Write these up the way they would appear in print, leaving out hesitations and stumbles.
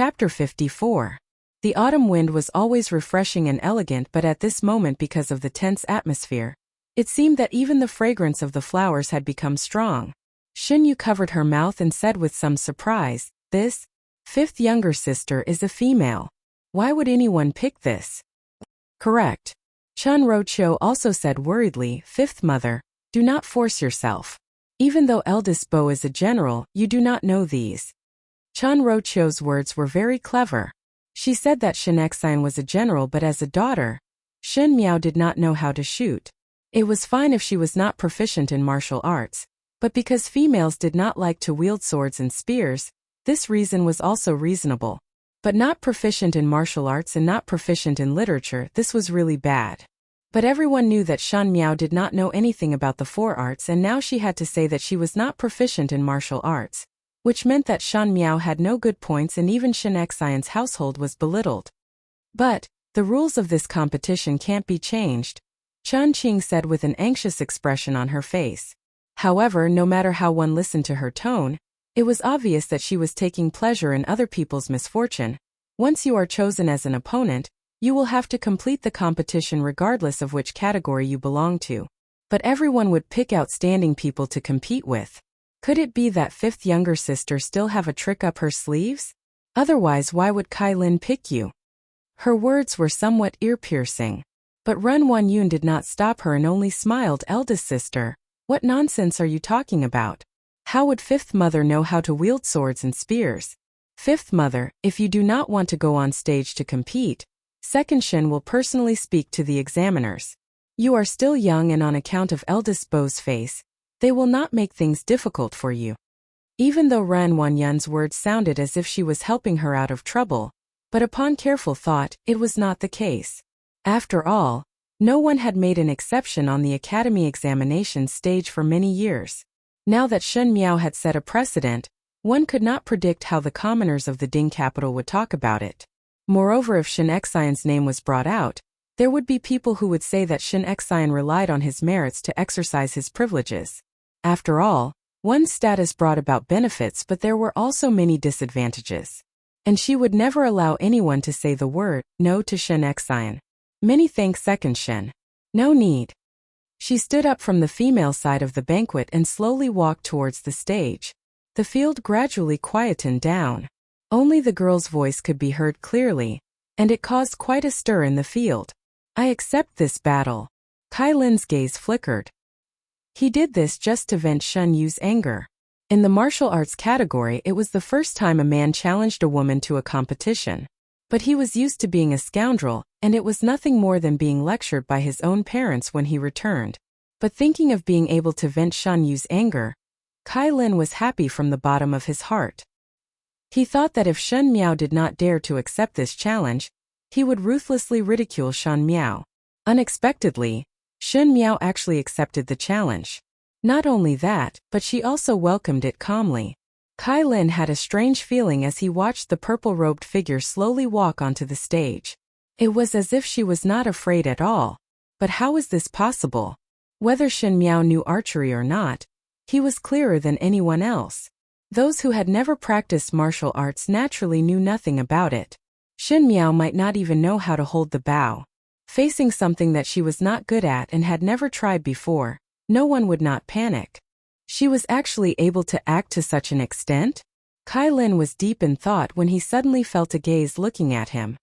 Chapter 54. The autumn wind was always refreshing and elegant, but at this moment, because of the tense atmosphere, it seemed that even the fragrance of the flowers had become strong. Xinyu covered her mouth and said with some surprise, "This fifth younger sister is a female. Why would anyone pick this?" "Correct." Chun Roqiu also said worriedly, "Fifth mother, do not force yourself. Even though eldest Bo is a general, you do not know these." Chun Roqiu's words were very clever. She said that Shen Xian was a general, but as a daughter, Shen Miao did not know how to shoot. It was fine if she was not proficient in martial arts, but because females did not like to wield swords and spears, this reason was also reasonable. But not proficient in martial arts and not proficient in literature, this was really bad. But everyone knew that Shen Miao did not know anything about the four arts, and now she had to say that she was not proficient in martial arts, which meant that Shen Miao had no good points and even Shen Xian's household was belittled. "But the rules of this competition can't be changed," Chun Qing said with an anxious expression on her face. However, no matter how one listened to her tone, it was obvious that she was taking pleasure in other people's misfortune. Once you are chosen as an opponent, you will have to complete the competition regardless of which category you belong to. But everyone would pick outstanding people to compete with. Could it be that fifth younger sister still have a trick up her sleeves? Otherwise, why would Kai Lin pick you? Her words were somewhat ear-piercing. But Ren Wanyun did not stop her and only smiled. "Eldest sister, what nonsense are you talking about? How would fifth mother know how to wield swords and spears? Fifth mother, if you do not want to go on stage to compete, Second Shen will personally speak to the examiners. You are still young, and on account of eldest Bo's face, they will not make things difficult for you." Even though Ren Wanyun's words sounded as if she was helping her out of trouble, but upon careful thought, it was not the case. After all, no one had made an exception on the academy examination stage for many years. Now that Shen Miao had set a precedent, one could not predict how the commoners of the Ding capital would talk about it. Moreover, if Shen Xian's name was brought out, there would be people who would say that Shen Xian relied on his merits to exercise his privileges. After all, one's status brought about benefits, but there were also many disadvantages. And she would never allow anyone to say the word no to Shen Xian. "Many thanks, Second Shen. No need." She stood up from the female side of the banquet and slowly walked towards the stage. The field gradually quietened down. Only the girl's voice could be heard clearly, and it caused quite a stir in the field. "I accept this battle." Kai Lin's gaze flickered. He did this just to vent Shen Yu's anger. In the martial arts category, it was the first time a man challenged a woman to a competition. But he was used to being a scoundrel, and it was nothing more than being lectured by his own parents when he returned. But thinking of being able to vent Shen Yu's anger, Kai Lin was happy from the bottom of his heart. He thought that if Shen Miao did not dare to accept this challenge, he would ruthlessly ridicule Shen Miao. Unexpectedly, Shen Miao actually accepted the challenge. Not only that, but she also welcomed it calmly. Kai Lin had a strange feeling as he watched the purple-robed figure slowly walk onto the stage. It was as if she was not afraid at all. But how is this possible? Whether Shen Miao knew archery or not, he was clearer than anyone else. Those who had never practiced martial arts naturally knew nothing about it. Shen Miao might not even know how to hold the bow. Facing something that she was not good at and had never tried before, no one would not panic. She was actually able to act to such an extent? Kai Lin was deep in thought when he suddenly felt a gaze looking at him.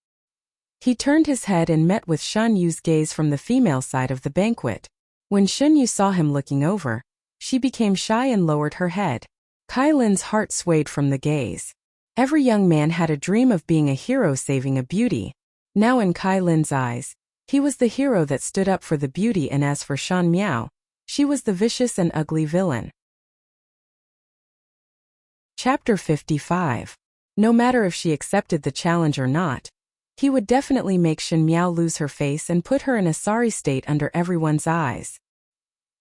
He turned his head and met with Shen Yu's gaze from the female side of the banquet. When Shen Yu saw him looking over, she became shy and lowered her head. Kai Lin's heart swayed from the gaze. Every young man had a dream of being a hero saving a beauty. Now in Kai Lin's eyes, he was the hero that stood up for the beauty, and as for Shen Miao, she was the vicious and ugly villain. Chapter 55. No matter if she accepted the challenge or not, he would definitely make Shen Miao lose her face and put her in a sorry state under everyone's eyes.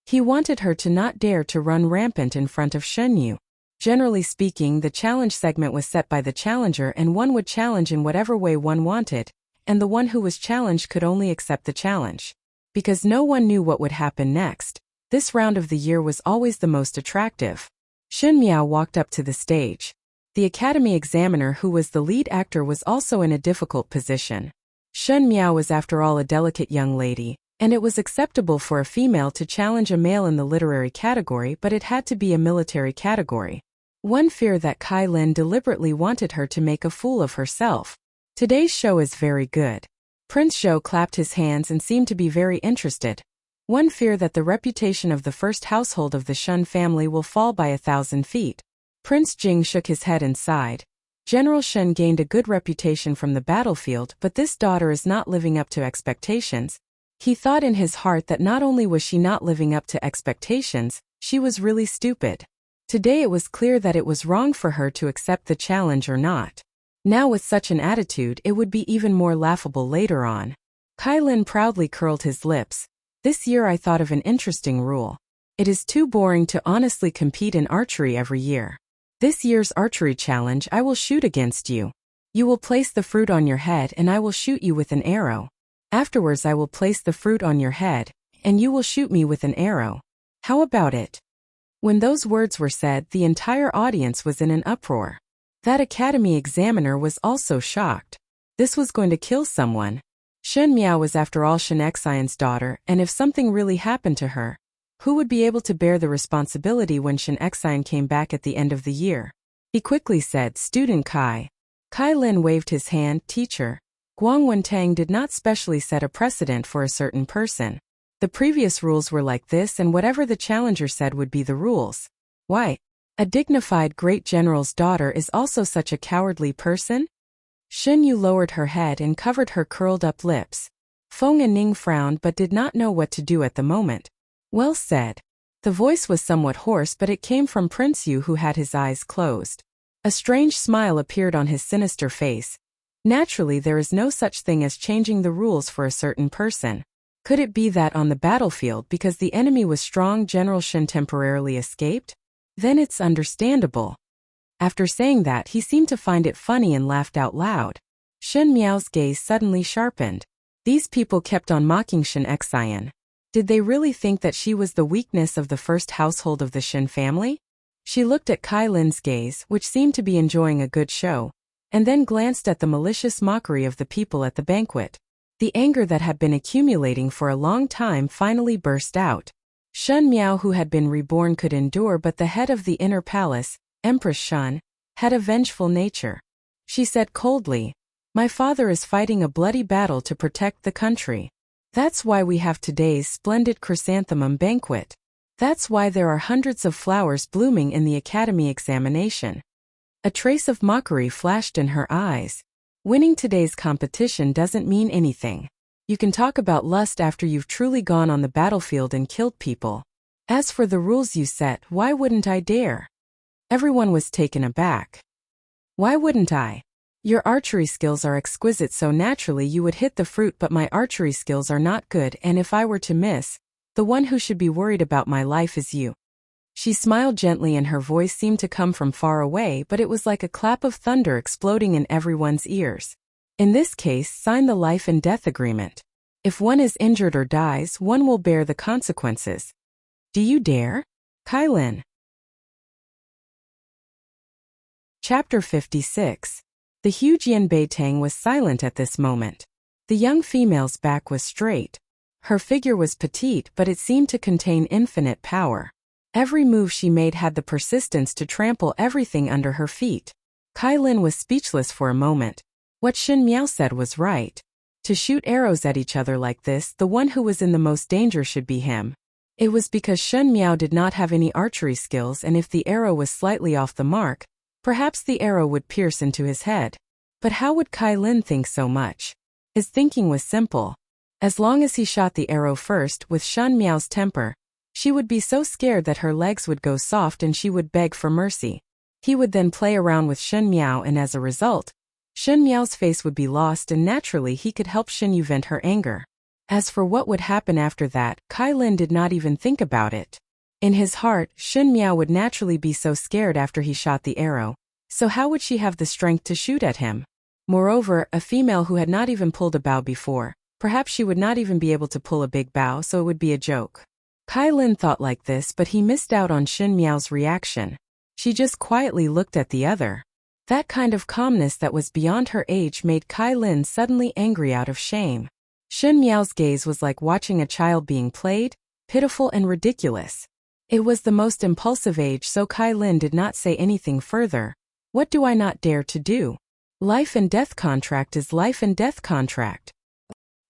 He wanted her to not dare to run rampant in front of Shen Yu. Generally speaking, the challenge segment was set by the challenger, and one would challenge in whatever way one wanted, and the one who was challenged could only accept the challenge. Because no one knew what would happen next, this round of the year was always the most attractive. Shen Miao walked up to the stage. The academy examiner who was the lead actor was also in a difficult position. Shen Miao was after all a delicate young lady, and it was acceptable for a female to challenge a male in the literary category, but it had to be a military category. One fear that Kai Lin deliberately wanted her to make a fool of herself. Today's show is very good. Prince Zhou clapped his hands and seemed to be very interested. One fear that the reputation of the first household of the Shun family will fall by 1,000 feet. Prince Jing shook his head and sighed. General Shen gained a good reputation from the battlefield, but this daughter is not living up to expectations. He thought in his heart that not only was she not living up to expectations, she was really stupid. Today it was clear that it was wrong for her to accept the challenge or not. Now with such an attitude it would be even more laughable later on. Kai Lin proudly curled his lips. This year I thought of an interesting rule. It is too boring to honestly compete in archery every year. This year's archery challenge I will shoot against you. You will place the fruit on your head and I will shoot you with an arrow. Afterwards I will place the fruit on your head, and you will shoot me with an arrow. How about it? When those words were said, the entire audience was in an uproar. That academy examiner was also shocked. This was going to kill someone. Shen Miao was after all Shen Xian's daughter, and if something really happened to her, who would be able to bear the responsibility when Shen Xian came back at the end of the year? He quickly said, "Student Kai." Kai Lin waved his hand, "Teacher." Guang Wentang did not specially set a precedent for a certain person. The previous rules were like this, and whatever the challenger said would be the rules. Why? A dignified great general's daughter is also such a cowardly person? Shen Yu lowered her head and covered her curled-up lips. Feng and Ning frowned but did not know what to do at the moment. Well said. The voice was somewhat hoarse, but it came from Prince Yu, who had his eyes closed. A strange smile appeared on his sinister face. Naturally, there is no such thing as changing the rules for a certain person. Could it be that on the battlefield, because the enemy was strong, General Shen temporarily escaped? Then it's understandable. After saying that, he seemed to find it funny and laughed out loud. Shen Miao's gaze suddenly sharpened. These people kept on mocking Shen Xian. Did they really think that she was the weakness of the first household of the Shen family? She looked at Kai Lin's gaze, which seemed to be enjoying a good show, and then glanced at the malicious mockery of the people at the banquet. The anger that had been accumulating for a long time finally burst out. Shen Miao, who had been reborn, could endure, but the head of the inner palace, Empress Shen, had a vengeful nature. She said coldly, "My father is fighting a bloody battle to protect the country. That's why we have today's splendid chrysanthemum banquet. That's why there are hundreds of flowers blooming in the academy examination." A trace of mockery flashed in her eyes. Winning today's competition doesn't mean anything. You can talk about lust after you've truly gone on the battlefield and killed people. As for the rules you set, why wouldn't I dare? Everyone was taken aback. Why wouldn't I? Your archery skills are exquisite, so naturally you would hit the fruit, but my archery skills are not good, and if I were to miss, the one who should be worried about my life is you. She smiled gently and her voice seemed to come from far away, but it was like a clap of thunder exploding in everyone's ears. In this case, sign the life and death agreement. If one is injured or dies, one will bear the consequences. Do you dare? Kai Lin. Chapter 56. The huge Yin Beitang was silent at this moment. The young female's back was straight. Her figure was petite, but it seemed to contain infinite power. Every move she made had the persistence to trample everything under her feet. Kai Lin was speechless for a moment. What Shen Miao said was right. To shoot arrows at each other like this, the one who was in the most danger should be him. It was because Shen Miao did not have any archery skills, and if the arrow was slightly off the mark, perhaps the arrow would pierce into his head. But how would Kai Lin think so much? His thinking was simple. As long as he shot the arrow first, with Shen Miao's temper, she would be so scared that her legs would go soft and she would beg for mercy. He would then play around with Shen Miao, and as a result, Shen Miao's face would be lost, and naturally he could help Shen Yu vent her anger. As for what would happen after that, Kai Lin did not even think about it. In his heart, Shen Miao would naturally be so scared after he shot the arrow, so how would she have the strength to shoot at him? Moreover, a female who had not even pulled a bow before, perhaps she would not even be able to pull a big bow, so it would be a joke. Kai Lin thought like this, but he missed out on Shen Miao's reaction. She just quietly looked at the other. That kind of calmness that was beyond her age made Kai Lin suddenly angry out of shame. Shen Miao's gaze was like watching a child being played, pitiful and ridiculous. It was the most impulsive age, so Kai Lin did not say anything further. What do I not dare to do? Life and death contract is life and death contract.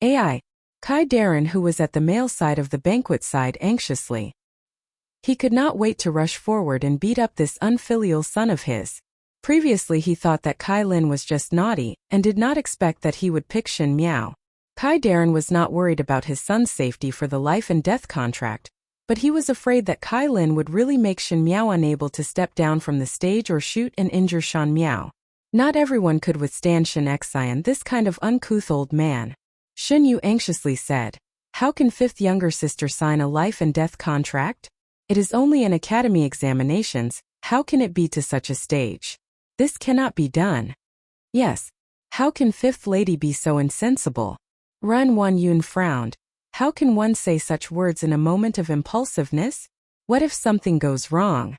AI. Kai Darren, who was at the male side of the banquet, sighed anxiously. He could not wait to rush forward and beat up this unfilial son of his. Previously he thought that Kai Lin was just naughty, and did not expect that he would pick Shen Miao. Kai Darren was not worried about his son's safety for the life and death contract, but he was afraid that Kai Lin would really make Shen Miao unable to step down from the stage or shoot and injure Shen Miao. Not everyone could withstand Shen Xian, this kind of uncouth old man. Shen Yu anxiously said, "How can fifth younger sister sign a life and death contract? It is only an academy examinations, how can it be to such a stage? This cannot be done." Yes. How can fifth lady be so insensible? Ren Wanyun frowned. How can one say such words in a moment of impulsiveness? What if something goes wrong?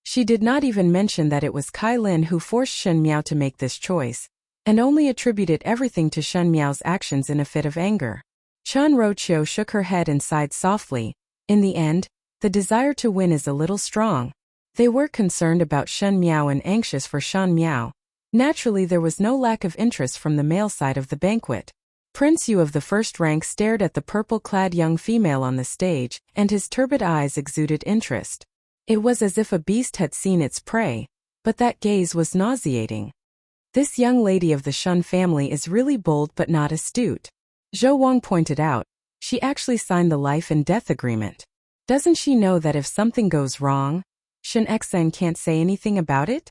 She did not even mention that it was Kai Lin who forced Shen Miao to make this choice, and only attributed everything to Shen Miao's actions in a fit of anger. Chen Roqiu shook her head and sighed softly. In the end, the desire to win is a little strong. They were concerned about Shen Miao and anxious for Shen Miao. Naturally, there was no lack of interest from the male side of the banquet. Prince Yu of the first rank stared at the purple-clad young female on the stage, and his turbid eyes exuded interest. It was as if a beast had seen its prey, but that gaze was nauseating. This young lady of the Shen family is really bold but not astute. Zhou Wang pointed out. She actually signed the life and death agreement. Doesn't she know that if something goes wrong, Shen Xian can't say anything about it?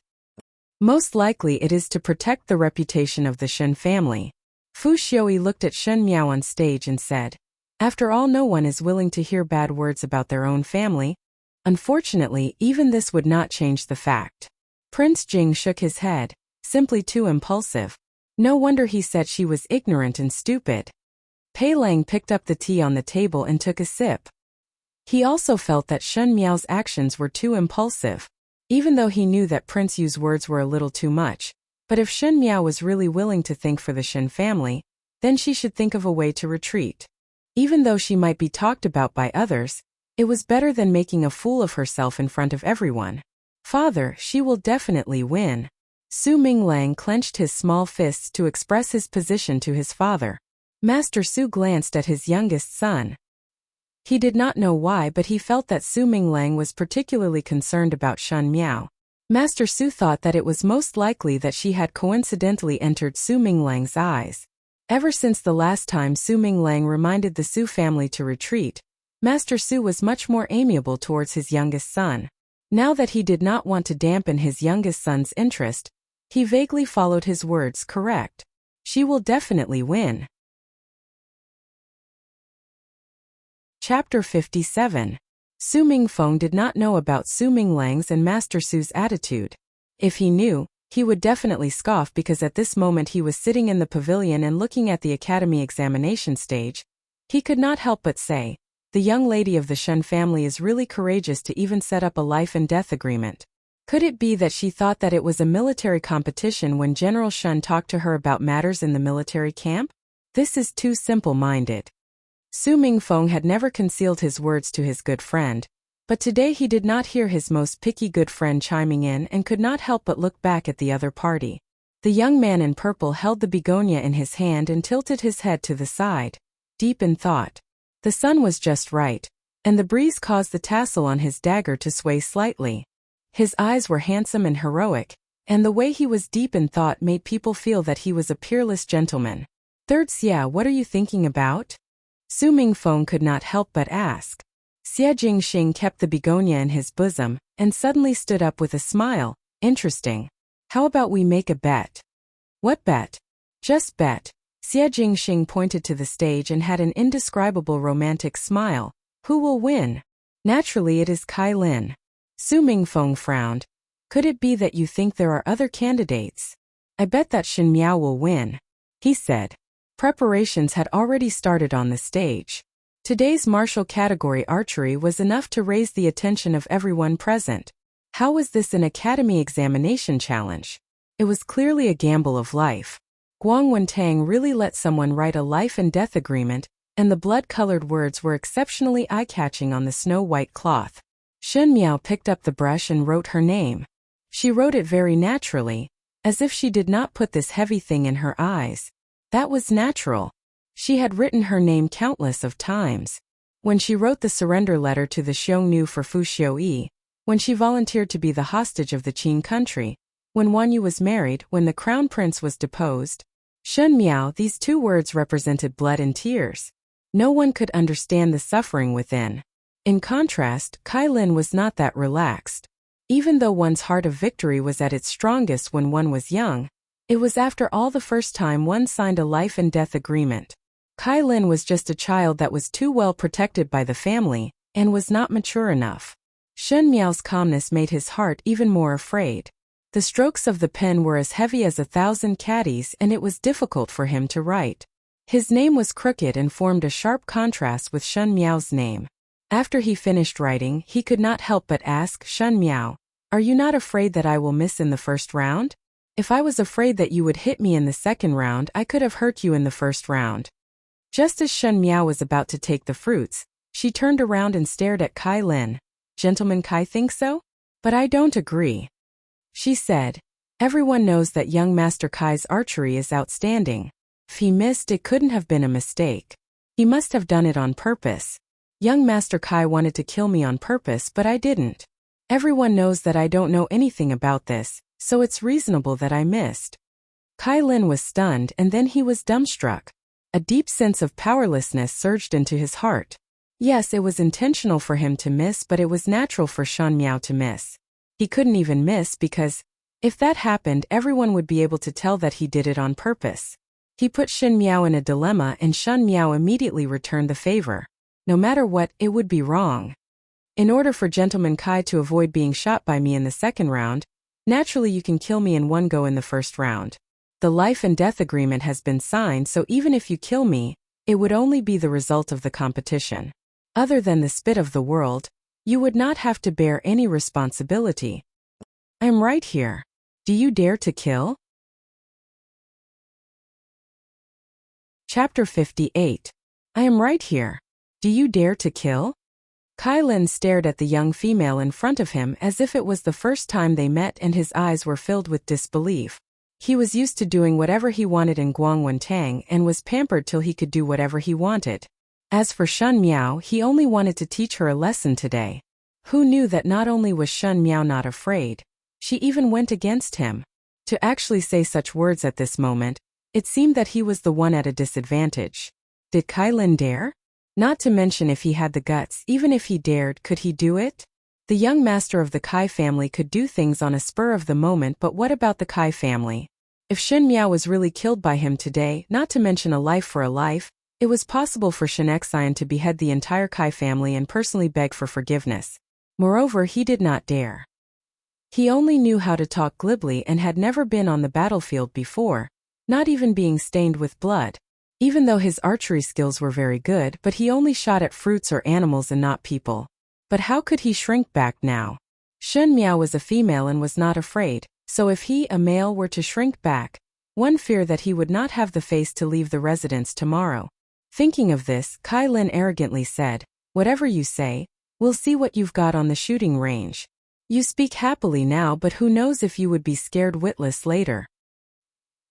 Most likely it is to protect the reputation of the Shen family. Fu Xiui looked at Shen Miao on stage and said, "After all, no one is willing to hear bad words about their own family." Unfortunately, even this would not change the fact. Prince Jing shook his head. Simply too impulsive. No wonder he said she was ignorant and stupid. Pei Lang picked up the tea on the table and took a sip. He also felt that Shen Miao's actions were too impulsive. Even though he knew that Prince Yu's words were a little too much. But if Shen Miao was really willing to think for the Shen family, then she should think of a way to retreat. Even though she might be talked about by others, it was better than making a fool of herself in front of everyone. "Father, she will definitely win." Su Minglang clenched his small fists to express his position to his father. Master Su glanced at his youngest son. He did not know why, but he felt that Su Minglang was particularly concerned about Shen Miao. Master Su thought that it was most likely that she had coincidentally entered Su Minglang's eyes. Ever since the last time Su Minglang reminded the Su family to retreat, Master Su was much more amiable towards his youngest son. Now that he did not want to dampen his youngest son's interest, he vaguely followed his words correct. She will definitely win. Chapter 57. Su Mingfeng did not know about Su Minglang's and Master Su's attitude. If he knew, he would definitely scoff, because at this moment he was sitting in the pavilion and looking at the academy examination stage. He could not help but say, "The young lady of the Shen family is really courageous to even set up a life and death agreement." Could it be that she thought that it was a military competition when General Shen talked to her about matters in the military camp? This is too simple-minded. Su Mingfeng had never concealed his words to his good friend, but today he did not hear his most picky good friend chiming in and could not help but look back at the other party. The young man in purple held the begonia in his hand and tilted his head to the side, deep in thought. The sun was just right, and the breeze caused the tassel on his dagger to sway slightly. His eyes were handsome and heroic, and the way he was deep in thought made people feel that he was a peerless gentleman. "Third Xia, what are you thinking about?" Su Mingfeng could not help but ask. Xie Jingxing kept the begonia in his bosom, and suddenly stood up with a smile. "Interesting. How about we make a bet?" "What bet?" "Just bet." Xie Jingxing pointed to the stage and had an indescribable romantic smile. "Who will win?" "Naturally it is Kai Lin." Su Mingfeng frowned. "Could it be that you think there are other candidates?" "I bet that Shen Miao will win," he said. Preparations had already started on the stage. Today's martial category archery was enough to raise the attention of everyone present. How was this an academy examination challenge? It was clearly a gamble of life. Guang Wentang really let someone write a life and death agreement, and the blood-colored words were exceptionally eye-catching on the snow-white cloth. Shen Miao picked up the brush and wrote her name. She wrote it very naturally, as if she did not put this heavy thing in her eyes. That was natural. She had written her name countless of times. When she wrote the surrender letter to the Xiongnu for Fu Xiuyi, when she volunteered to be the hostage of the Qin country, when Wan Yu was married, when the crown prince was deposed. Shen Miao, these two words represented blood and tears. No one could understand the suffering within. In contrast, Kai Lin was not that relaxed. Even though one's heart of victory was at its strongest when one was young, it was after all the first time one signed a life and death agreement. Kai Lin was just a child that was too well protected by the family, and was not mature enough. Shen Miao's calmness made his heart even more afraid. The strokes of the pen were as heavy as 1,000 caddies, and it was difficult for him to write. His name was crooked and formed a sharp contrast with Shen Miao's name. After he finished writing, he could not help but ask Shen Miao, "Are you not afraid that I will miss in the first round? If I was afraid that you would hit me in the second round, I could have hurt you in the first round." Just as Shen Miao was about to take the fruits, she turned around and stared at Kai Lin. "Gentleman Kai thinks so? But I don't agree," she said. "Everyone knows that young Master Kai's archery is outstanding. If he missed, it couldn't have been a mistake. He must have done it on purpose. Young Master Kai wanted to kill me on purpose, but I didn't. Everyone knows that I don't know anything about this, so it's reasonable that I missed." Kai Lin was stunned, and then he was dumbstruck. A deep sense of powerlessness surged into his heart. Yes, it was intentional for him to miss, but it was natural for Shen Miao to miss. He couldn't even miss because, if that happened, everyone would be able to tell that he did it on purpose. He put Shen Miao in a dilemma, and Shen Miao immediately returned the favor. No matter what, it would be wrong. In order for Gentleman Kai to avoid being shot by me in the second round, naturally you can kill me in one go in the first round. The life and death agreement has been signed, so even if you kill me, it would only be the result of the competition. Other than the spit of the world, you would not have to bear any responsibility. I'm right here. Do you dare to kill? Chapter 58. I am right here. Do you dare to kill? Kai Lin stared at the young female in front of him as if it was the first time they met, and his eyes were filled with disbelief. He was used to doing whatever he wanted in Guang Wentang and was pampered till he could do whatever he wanted. As for Shen Miao, he only wanted to teach her a lesson today. Who knew that not only was Shen Miao not afraid, she even went against him. To actually say such words at this moment, it seemed that he was the one at a disadvantage. Did Kai Lin dare? Not to mention, if he had the guts, even if he dared, could he do it? The young master of the Kai family could do things on a spur of the moment, but what about the Kai family? If Shen Miao was really killed by him today, not to mention a life for a life, it was possible for Shen Xian to behead the entire Kai family and personally beg for forgiveness. Moreover, he did not dare. He only knew how to talk glibly and had never been on the battlefield before, not even being stained with blood. Even though his archery skills were very good, but he only shot at fruits or animals and not people. But how could he shrink back now? Shen Miao was a female and was not afraid, so if he, a male, were to shrink back, one feared that he would not have the face to leave the residence tomorrow. Thinking of this, Kai Lin arrogantly said, "Whatever you say, we'll see what you've got on the shooting range. You speak happily now, but who knows if you would be scared witless later."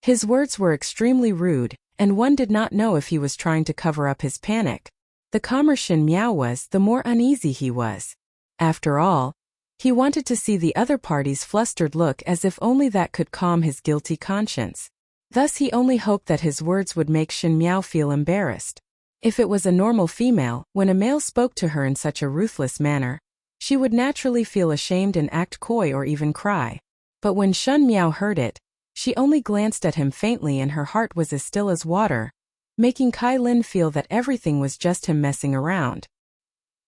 His words were extremely rude, and one did not know if he was trying to cover up his panic. The calmer Shen Miao was, the more uneasy he was. After all, he wanted to see the other party's flustered look, as if only that could calm his guilty conscience. Thus he only hoped that his words would make Shen Miao feel embarrassed. If it was a normal female, when a male spoke to her in such a ruthless manner, she would naturally feel ashamed and act coy or even cry. But when Shen Miao heard it, she only glanced at him faintly, and her heart was as still as water, making Kai Lin feel that everything was just him messing around.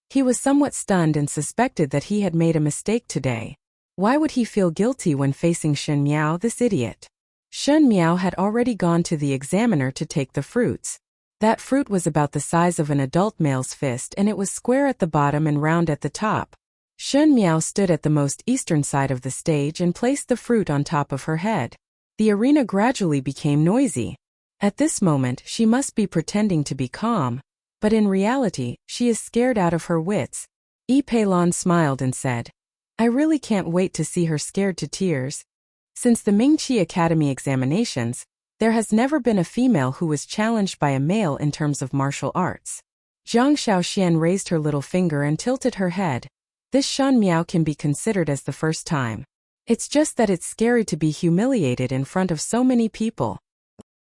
He was somewhat stunned and suspected that he had made a mistake today. Why would he feel guilty when facing Shen Miao, this idiot? Shen Miao had already gone to the examiner to take the fruits. That fruit was about the size of an adult male's fist, and it was square at the bottom and round at the top. Shen Miao stood at the most eastern side of the stage and placed the fruit on top of her head. The arena gradually became noisy. At this moment, she must be pretending to be calm, but in reality, she is scared out of her wits. Peilon smiled and said, I really can't wait to see her scared to tears. Since the Mingqi Academy examinations, there has never been a female who was challenged by a male in terms of martial arts. Zhang Shaoxian raised her little finger and tilted her head. This Shan Miao can be considered as the first time. It's just that it's scary to be humiliated in front of so many people.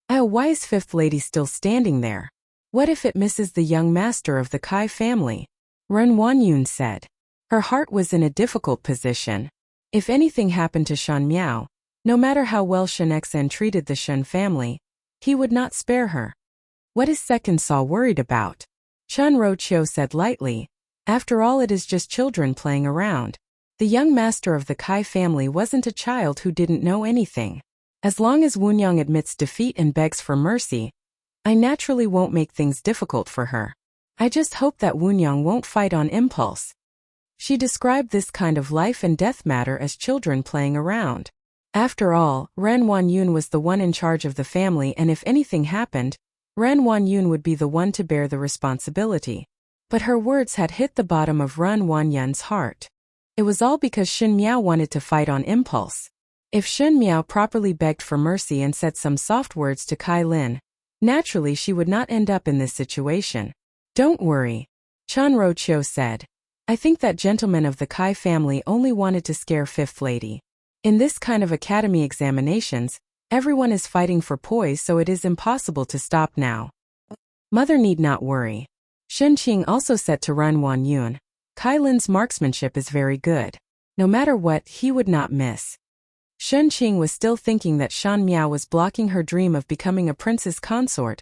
Why is fifth lady still standing there? What if it misses the young master of the Kai family? Ren Wanyun said. Her heart was in a difficult position. If anything happened to Shan Miao, no matter how well Shen Xen treated the Shen family, he would not spare her. What is Second Saw worried about? Chun Roqiu said lightly. After all, it is just children playing around. The young master of the Kai family wasn't a child who didn't know anything. As long as Wunyang admits defeat and begs for mercy, I naturally won't make things difficult for her. I just hope that Wunyang won't fight on impulse. She described this kind of life and death matter as children playing around. After all, Ren Wanyun was the one in charge of the family, and if anything happened, Ren Wanyun would be the one to bear the responsibility. But her words had hit the bottom of Ren Wanyun's heart. It was all because Shen Miao wanted to fight on impulse. If Shen Miao properly begged for mercy and said some soft words to Kai Lin, naturally she would not end up in this situation. Don't worry, Chan Roqiu said. I think that gentleman of the Kai family only wanted to scare fifth lady. In this kind of academy examinations, everyone is fighting for poise, so it is impossible to stop now. Mother need not worry. Shen Qing also said to Ren Wanyun, Kai Lin's marksmanship is very good. No matter what, he would not miss. Shen Qing was still thinking that Shan Miao was blocking her dream of becoming a prince's consort,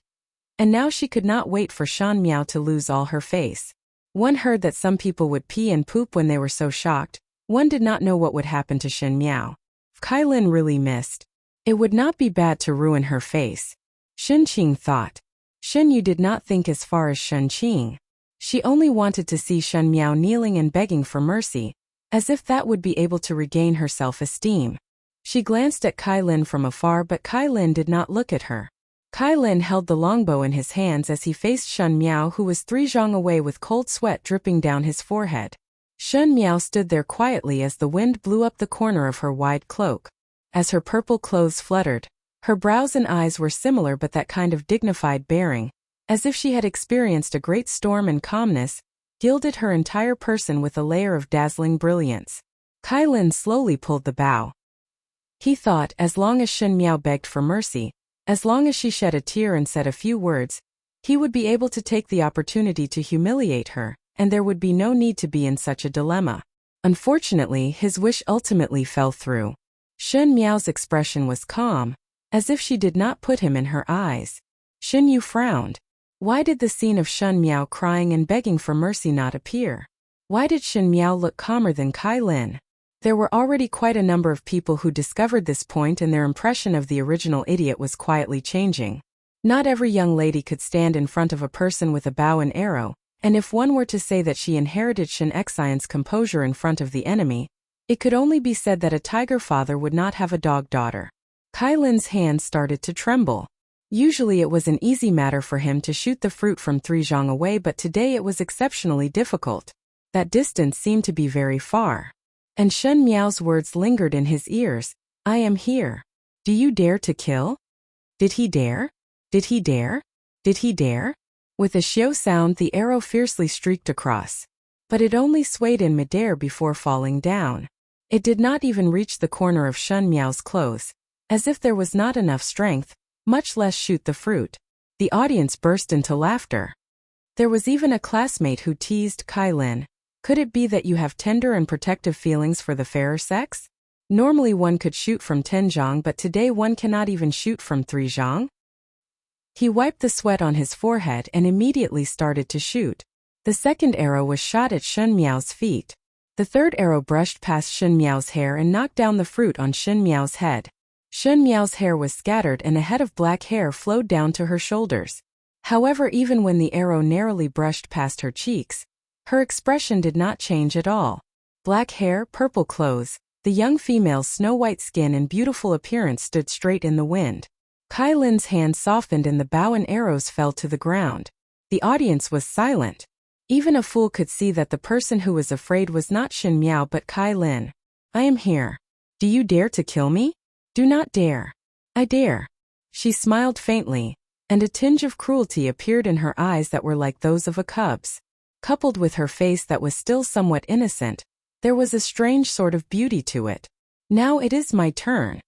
and now she could not wait for Shan Miao to lose all her face. One heard that some people would pee and poop when they were so shocked. One did not know what would happen to Shen Miao. If Kai Lin really missed, it would not be bad to ruin her face. Shen Qing thought. Shen Yu did not think as far as Shen Qing. She only wanted to see Shen Miao kneeling and begging for mercy, as if that would be able to regain her self-esteem. She glanced at Kai Lin from afar, but Kai Lin did not look at her. Kai Lin held the longbow in his hands as he faced Shen Miao, who was 3 zhang away with cold sweat dripping down his forehead. Shen Miao stood there quietly as the wind blew up the corner of her wide cloak. As her purple clothes fluttered, her brows and eyes were similar, but that kind of dignified bearing, as if she had experienced a great storm, and calmness gilded her entire person with a layer of dazzling brilliance. Kai Lin slowly pulled the bow. He thought as long as Shen Miao begged for mercy, as long as she shed a tear and said a few words, he would be able to take the opportunity to humiliate her, and there would be no need to be in such a dilemma. Unfortunately, his wish ultimately fell through. Shen Miao's expression was calm, as if she did not put him in her eyes. Shen Yu frowned. Why did the scene of Shen Miao crying and begging for mercy not appear? Why did Shen Miao look calmer than Kai Lin? There were already quite a number of people who discovered this point, and their impression of the original idiot was quietly changing. Not every young lady could stand in front of a person with a bow and arrow, and if one were to say that she inherited Shen Xian's composure in front of the enemy, it could only be said that a tiger father would not have a dog daughter. Kai Lin's hands started to tremble. Usually it was an easy matter for him to shoot the fruit from 3 zhang away, but today it was exceptionally difficult. That distance seemed to be very far. And Shen Miao's words lingered in his ears. I am here. Do you dare to kill? Did he dare? Did he dare? Did he dare? With a xiao sound, the arrow fiercely streaked across. But it only swayed in midair before falling down. It did not even reach the corner of Shen Miao's clothes. As if there was not enough strength, much less shoot the fruit. The audience burst into laughter. There was even a classmate who teased Kai Lin. Could it be that you have tender and protective feelings for the fairer sex? Normally one could shoot from 10 zhang, but today one cannot even shoot from 3 zhang? He wiped the sweat on his forehead and immediately started to shoot. The second arrow was shot at Shen Miao's feet. The third arrow brushed past Shen Miao's hair and knocked down the fruit on Shen Miao's head. Shen Miao's hair was scattered and a head of black hair flowed down to her shoulders. However, even when the arrow narrowly brushed past her cheeks, her expression did not change at all. Black hair, purple clothes, The young female's snow-white skin and beautiful appearance stood straight in the wind. Kai Lin's hand softened and the bow and arrows fell to the ground. The audience was silent. Even a fool could see that the person who was afraid was not Shen Miao but Kai Lin. I am here. Do you dare to kill me? Do not dare. I dare. She smiled faintly, and a tinge of cruelty appeared in her eyes that were like those of a cub's. Coupled with her face that was still somewhat innocent, there was a strange sort of beauty to it. Now it is my turn.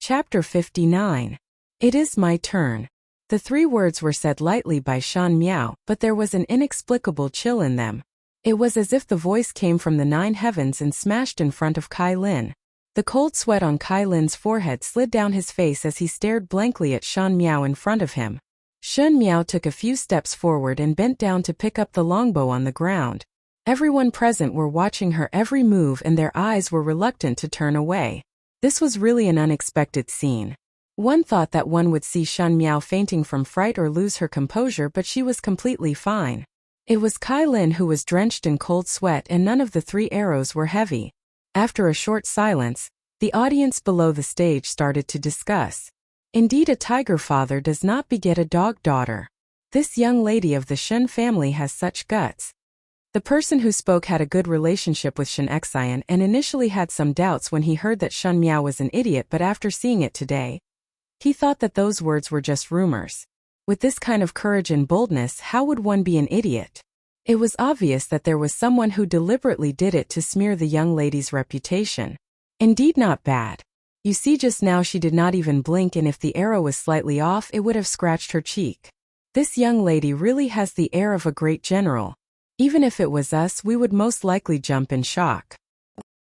Chapter 59. It is my turn. The 3 words were said lightly by Shan Miao, but there was an inexplicable chill in them. It was as if the voice came from the 9 heavens and smashed in front of Kai Lin. The cold sweat on Kai Lin's forehead slid down his face as he stared blankly at Shan Miao in front of him. Shan Miao took a few steps forward and bent down to pick up the longbow on the ground. Everyone present were watching her every move and their eyes were reluctant to turn away. This was really an unexpected scene. One thought that one would see Shan Miao fainting from fright or lose her composure, but she was completely fine. It was Kai Lin who was drenched in cold sweat and none of the 3 arrows were heavy. After a short silence, the audience below the stage started to discuss. Indeed, a tiger father does not beget a dog daughter. This young lady of the Shen family has such guts. The person who spoke had a good relationship with Shen Xian and initially had some doubts when he heard that Shen Miao was an idiot, but after seeing it today, he thought that those words were just rumors. With this kind of courage and boldness, how would one be an idiot? It was obvious that there was someone who deliberately did it to smear the young lady's reputation. Indeed, not bad. You see, just now she did not even blink, and if the arrow was slightly off, it would have scratched her cheek. This young lady really has the air of a great general. Even if it was us, we would most likely jump in shock.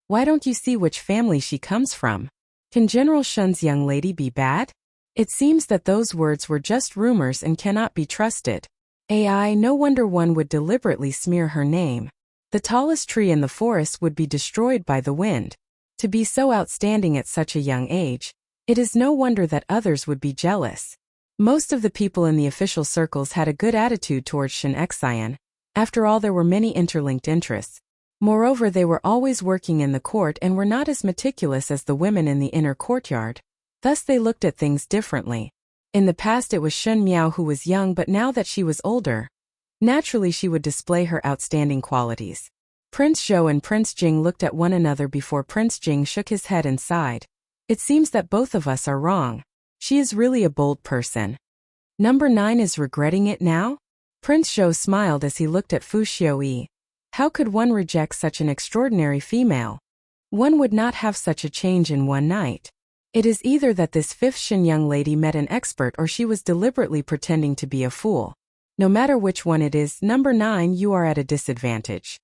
Why don't you see which family she comes from? Can General Shen's young lady be bad? It seems that those words were just rumors and cannot be trusted. AI, no wonder one would deliberately smear her name. The tallest tree in the forest would be destroyed by the wind. To be so outstanding at such a young age, it is no wonder that others would be jealous. Most of the people in the official circles had a good attitude towards Shen Xian. After all, there were many interlinked interests. Moreover, they were always working in the court and were not as meticulous as the women in the inner courtyard. Thus they looked at things differently. In the past it was Shen Miao who was young, but now that she was older, naturally she would display her outstanding qualities. Prince Zhou and Prince Jing looked at one another before Prince Jing shook his head and sighed. It seems that both of us are wrong. She is really a bold person. Number 9 is regretting it now? Prince Zhou smiled as he looked at Fu Xiaoyi. How could one reject such an extraordinary female? One would not have such a change in one night. It is either that this 5th Shen young lady met an expert or she was deliberately pretending to be a fool. No matter which one it is, number 9, you are at a disadvantage.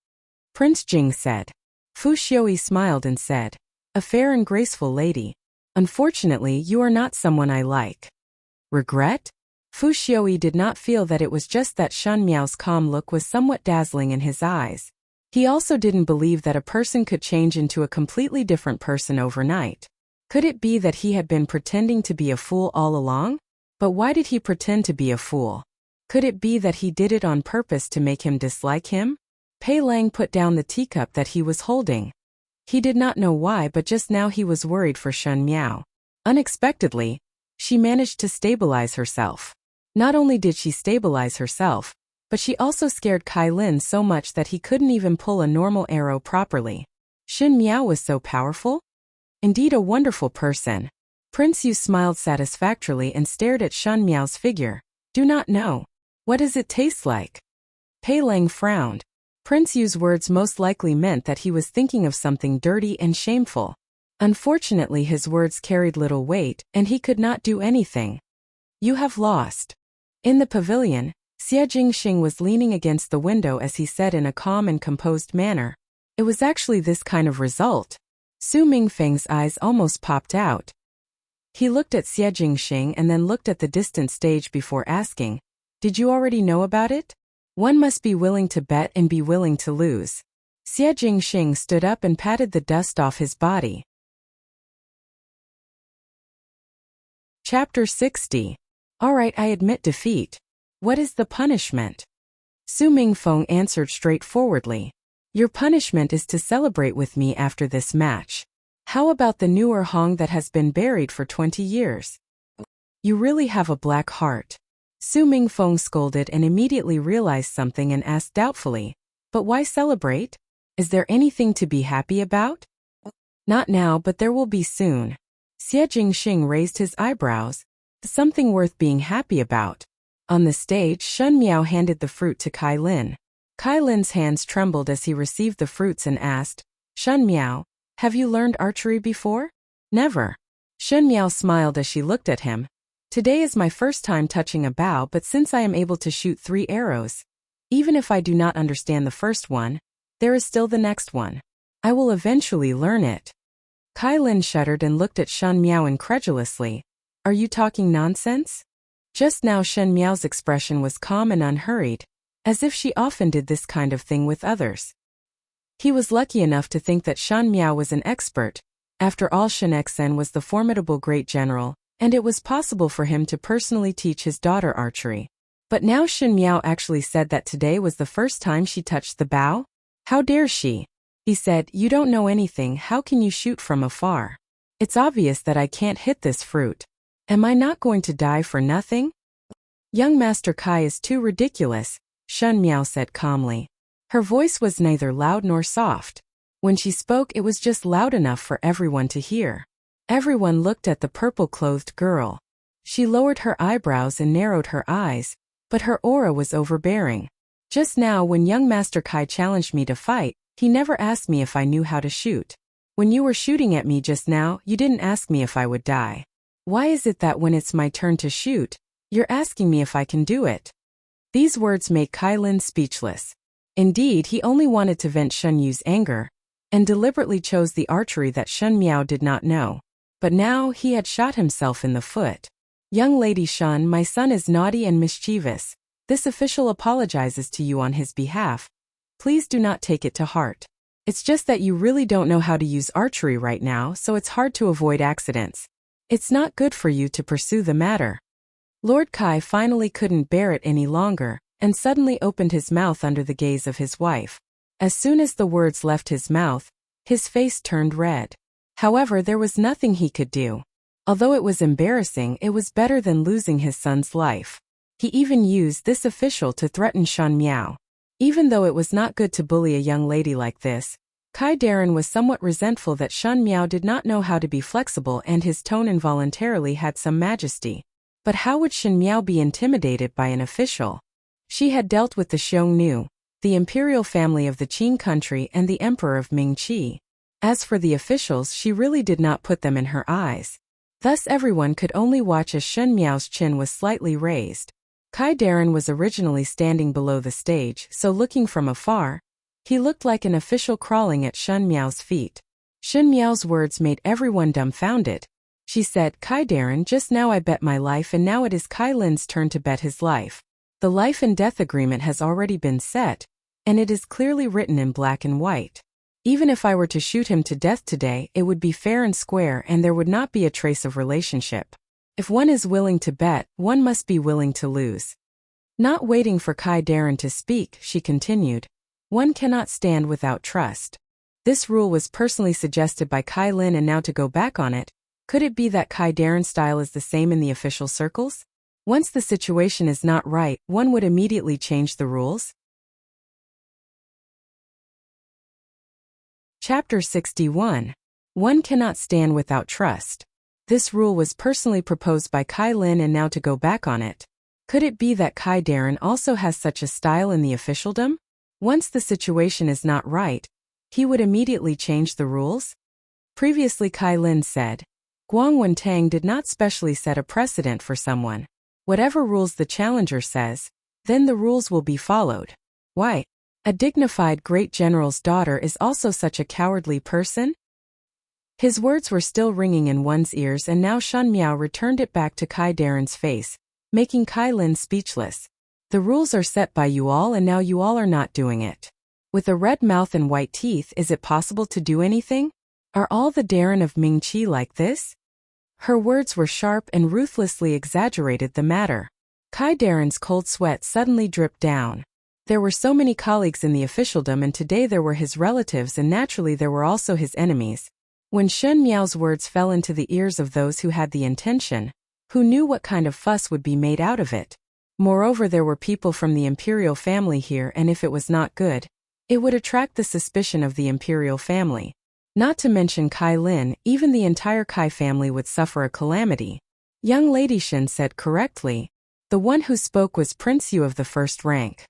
Prince Jing said. Fu Xiaoyi smiled and said, a fair and graceful lady. Unfortunately, you are not someone I like. Regret? Fu Xiaoyi did not feel that it was just that Shan Miao's calm look was somewhat dazzling in his eyes. He also didn't believe that a person could change into a completely different person overnight. Could it be that he had been pretending to be a fool all along? But why did he pretend to be a fool? Could it be that he did it on purpose to make him dislike him? Pei Lang put down the teacup that he was holding. He did not know why, but just now he was worried for Shen Miao. Unexpectedly, she managed to stabilize herself. Not only did she stabilize herself, but she also scared Kai Lin so much that he couldn't even pull a normal arrow properly. Shen Miao was so powerful? Indeed, a wonderful person. Prince Yu smiled satisfactorily and stared at Shen Miao's figure. Do not know. What does it taste like? Pei Lang frowned. Prince Yu's words most likely meant that he was thinking of something dirty and shameful. Unfortunately, his words carried little weight, and he could not do anything. You have lost. In the pavilion, Xie Jingxing was leaning against the window as he said in a calm and composed manner. It was actually this kind of result. Su Mingfeng's eyes almost popped out. He looked at Xie Jingxing and then looked at the distant stage before asking, did you already know about it? One must be willing to bet and be willing to lose. Xie Jingxing stood up and patted the dust off his body. Chapter 60. All right, I admit defeat. What is the punishment? Su Mingfeng answered straightforwardly. Your punishment is to celebrate with me after this match. How about the newer Hong that has been buried for 20 years? You really have a black heart. Su Mingfeng scolded and immediately realized something and asked doubtfully, but why celebrate? Is there anything to be happy about? Not now, but there will be soon. Xie Jingxing raised his eyebrows. Something worth being happy about. On the stage, Shen Miao handed the fruit to Kai Lin. Kai Lin's hands trembled as he received the fruits and asked, Shen Miao, have you learned archery before? Never. Shen Miao smiled as she looked at him. Today is my first time touching a bow, but since I am able to shoot 3 arrows, even if I do not understand the first one, there is still the next one. I will eventually learn it. Kai Lin shuddered and looked at Shen Miao incredulously. Are you talking nonsense? Just now Shen Miao's expression was calm and unhurried, as if she often did this kind of thing with others. He was lucky enough to think that Shen Miao was an expert. After all, Shen Exen was the formidable great general, and it was possible for him to personally teach his daughter archery. But now Shen Miao actually said that today was the first time she touched the bow? How dare she? He said, you don't know anything, how can you shoot from afar? It's obvious that I can't hit this fruit. Am I not going to die for nothing? Young Master Kai is too ridiculous, Shen Miao said calmly. Her voice was neither loud nor soft. When she spoke, it was just loud enough for everyone to hear. Everyone looked at the purple-clothed girl. She lowered her eyebrows and narrowed her eyes, but her aura was overbearing. Just now, when young Master Kai challenged me to fight, he never asked me if I knew how to shoot. When you were shooting at me just now, you didn't ask me if I would die. Why is it that when it's my turn to shoot, you're asking me if I can do it? These words made Kai Lin speechless. Indeed, he only wanted to vent Shen Yu's anger, and deliberately chose the archery that Shen Miao did not know. But now he had shot himself in the foot. Young Lady Shen, my son is naughty and mischievous. This official apologizes to you on his behalf. Please do not take it to heart. It's just that you really don't know how to use archery right now, so it's hard to avoid accidents. It's not good for you to pursue the matter. Lord Kai finally couldn't bear it any longer, and suddenly opened his mouth under the gaze of his wife. As soon as the words left his mouth, his face turned red. However, there was nothing he could do. Although it was embarrassing, it was better than losing his son's life. He even used this official to threaten Shen Miao. Even though it was not good to bully a young lady like this, Kai Darren was somewhat resentful that Shen Miao did not know how to be flexible, and his tone involuntarily had some majesty. But how would Shen Miao be intimidated by an official? She had dealt with the Xiongnu, the imperial family of the Qing country, and the emperor of Mingqi. As for the officials, she really did not put them in her eyes. Thus everyone could only watch as Shen Miao's chin was slightly raised. Kai Darren was originally standing below the stage, so looking from afar, he looked like an official crawling at Shen Miao's feet. Shen Miao's words made everyone dumbfounded. She said, Kai Darren, just now I bet my life, and now it is Kai Lin's turn to bet his life. The life and death agreement has already been set, and it is clearly written in black and white. Even if I were to shoot him to death today, it would be fair and square, and there would not be a trace of relationship. If one is willing to bet, one must be willing to lose. Not waiting for Kai Darren to speak, she continued, one cannot stand without trust. This rule was personally suggested by Kai Lin, and now to go back on it, could it be that Kai Darren's style is the same in the official circles? Once the situation is not right, one would immediately change the rules? Chapter 61. One cannot stand without trust. This rule was personally proposed by Kai Lin, and now to go back on it. Could it be that Kai Darren also has such a style in the officialdom? Once the situation is not right, he would immediately change the rules? Previously Kai Lin said, Guang Wentang did not specially set a precedent for someone. Whatever rules the challenger says, then the rules will be followed. Why? A dignified great general's daughter is also such a cowardly person? His words were still ringing in one's ears, and now Shen Miao returned it back to Kai Darren's face, making Kai Lin speechless. The rules are set by you all, and now you all are not doing it. With a red mouth and white teeth, is it possible to do anything? Are all the Darren of Mingqi like this? Her words were sharp and ruthlessly exaggerated the matter. Kai Darren's cold sweat suddenly dripped down. There were so many colleagues in the officialdom, and today there were his relatives, and naturally there were also his enemies. When Shen Miao's words fell into the ears of those who had the intention, who knew what kind of fuss would be made out of it. Moreover, there were people from the imperial family here, and if it was not good, it would attract the suspicion of the imperial family. Not to mention Kai Lin, even the entire Kai family would suffer a calamity. Young Lady Shen said correctly. The one who spoke was Prince Yu of the first rank.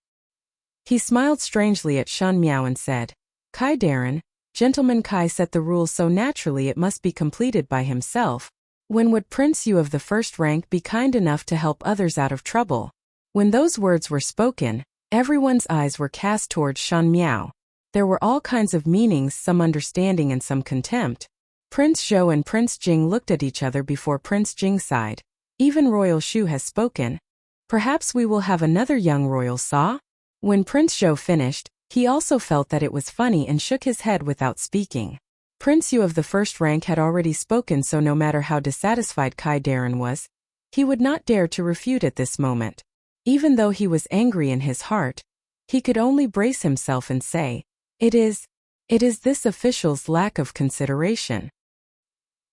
He smiled strangely at Shen Miao and said, Kai Darren, Gentleman Kai set the rules so naturally it must be completed by himself. When would Prince Yu of the first rank be kind enough to help others out of trouble? When those words were spoken, everyone's eyes were cast towards Shen Miao. There were all kinds of meanings, some understanding and some contempt. Prince Zhou and Prince Jing looked at each other before Prince Jing sighed. Even Royal Shu has spoken. Perhaps we will have another young royal Sa? When Prince Zhou finished, he also felt that it was funny and shook his head without speaking. Prince Yu of the first rank had already spoken, so no matter how dissatisfied Kai Darren was, he would not dare to refute at this moment. Even though he was angry in his heart, he could only brace himself and say, It is this official's lack of consideration.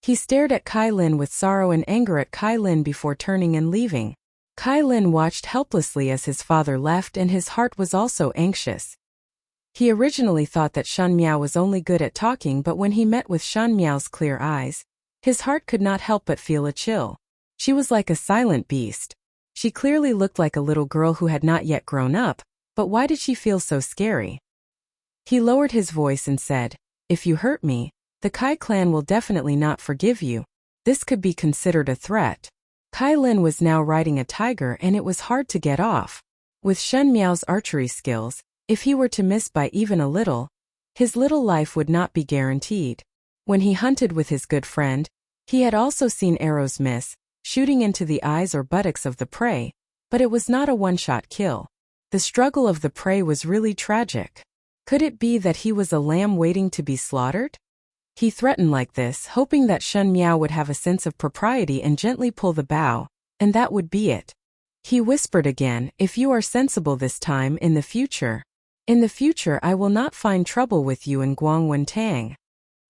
He stared at Kai Lin with sorrow and anger at Kai Lin before turning and leaving. Kai Lin watched helplessly as his father left, and his heart was also anxious. He originally thought that Shen Miao was only good at talking, but when he met with Shen Miao's clear eyes, his heart could not help but feel a chill. She was like a silent beast. She clearly looked like a little girl who had not yet grown up, but why did she feel so scary? He lowered his voice and said, If you hurt me, the Kai clan will definitely not forgive you. This could be considered a threat. Kai Lin was now riding a tiger, and it was hard to get off. With Shen Miao's archery skills, if he were to miss by even a little, his little life would not be guaranteed. When he hunted with his good friend, he had also seen arrows miss, shooting into the eyes or buttocks of the prey, but it was not a one-shot kill. The struggle of the prey was really tragic. Could it be that he was a lamb waiting to be slaughtered? He threatened like this, hoping that Shen Miao would have a sense of propriety and gently pull the bow, and that would be it. He whispered again, If you are sensible this time, in the future I will not find trouble with you in Guangwen Tang.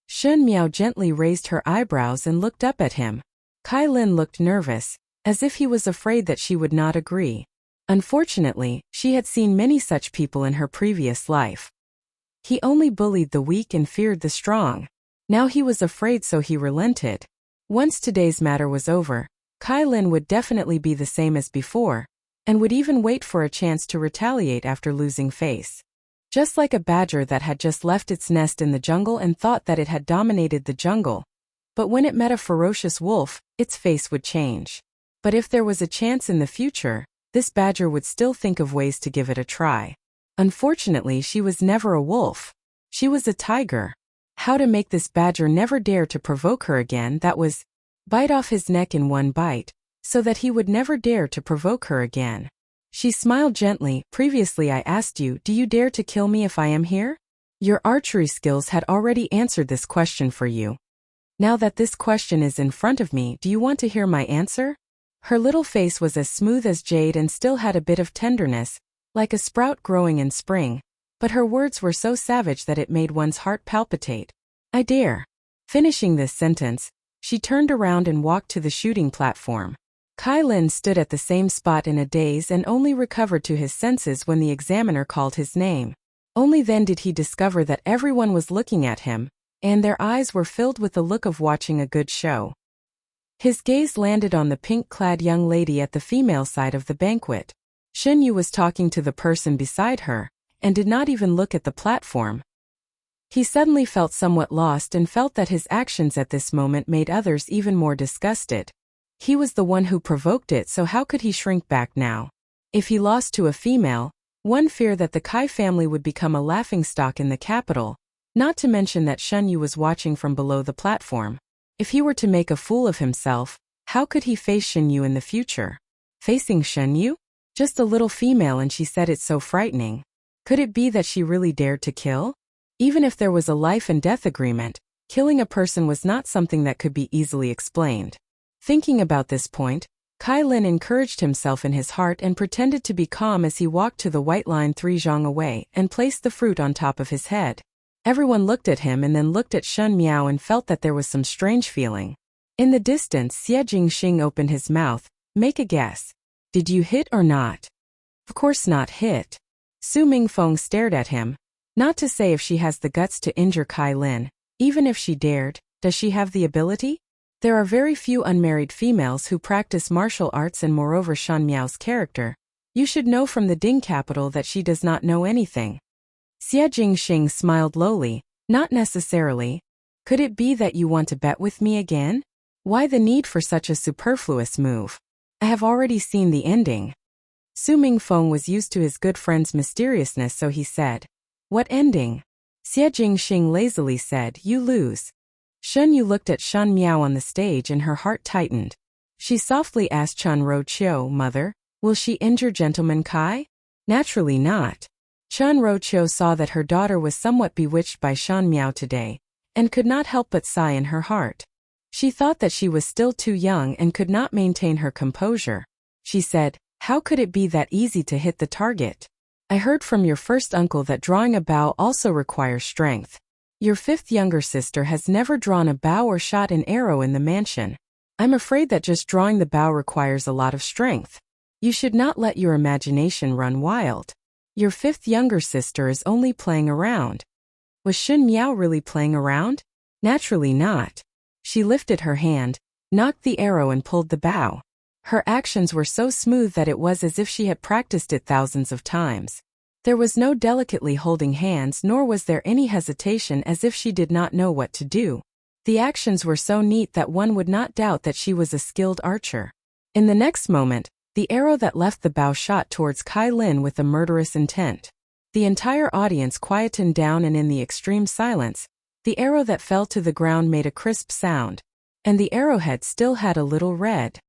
Shen Miao gently raised her eyebrows and looked up at him. Kai Lin looked nervous, as if he was afraid that she would not agree. Unfortunately, she had seen many such people in her previous life. He only bullied the weak and feared the strong. Now he was afraid, so he relented. Once today's matter was over, Kai Lin would definitely be the same as before, and would even wait for a chance to retaliate after losing face. Just like a badger that had just left its nest in the jungle and thought that it had dominated the jungle. But when it met a ferocious wolf, its face would change. But if there was a chance in the future, this badger would still think of ways to give it a try. Unfortunately, she was never a wolf. She was a tiger. How to make this badger never dare to provoke her again, that was, bite off his neck in one bite, so that he would never dare to provoke her again. She smiled gently. Previously I asked you, do you dare to kill me if I am here? Your archery skills had already answered this question for you. Now that this question is in front of me, do you want to hear my answer? Her little face was as smooth as jade and still had a bit of tenderness, like a sprout growing in spring, but her words were so savage that it made one's heart palpitate. I dare. Finishing this sentence, she turned around and walked to the shooting platform. Kai Lin stood at the same spot in a daze and only recovered to his senses when the examiner called his name. Only then did he discover that everyone was looking at him, and their eyes were filled with the look of watching a good show. His gaze landed on the pink-clad young lady at the female side of the banquet. Shen Yu was talking to the person beside her, and did not even look at the platform. He suddenly felt somewhat lost and felt that his actions at this moment made others even more disgusted. He was the one who provoked it, so how could he shrink back now? If he lost to a female, one feared that the Kai family would become a laughingstock in the capital, not to mention that Shen Yu was watching from below the platform. If he were to make a fool of himself, how could he face Shen Yu in the future? Facing Shen Yu? Just a little female, and she said it so frightening. Could it be that she really dared to kill? Even if there was a life and death agreement, killing a person was not something that could be easily explained. Thinking about this point, Kai Lin encouraged himself in his heart and pretended to be calm as he walked to the white line 3 zhang away and placed the fruit on top of his head. Everyone looked at him and then looked at Shen Miao and felt that there was some strange feeling. In the distance, Xie Jingxing opened his mouth. Make a guess. Did you hit or not? Of course not hit. Su Mingfeng stared at him. Not to say if she has the guts to injure Kai Lin. Even if she dared, does she have the ability? There are very few unmarried females who practice martial arts, and moreover Shan Miao's character. You should know from the Ding capital that she does not know anything. Xie Jingxing smiled lowly. Not necessarily. Could it be that you want to bet with me again? Why the need for such a superfluous move? I have already seen the ending. Su Mingfeng was used to his good friend's mysteriousness, so he said, What ending? Xie Jingxing lazily said, You lose. Shen Yu looked at Shan Miao on the stage and her heart tightened. She softly asked Chan Roqiu, Mother, will she injure Gentleman Kai? Naturally not. Chan Roqiu saw that her daughter was somewhat bewitched by Shan Miao today, and could not help but sigh in her heart. She thought that she was still too young and could not maintain her composure. She said, How could it be that easy to hit the target? I heard from your first uncle that drawing a bow also requires strength. Your 5th younger sister has never drawn a bow or shot an arrow in the mansion. I'm afraid that just drawing the bow requires a lot of strength. You should not let your imagination run wild. Your 5th younger sister is only playing around. Was Shen Miao really playing around? Naturally not. She lifted her hand, knocked the arrow and pulled the bow. Her actions were so smooth that it was as if she had practiced it thousands of times. There was no delicately holding hands, nor was there any hesitation, as if she did not know what to do. The actions were so neat that one would not doubt that she was a skilled archer. In the next moment, the arrow that left the bow shot towards Kai Lin with a murderous intent. The entire audience quietened down, and in the extreme silence, the arrow that fell to the ground made a crisp sound, and the arrowhead still had a little red.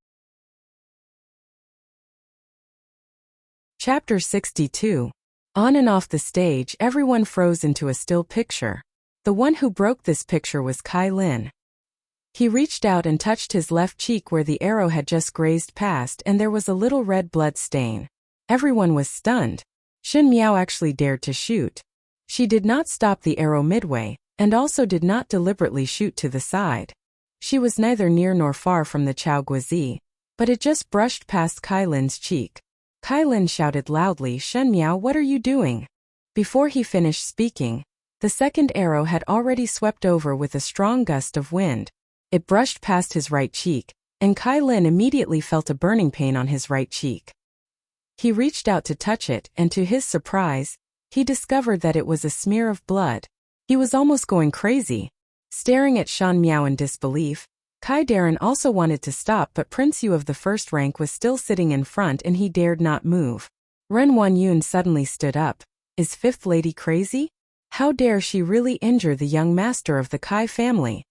Chapter 62. On and off the stage, everyone froze into a still picture. The one who broke this picture was Kai Lin. He reached out and touched his left cheek where the arrow had just grazed past, and there was a little red blood stain. Everyone was stunned. Shen Miao actually dared to shoot. She did not stop the arrow midway, and also did not deliberately shoot to the side. She was neither near nor far from the Chao Guizi, but it just brushed past Kai Lin's cheek. Kai Lin shouted loudly, Shen Miao, what are you doing? Before he finished speaking, the second arrow had already swept over with a strong gust of wind. It brushed past his right cheek, and Kai Lin immediately felt a burning pain on his right cheek. He reached out to touch it, and to his surprise, he discovered that it was a smear of blood. He was almost going crazy. Staring at Shan Miao in disbelief, Kai Darren also wanted to stop, but Prince Yu of the 1st rank was still sitting in front and he dared not move. Ren Wanyun suddenly stood up. Is 5th lady crazy? How dare she really injure the young master of the Kai family?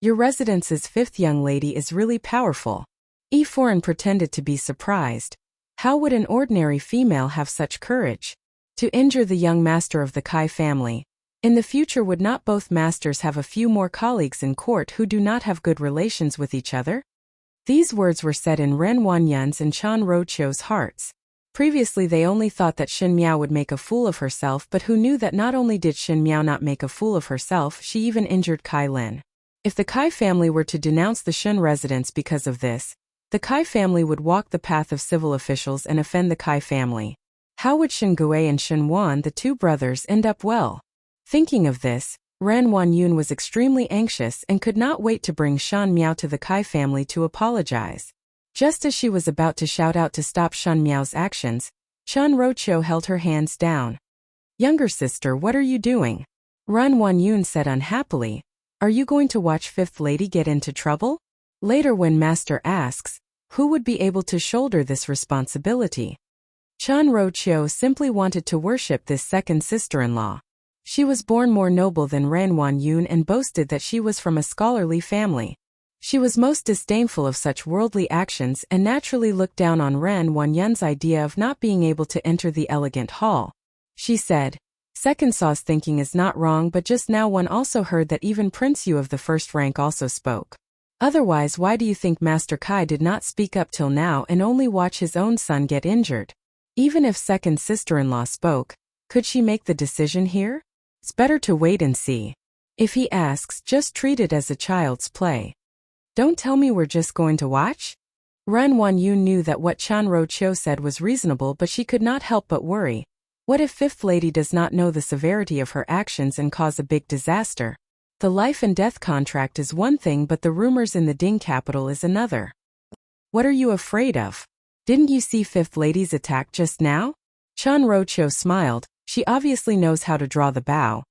Your residence's 5th young lady is really powerful. Yi Foreign pretended to be surprised. How would an ordinary female have such courage? To injure the young master of the Kai family. In the future, would not both masters have a few more colleagues in court who do not have good relations with each other? These words were said in Ren Wanyun's and Chan Roqiu's hearts. Previously they only thought that Shen Miao would make a fool of herself, but who knew that not only did Shen Miao not make a fool of herself, she even injured Kai Lin. If the Kai family were to denounce the Shen residence because of this, the Kai family would walk the path of civil officials and offend the Kai family. How would Shen Gui and Shen Wan, the 2 brothers, end up well? Thinking of this, Ren Wanyun was extremely anxious and could not wait to bring Shan Miao to the Kai family to apologize. Just as she was about to shout out to stop Shan Miao's actions, Chan Roqiu held her hands down. Younger sister, what are you doing? Ren Wanyun said unhappily. Are you going to watch 5th lady get into trouble? Later when master asks, who would be able to shoulder this responsibility? Chan Roqiu simply wanted to worship this second sister-in-law. She was born more noble than Ren Wanyun and boasted that she was from a scholarly family. She was most disdainful of such worldly actions and naturally looked down on Ren Wanyun's idea of not being able to enter the elegant hall. She said, Second Saw's thinking is not wrong, but just now one also heard that even Prince Yu of the 1st rank also spoke. Otherwise, why do you think Master Kai did not speak up till now and only watch his own son get injured? Even if second sister-in-law spoke, could she make the decision here? It's better to wait and see. If he asks, just treat it as a child's play. Don't tell me we're just going to watch? Ren Wanyu knew that what Chanro Chiu said was reasonable, but she could not help but worry. What if Fifth Lady does not know the severity of her actions and cause a big disaster? The life and death contract is one thing, but the rumors in the Ding capital is another. What are you afraid of? Didn't you see Fifth Lady's attack just now? Chanro Chiu smiled. She obviously knows how to draw the bow,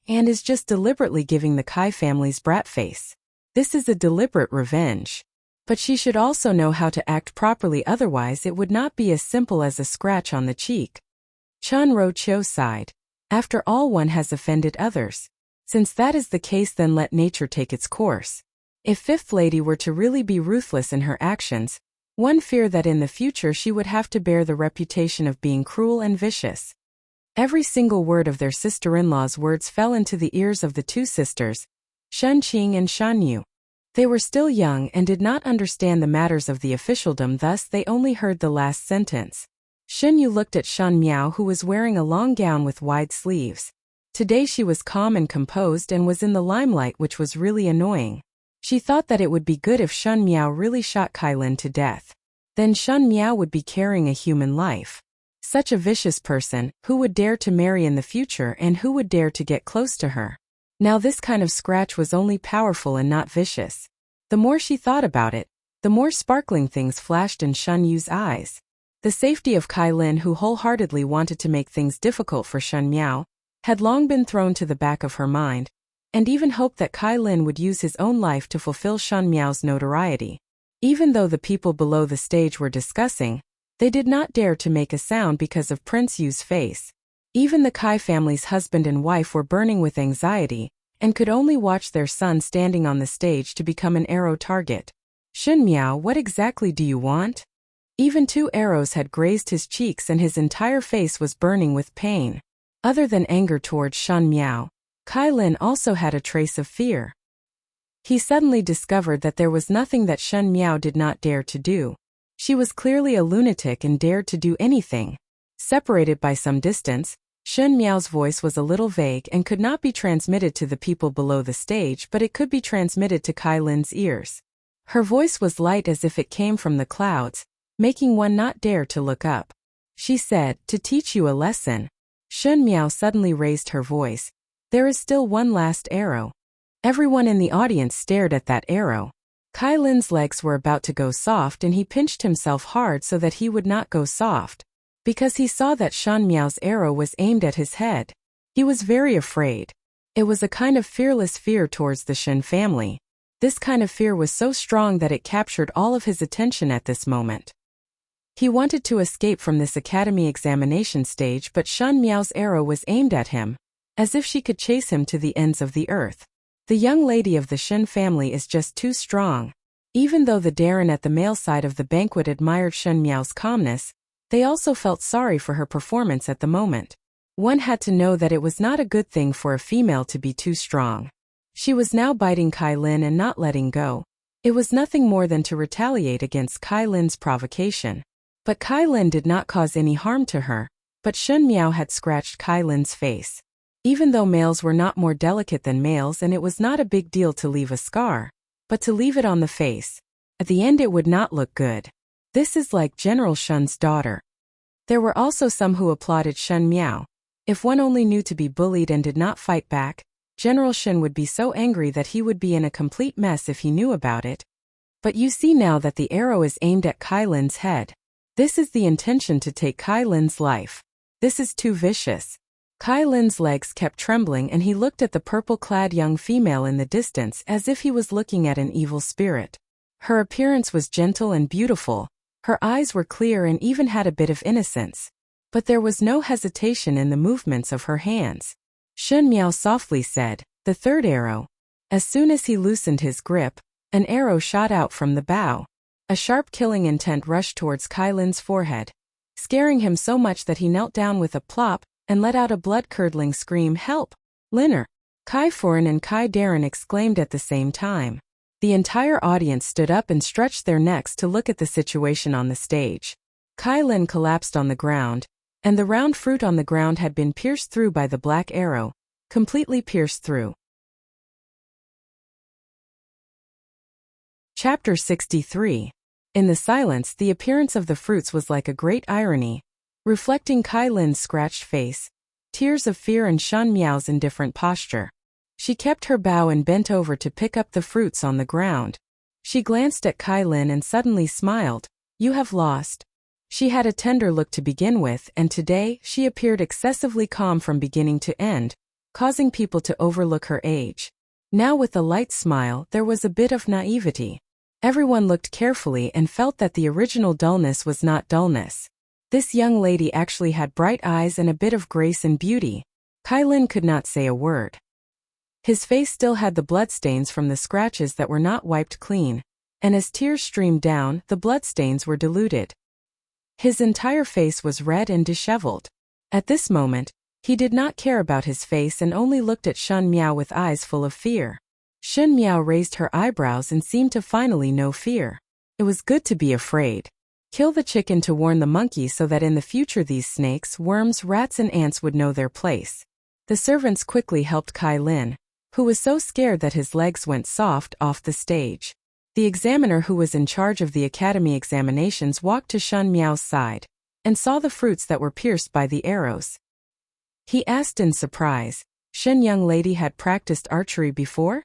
and is just deliberately giving the Kai family's brat face. This is a deliberate revenge. But she should also know how to act properly, otherwise it would not be as simple as a scratch on the cheek. Chanro Chiu sighed. After all, one has offended others. Since that is the case, then let nature take its course. If Fifth Lady were to really be ruthless in her actions, one feared that in the future she would have to bear the reputation of being cruel and vicious. Every single word of their sister-in-law's words fell into the ears of the two sisters, Shen Qing and Shan Yu. They were still young and did not understand the matters of the officialdom, thus they only heard the last sentence. Shen Yu looked at Shan Miao, who was wearing a long gown with wide sleeves. Today she was calm and composed and was in the limelight, which was really annoying. She thought that it would be good if Shan Miao really shot Kai Lin to death. Then Shan Miao would be carrying a human life. Such a vicious person, who would dare to marry in the future and who would dare to get close to her? Now this kind of scratch was only powerful and not vicious. The more she thought about it, the more sparkling things flashed in Shan Yu's eyes. The safety of Kai Lin, who wholeheartedly wanted to make things difficult for Shan Miao, had long been thrown to the back of her mind, and even hoped that Kai Lin would use his own life to fulfill Shan Miao's notoriety. Even though the people below the stage were discussing, they did not dare to make a sound because of Prince Yu's face. Even the Kai family's husband and wife were burning with anxiety, and could only watch their son standing on the stage to become an arrow target. Shen Miao, what exactly do you want? Even 2 arrows had grazed his cheeks and his entire face was burning with pain. Other than anger towards Shan Miao, Kai Lin also had a trace of fear. He suddenly discovered that there was nothing that Shen Miao did not dare to do. She was clearly a lunatic and dared to do anything. Separated by some distance, Shen Miao's voice was a little vague and could not be transmitted to the people below the stage, but it could be transmitted to Kai Lin's ears. Her voice was light as if it came from the clouds, making one not dare to look up. She said, "To teach you a lesson." Shen Miao suddenly raised her voice. "There is still one last arrow." Everyone in the audience stared at that arrow. Kai Lin's legs were about to go soft and he pinched himself hard so that he would not go soft, because he saw that Shan Miao's arrow was aimed at his head. He was very afraid. It was a kind of fearless fear towards the Shen family. This kind of fear was so strong that it captured all of his attention at this moment. He wanted to escape from this academy examination stage, but Shan Miao's arrow was aimed at him, as if she could chase him to the ends of the earth. The young lady of the Shen family is just too strong. Even though the Darren at the male side of the banquet admired Shen Miao's calmness, they also felt sorry for her performance at the moment. One had to know that it was not a good thing for a female to be too strong. She was now biting Kai Lin and not letting go. It was nothing more than to retaliate against Kai Lin's provocation. But Kai Lin did not cause any harm to her, but Shen Miao had scratched Kai Lin's face. Even though males were not more delicate than males and it was not a big deal to leave a scar, but to leave it on the face, at the end it would not look good. This is like General Shen's daughter. There were also some who applauded Shen Miao. If one only knew to be bullied and did not fight back, General Shen would be so angry that he would be in a complete mess if he knew about it. But you see now that the arrow is aimed at Kai Lin's head. This is the intention to take Kai Lin's life. This is too vicious. Kai Lin's legs kept trembling and he looked at the purple-clad young female in the distance as if he was looking at an evil spirit. Her appearance was gentle and beautiful. Her eyes were clear and even had a bit of innocence. But there was no hesitation in the movements of her hands. Shen Miao softly said, "The third arrow." As soon as he loosened his grip, an arrow shot out from the bow. A sharp killing intent rushed towards Kai Lin's forehead, scaring him so much that he knelt down with a plop and let out a blood-curdling scream, "Help! Linner!" Kai Foran and Kai Darren exclaimed at the same time. The entire audience stood up and stretched their necks to look at the situation on the stage. Kai Lin collapsed on the ground, and the round fruit on the ground had been pierced through by the black arrow, completely pierced through. Chapter 63. In the silence, the appearance of the fruits was like a great irony, reflecting Kai Lin's scratched face, tears of fear and Shan Miao's indifferent posture. She kept her bow and bent over to pick up the fruits on the ground. She glanced at Kai Lin and suddenly smiled. "You have lost." She had a tender look to begin with, and today she appeared excessively calm from beginning to end, causing people to overlook her age. Now with a light smile, there was a bit of naivety. Everyone looked carefully and felt that the original dullness was not dullness. This young lady actually had bright eyes and a bit of grace and beauty. Kai Lin could not say a word. His face still had the bloodstains from the scratches that were not wiped clean, and as tears streamed down, the bloodstains were diluted. His entire face was red and disheveled. At this moment, he did not care about his face and only looked at Shan Miao with eyes full of fear. Shan Miao raised her eyebrows and seemed to finally know fear. It was good to be afraid. Kill the chicken to warn the monkey so that in the future these snakes, worms, rats and ants would know their place. The servants quickly helped Kai Lin, who was so scared that his legs went soft, off the stage. The examiner who was in charge of the academy examinations walked to Shan Miao's side, and saw the fruits that were pierced by the arrows. He asked in surprise, "Shen young lady had practiced archery before?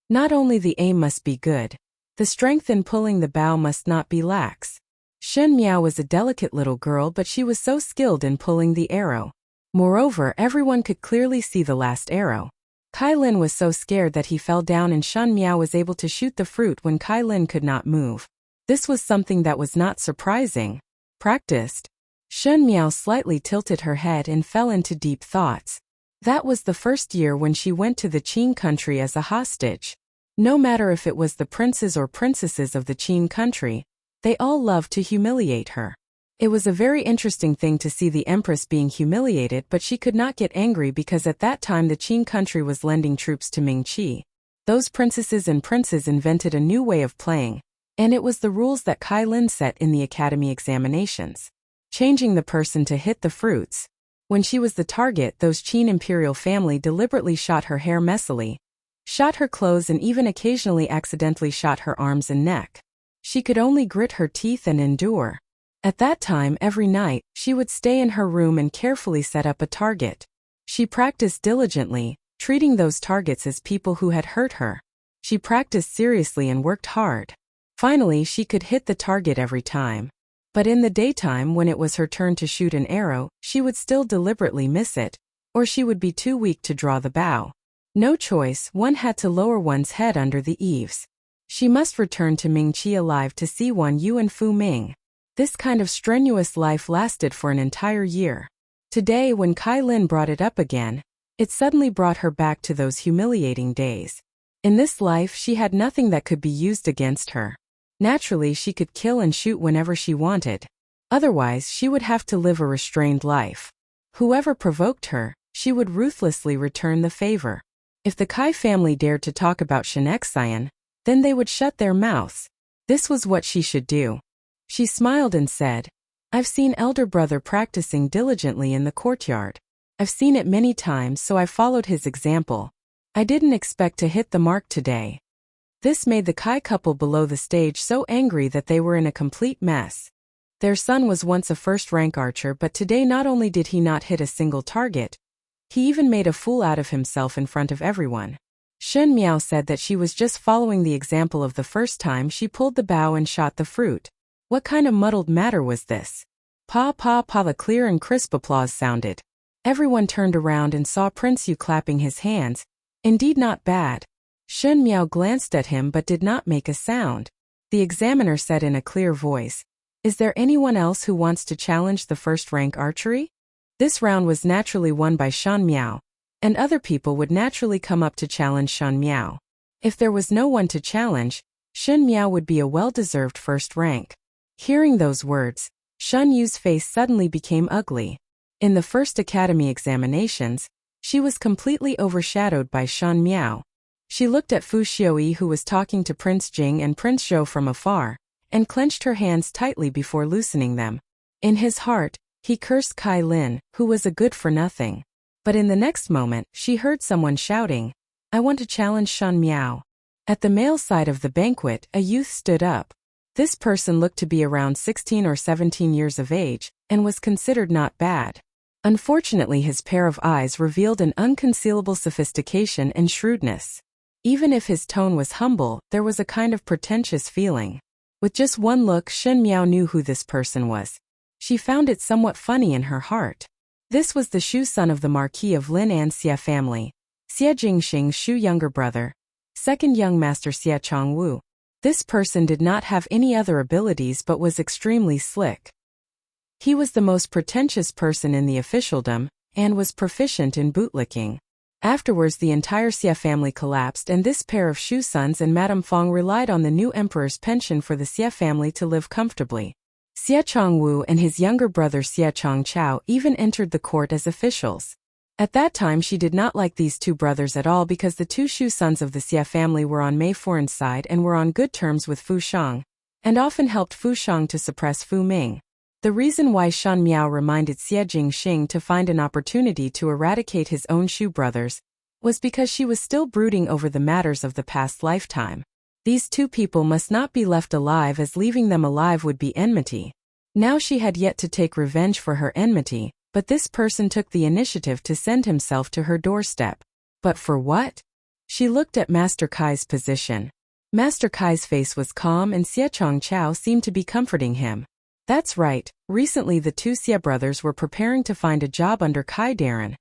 Not only the aim must be good, the strength in pulling the bow must not be lax." Shen Miao was a delicate little girl, but she was so skilled in pulling the arrow. Moreover, everyone could clearly see the last arrow. Kai Lin was so scared that he fell down and Shan Miao was able to shoot the fruit when Kai Lin could not move. This was something that was not surprising. Practiced. Shan Miao slightly tilted her head and fell into deep thoughts. That was the first year when she went to the Qin country as a hostage. No matter if it was the princes or princesses of the Qin country, they all loved to humiliate her. It was a very interesting thing to see the Empress being humiliated, but she could not get angry because at that time the Qin country was lending troops to Ming-Chi. Those princesses and princes invented a new way of playing, and it was the rules that Kai Lin set in the academy examinations. Changing the person to hit the fruits. When she was the target, those Qin imperial family deliberately shot her hair messily, shot her clothes and even occasionally accidentally shot her arms and neck. She could only grit her teeth and endure. At that time, every night, she would stay in her room and carefully set up a target. She practiced diligently, treating those targets as people who had hurt her. She practiced seriously and worked hard. Finally, she could hit the target every time. But in the daytime, when it was her turn to shoot an arrow, she would still deliberately miss it, or she would be too weak to draw the bow. No choice, one had to lower one's head under the eaves. She must return to Ming-Chi alive to see Wan Yu and Fu Ming. This kind of strenuous life lasted for an entire year. Today, when Kai Lin brought it up again, it suddenly brought her back to those humiliating days. In this life, she had nothing that could be used against her. Naturally, she could kill and shoot whenever she wanted. Otherwise, she would have to live a restrained life. Whoever provoked her, she would ruthlessly return the favor. If the Kai family dared to talk about Shenxian, then they would shut their mouths. This was what she should do. She smiled and said, "I've seen elder brother practicing diligently in the courtyard. I've seen it many times, so I followed his example. I didn't expect to hit the mark today." This made the Kai couple below the stage so angry that they were in a complete mess. Their son was once a first-rank archer, but today not only did he not hit a single target, he even made a fool out of himself in front of everyone. Shen Miao said that she was just following the example of the first time she pulled the bow and shot the fruit. What kind of muddled matter was this? Pa pa pa, the clear and crisp applause sounded. Everyone turned around and saw Prince Yu clapping his hands. Indeed not bad. Shen Miao glanced at him but did not make a sound. The examiner said in a clear voice, "Is there anyone else who wants to challenge the first-rank archery?" This round was naturally won by Shan Miao, and other people would naturally come up to challenge Shan Miao. If there was no one to challenge, Shen Miao would be a well-deserved first rank. Hearing those words, Shan Yu's face suddenly became ugly. In the first academy examinations, she was completely overshadowed by Shan Miao. She looked at Fu Xiaoyi, who was talking to Prince Jing and Prince Zhou from afar, and clenched her hands tightly before loosening them. In his heart, he cursed Kai Lin, who was a good-for-nothing. But in the next moment, she heard someone shouting, "I want to challenge Shen Miao." At the male side of the banquet, a youth stood up. This person looked to be around 16 or 17 years of age, and was considered not bad. Unfortunately, his pair of eyes revealed an unconcealable sophistication and shrewdness. Even if his tone was humble, there was a kind of pretentious feeling. With just one look, Shen Miao knew who this person was. She found it somewhat funny in her heart. This was the Shu son of the Marquis of Linan Xia family, Xia Jingxing's Shu younger brother, second young master Xia Chongwu. This person did not have any other abilities but was extremely slick. He was the most pretentious person in the officialdom, and was proficient in bootlicking. Afterwards, the entire Xia family collapsed, and this pair of Shu sons and Madame Fong relied on the new emperor's pension for the Xia family to live comfortably. Xia Chongwu and his younger brother Xia Chongchao even entered the court as officials. At that time, she did not like these two brothers at all because the two Shu sons of the Xia family were on Mei Foreign's side and were on good terms with Fu Shang, and often helped Fu Shang to suppress Fu Ming. The reason why Shen Miao reminded Xia Jingxing to find an opportunity to eradicate his own Shu brothers was because she was still brooding over the matters of the past lifetime. These two people must not be left alive, as leaving them alive would be enmity. Now she had yet to take revenge for her enmity, but this person took the initiative to send himself to her doorstep. But for what? She looked at Master Kai's position. Master Kai's face was calm and Xia Chongchao seemed to be comforting him. That's right, recently the two Xia brothers were preparing to find a job under Kai Darren.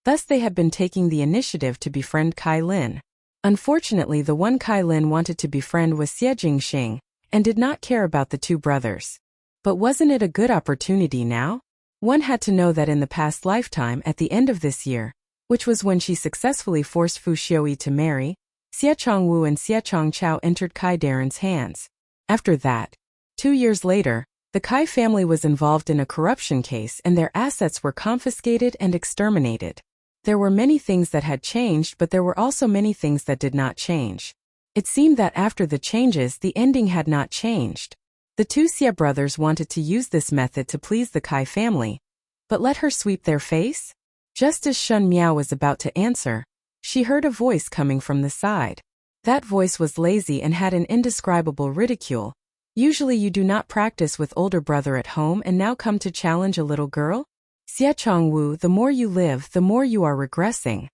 Thus they had been taking the initiative to befriend Kai Lin. Unfortunately, the one Kai Lin wanted to befriend was Xia Jingxing, and did not care about the two brothers. But wasn't it a good opportunity now? One had to know that in the past lifetime, at the end of this year, which was when she successfully forced Fu Xiaoyi to marry, Xia Chongwu and Xia Chongchao entered Kai Darren's hands. After that, 2 years later, the Kai family was involved in a corruption case and their assets were confiscated and exterminated. There were many things that had changed, but there were also many things that did not change. It seemed that after the changes, the ending had not changed. The two Xia brothers wanted to use this method to please the Kai family, but let her sweep their face? Just as Shen Miao was about to answer, she heard a voice coming from the side. That voice was lazy and had an indescribable ridicule. Usually you do not practice with older brother at home and now come to challenge a little girl? Xia Chongwu, the more you live, the more you are regressing.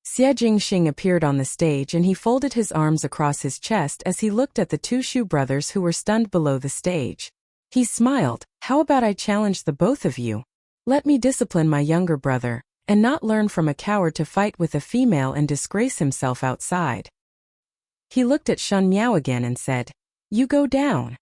Xia Jingxing appeared on the stage and he folded his arms across his chest as he looked at the two Shu brothers who were stunned below the stage. He smiled, "How about I challenge the both of you? Let me discipline my younger brother, and not learn from a coward to fight with a female and disgrace himself outside." He looked at Shen Miao again and said, "You go down."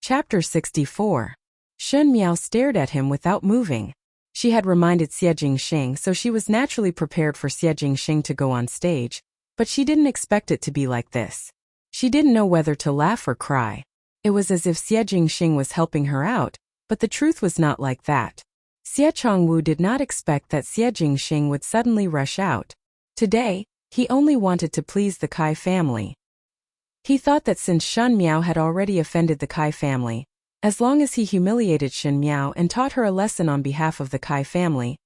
Chapter 64. Shen Miao stared at him without moving. She had reminded Xia Jingxing, so she was naturally prepared for Xia Jingxing to go on stage, but she didn't expect it to be like this. She didn't know whether to laugh or cry. It was as if Xia Jingxing was helping her out, but the truth was not like that. Xia Chongwu did not expect that Xia Jingxing would suddenly rush out. Today, he only wanted to please the Kai family. He thought that since Shen Miao had already offended the Kai family, as long as he humiliated Shen Miao and taught her a lesson on behalf of the Kai family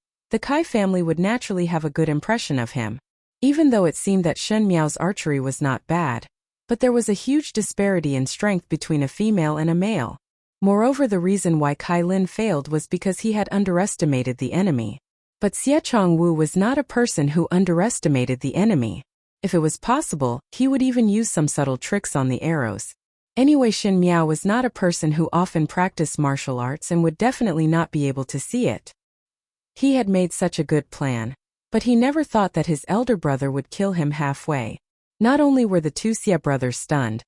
would naturally have a good impression of him. Even though it seemed that Shen Miao's archery was not bad, but there was a huge disparity in strength between a female and a male. Moreover, the reason why Kai Lin failed was because he had underestimated the enemy. But Xia Chongwu was not a person who underestimated the enemy. If it was possible, he would even use some subtle tricks on the arrows. Anyway, Shen Miao was not a person who often practiced martial arts and would definitely not be able to see it. He had made such a good plan, but he never thought that his elder brother would kill him halfway. Not only were the two Xia brothers stunned,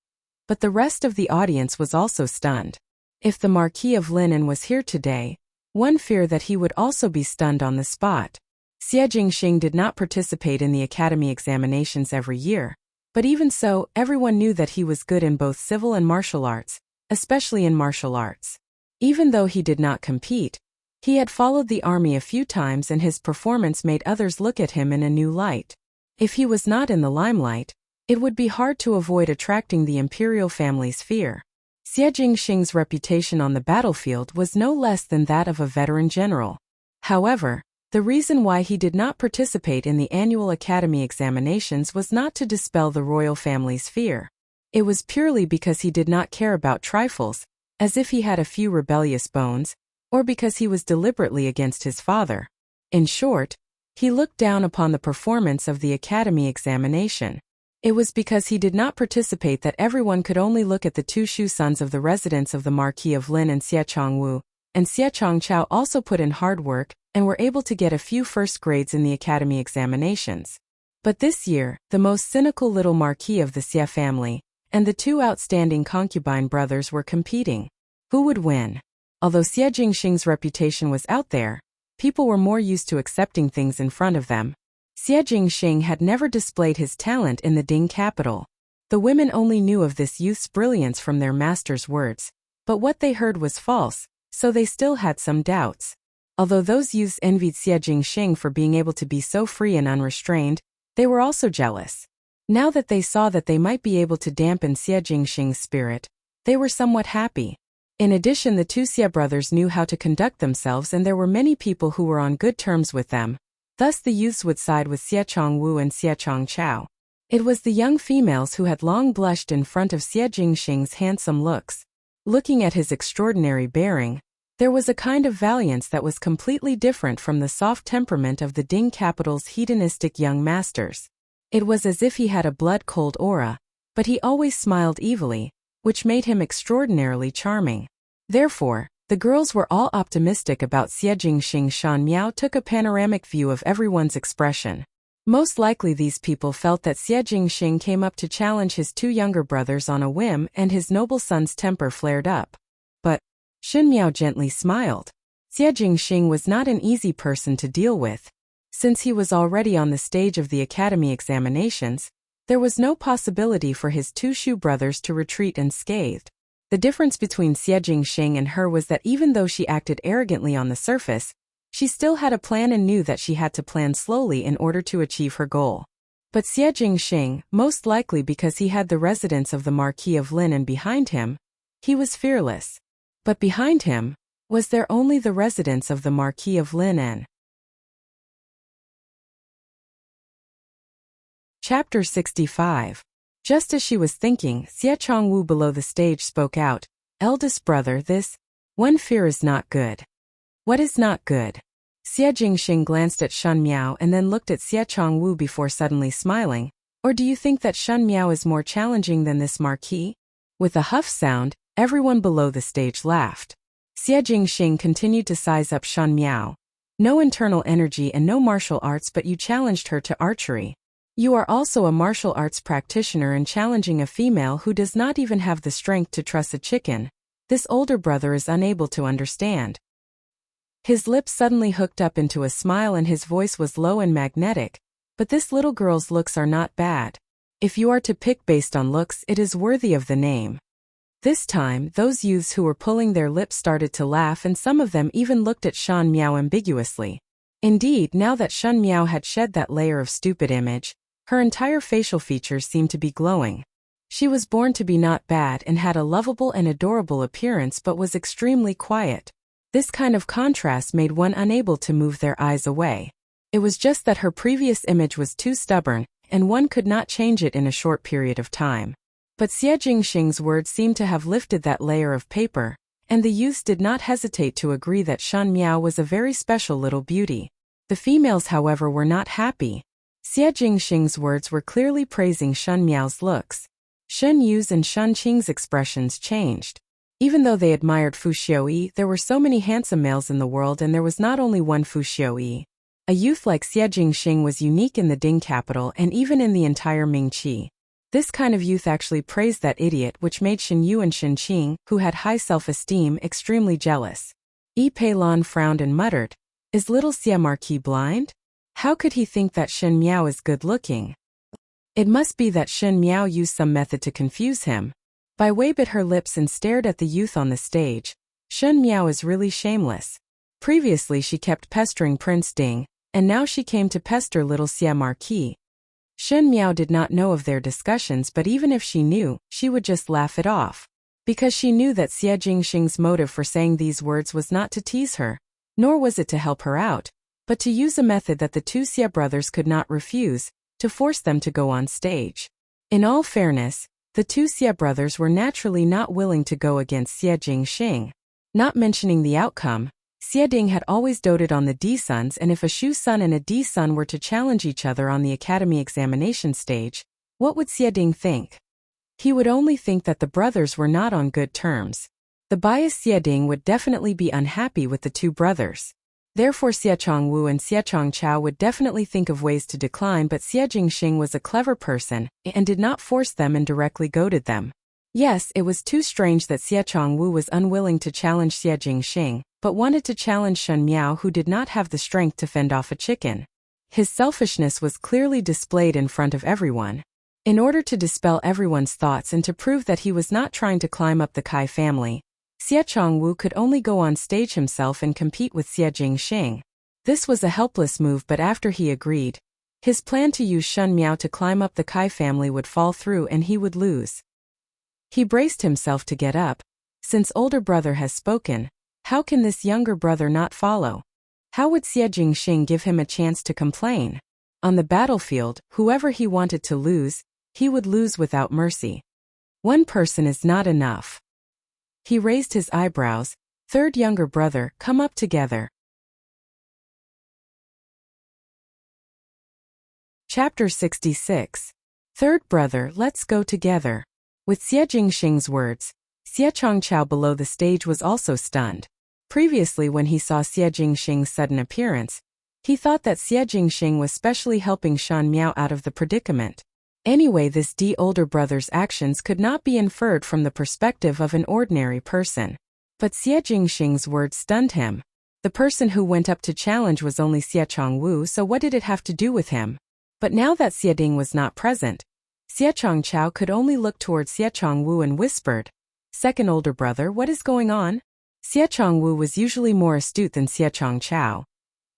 but the rest of the audience was also stunned. If the Marquis of Linan was here today, one feared that he would also be stunned on the spot. Xia Jingxing did not participate in the academy examinations every year, but even so, everyone knew that he was good in both civil and martial arts, especially in martial arts. Even though he did not compete, He had followed the army a few times and his performance made others look at him in a new light. If he was not in the limelight, it would be hard to avoid attracting the imperial family's fear. Xie Jingxing's reputation on the battlefield was no less than that of a veteran general. However, the reason why he did not participate in the annual academy examinations was not to dispel the royal family's fear. It was purely because he did not care about trifles, as if he had a few rebellious bones, or because he was deliberately against his father. In short, he looked down upon the performance of the academy examination. It was because he did not participate that everyone could only look at the two Shu sons of the residents of the Marquis of Lin and Xie Chongwu, and Xie Chongchao also put in hard work and were able to get a few first grades in the academy examinations. But this year, the most cynical little marquis of the Xie family, and the two outstanding concubine brothers were competing. Who would win? Although Xie Jingxing's reputation was out there, people were more used to accepting things in front of them. Xie Jingxing had never displayed his talent in the Ding capital. The women only knew of this youth's brilliance from their master's words, but what they heard was false, so they still had some doubts. Although those youths envied Xie Jingxing for being able to be so free and unrestrained, they were also jealous. Now that they saw that they might be able to dampen Xie Jingxing's spirit, they were somewhat happy. In addition, the two Xie brothers knew how to conduct themselves and there were many people who were on good terms with them. Thus the youths would side with Xie Chongwu and Xie Chongchao. It was the young females who had long blushed in front of Xie Jingxing's handsome looks. Looking at his extraordinary bearing, there was a kind of valiance that was completely different from the soft temperament of the Ding capital's hedonistic young masters. It was as if he had a blood-cold aura, but he always smiled evilly, which made him extraordinarily charming. Therefore, the girls were all optimistic about Xie Jingxing. Shan Miao took a panoramic view of everyone's expression. Most likely these people felt that Xie Jingxing came up to challenge his two younger brothers on a whim and his noble son's temper flared up. But Shan Miao gently smiled. Xie Jingxing was not an easy person to deal with. Since he was already on the stage of the academy examinations, there was no possibility for his two Shu brothers to retreat unscathed. The difference between Xie Jingxing and her was that even though she acted arrogantly on the surface, she still had a plan and knew that she had to plan slowly in order to achieve her goal. But Xie Jingxing, most likely because he had the residence of the Marquis of Lin and behind him, he was fearless. But behind him, was there only the residence of the Marquis of Lin and Chapter 65. Just as she was thinking, Xie Chongwu below the stage spoke out, "Eldest brother, this one fear is not good." "What is not good?" Xie Jingxing glanced at Shan Miao and then looked at Xie Chongwu before suddenly smiling. "Or do you think that Shan Miao is more challenging than this marquis?" With a huff sound, everyone below the stage laughed. Xie Jingxing continued to size up Shan Miao. "No internal energy and no martial arts, but you challenged her to archery. You are also a martial arts practitioner and challenging a female who does not even have the strength to truss a chicken. This older brother is unable to understand." His lips suddenly hooked up into a smile and his voice was low and magnetic. "But this little girl's looks are not bad. If you are to pick based on looks, it is worthy of the name." This time, those youths who were pulling their lips started to laugh and some of them even looked at Shan Miao ambiguously. Indeed, now that Shan Miao had shed that layer of stupid image, her entire facial features seemed to be glowing. She was born to be not bad and had a lovable and adorable appearance but was extremely quiet. This kind of contrast made one unable to move their eyes away. It was just that her previous image was too stubborn, and one could not change it in a short period of time. But Xie Jingxing's words seemed to have lifted that layer of paper, and the youths did not hesitate to agree that Shan Miao was a very special little beauty. The females, however, were not happy. Xie Jingxing's words were clearly praising Shan Miao's looks. Shen Yu's and Shan Qing's expressions changed. Even though they admired Fu Xiaoyi, there were so many handsome males in the world and there was not only one Fu Xiaoyi. A youth like Xie Jingxing was unique in the Ding capital and even in the entire Mingqi. This kind of youth actually praised that idiot, which made Shen Yu and Shen Qing, who had high self-esteem, extremely jealous. Yi Peilan frowned and muttered, "Is little Xie Marquis blind? How could he think that Shen Miao is good-looking? It must be that Shen Miao used some method to confuse him." Bai Wei bit her lips and stared at the youth on the stage. Shen Miao is really shameless. Previously she kept pestering Prince Ding, and now she came to pester little Xia Marquis. Shen Miao did not know of their discussions, but even if she knew, she would just laugh it off. Because she knew that Xia Jingxing's motive for saying these words was not to tease her, nor was it to help her out, but to use a method that the two Xia brothers could not refuse, to force them to go on stage. In all fairness, the two Xia brothers were naturally not willing to go against Xia Jingxing. Not mentioning the outcome, Xia Ding had always doted on the D-sons, and if a Shu son and a D-son were to challenge each other on the academy examination stage, what would Xia Ding think? He would only think that the brothers were not on good terms. The biased Xia Ding would definitely be unhappy with the two brothers. Therefore Xia Chongwu and Xia Chongchao would definitely think of ways to decline, but Xia Jingxing was a clever person and did not force them and directly goaded them. Yes, it was too strange that Xia Chongwu was unwilling to challenge Xia Jingxing, but wanted to challenge Shen Miao, who did not have the strength to fend off a chicken. His selfishness was clearly displayed in front of everyone. In order to dispel everyone's thoughts and to prove that he was not trying to climb up the Kai family, Xia Chongwu could only go on stage himself and compete with Xia Jingxing. This was a helpless move, but after he agreed, his plan to use Shen Miao to climb up the Kai family would fall through and he would lose. He braced himself to get up. Since older brother has spoken, how can this younger brother not follow? How would Xia Jingxing give him a chance to complain? On the battlefield, whoever he wanted to lose, he would lose without mercy. One person is not enough. He raised his eyebrows. Third younger brother, come up together. Chapter 66. Third brother, let's go together. With Xia Jingxing's words, Xia Chongchao below the stage was also stunned. Previously, when he saw Xia Jingxing's sudden appearance, he thought that Xia Jingxing was specially helping Shen Miao out of the predicament. Anyway, this older brother's actions could not be inferred from the perspective of an ordinary person. But Xia Jingxing's words stunned him. The person who went up to challenge was only Xia Chongwu, so what did it have to do with him? But now that Xia Ding was not present, Xia Chongchao could only look towards Xia Chongwu and whispered, "Second older brother, what is going on?" Xia Chongwu was usually more astute than Xia Chongchao,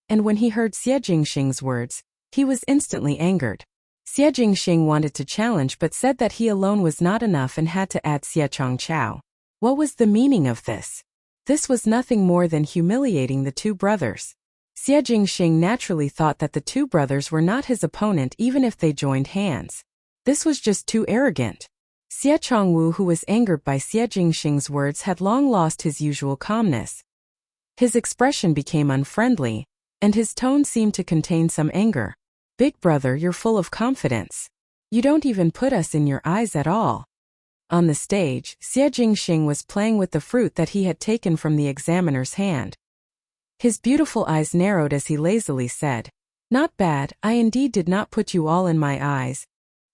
and when he heard Xia Jingxing's words, he was instantly angered. Xia Jingxing wanted to challenge but said that he alone was not enough and had to add Xia Chongchao. What was the meaning of this? This was nothing more than humiliating the two brothers. Xia Jingxing naturally thought that the two brothers were not his opponent even if they joined hands. This was just too arrogant. Xia Chongwu, who was angered by Xia Jingxing's words, had long lost his usual calmness. His expression became unfriendly, and his tone seemed to contain some anger. "Big brother, you're full of confidence. You don't even put us in your eyes at all." On the stage, Xia Jingxing was playing with the fruit that he had taken from the examiner's hand. His beautiful eyes narrowed as he lazily said, "Not bad, I indeed did not put you all in my eyes.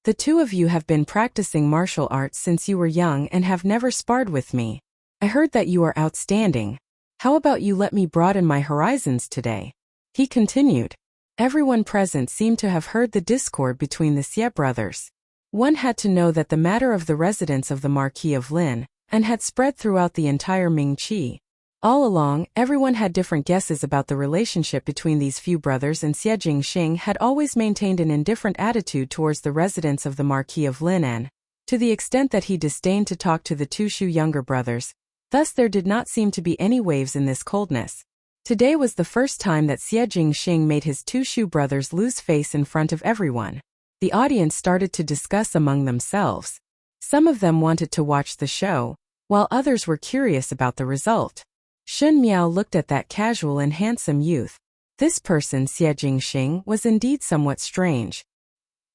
The two of you have been practicing martial arts since you were young and have never sparred with me. I heard that you are outstanding. How about you let me broaden my horizons today?" He continued. Everyone present seemed to have heard the discord between the Xia brothers. One had to know that the matter of the residence of the Marquis of Lin and had spread throughout the entire Mingqi. All along, everyone had different guesses about the relationship between these few brothers, and Xia Jingxing had always maintained an indifferent attitude towards the residence of the Marquis of Lin, and to the extent that he disdained to talk to the two Shu younger brothers. Thus there did not seem to be any waves in this coldness. Today was the first time that Xia Jingxing made his two Shu brothers lose face in front of everyone. The audience started to discuss among themselves. Some of them wanted to watch the show, while others were curious about the result. Shen Miao looked at that casual and handsome youth. This person, Xia Jingxing, was indeed somewhat strange.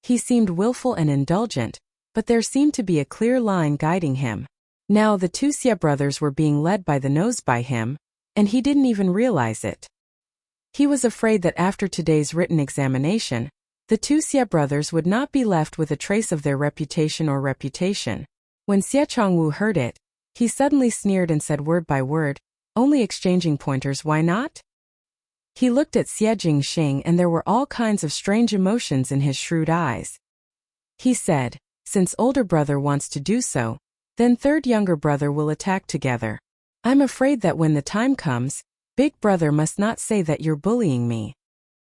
He seemed willful and indulgent, but there seemed to be a clear line guiding him. Now the two Xia brothers were being led by the nose by him, and he didn't even realize it. He was afraid that after today's written examination, the two Xia brothers would not be left with a trace of their reputation. When Xia Chongwu heard it, he suddenly sneered and said word by word, "Only exchanging pointers, why not?" He looked at Xia Jingxing and there were all kinds of strange emotions in his shrewd eyes. He said, "Since older brother wants to do so, then third younger brother will attack together. I'm afraid that when the time comes, Big brother must not say that you're bullying me.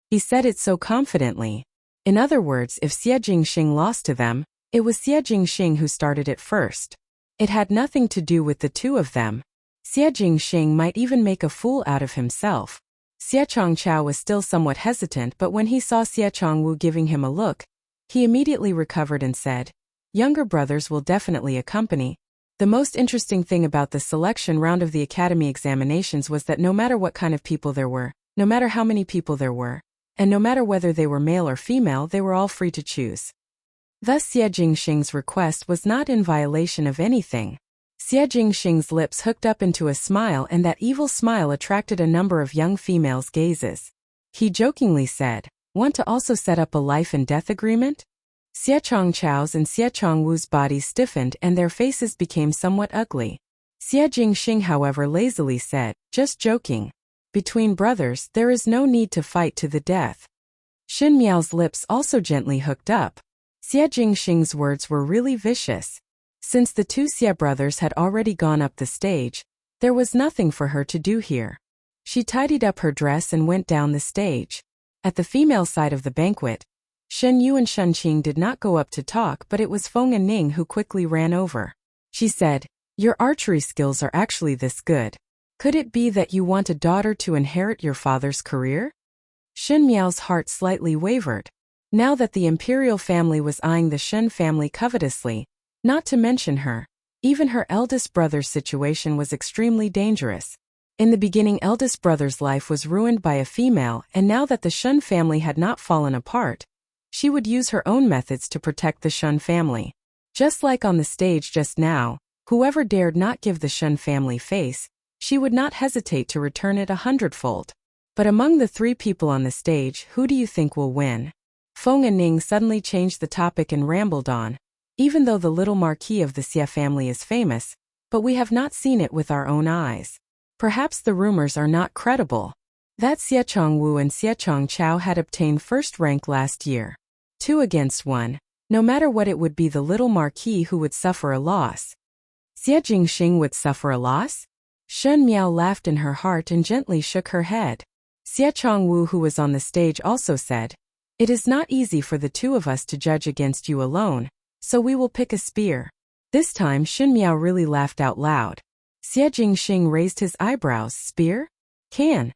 He said it so confidently. In other words, if Xie Jingxing lost to them, it was Xie Jingxing who started it first. It had nothing to do with the two of them. Xie Jingxing might even make a fool out of himself. Xie Chongqiao was still somewhat hesitant, but when he saw Xie Chongwu giving him a look, he immediately recovered and said, "Younger brothers will definitely accompany." The most interesting thing about the selection round of the academy examinations was that no matter what kind of people there were, no matter how many people there were, and no matter whether they were male or female, they were all free to choose. Thus Xie Jingxing's request was not in violation of anything. Xie Jingxing's lips hooked up into a smile, and that evil smile attracted a number of young females' gazes. He jokingly said, "Want to also set up a life and death agreement?" Xie Chongqiao's and Xie Chongwu's bodies stiffened and their faces became somewhat ugly. Xie Jingxing, however, lazily said, "Just joking. Between brothers, there is no need to fight to the death." Xin Miao's lips also gently hooked up. Xie Jingxing's words were really vicious. Since the two Xie brothers had already gone up the stage, there was nothing for her to do here. She tidied up her dress and went down the stage. At the female side of the banquet, Shen Yu and Shen Qing did not go up to talk, but it was Feng and Ning who quickly ran over. She said, "Your archery skills are actually this good. Could it be that you want a daughter to inherit your father's career?" Xin Miao's heart slightly wavered. Now that the imperial family was eyeing the Shen family covetously, not to mention her, even her eldest brother's situation was extremely dangerous. In the beginning, eldest brother's life was ruined by a female, and now that the Shen family had not fallen apart, she would use her own methods to protect the Shen family. Just like on the stage just now, whoever dared not give the Shen family face, she would not hesitate to return it 100-fold. But among the three people on the stage, who do you think will win? Feng and Ning suddenly changed the topic and rambled on. Even though the little marquis of the Xie family is famous, but we have not seen it with our own eyes. Perhaps the rumors are not credible. That Xie Chongwu and Xie Chongqiao had obtained first rank last year. 2 against 1, no matter what, it would be the little marquis who would suffer a loss. Xie Jingxing would suffer a loss? Shen Miao laughed in her heart and gently shook her head. Xie Chongwu, who was on the stage, also said, "It is not easy for the two of us to judge against you alone, so we will pick a spear." This time Shen Miao really laughed out loud. Xie Jingxing raised his eyebrows. "Spear? Can?"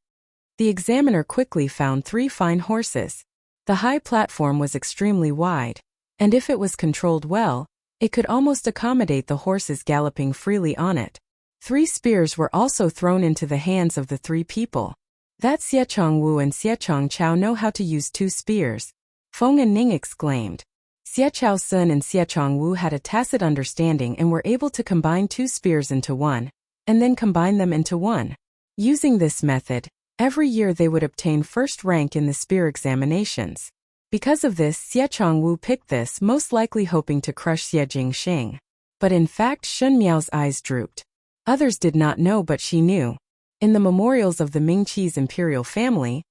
The examiner quickly found 3 fine horses. The high platform was extremely wide, and if it was controlled well, it could almost accommodate the horses galloping freely on it. 3 spears were also thrown into the hands of the 3 people. That Xie Chongwu and Xie Chongqiao know how to use 2 spears. Feng and Ning exclaimed. Xie Chaosun and Xie Chongwu had a tacit understanding and were able to combine 2 spears into one, and then combine them into one. Using this method, every year they would obtain first rank in the spear examinations. Because of this, Xie Chongwu picked this, most likely hoping to crush Xie Jingxing. But in fact, Shen Miao's eyes drooped. Others did not know, but she knew. In the memorials of the Mingqi's imperial family,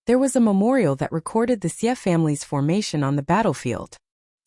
there was a memorial that recorded the Xie family's formation on the battlefield.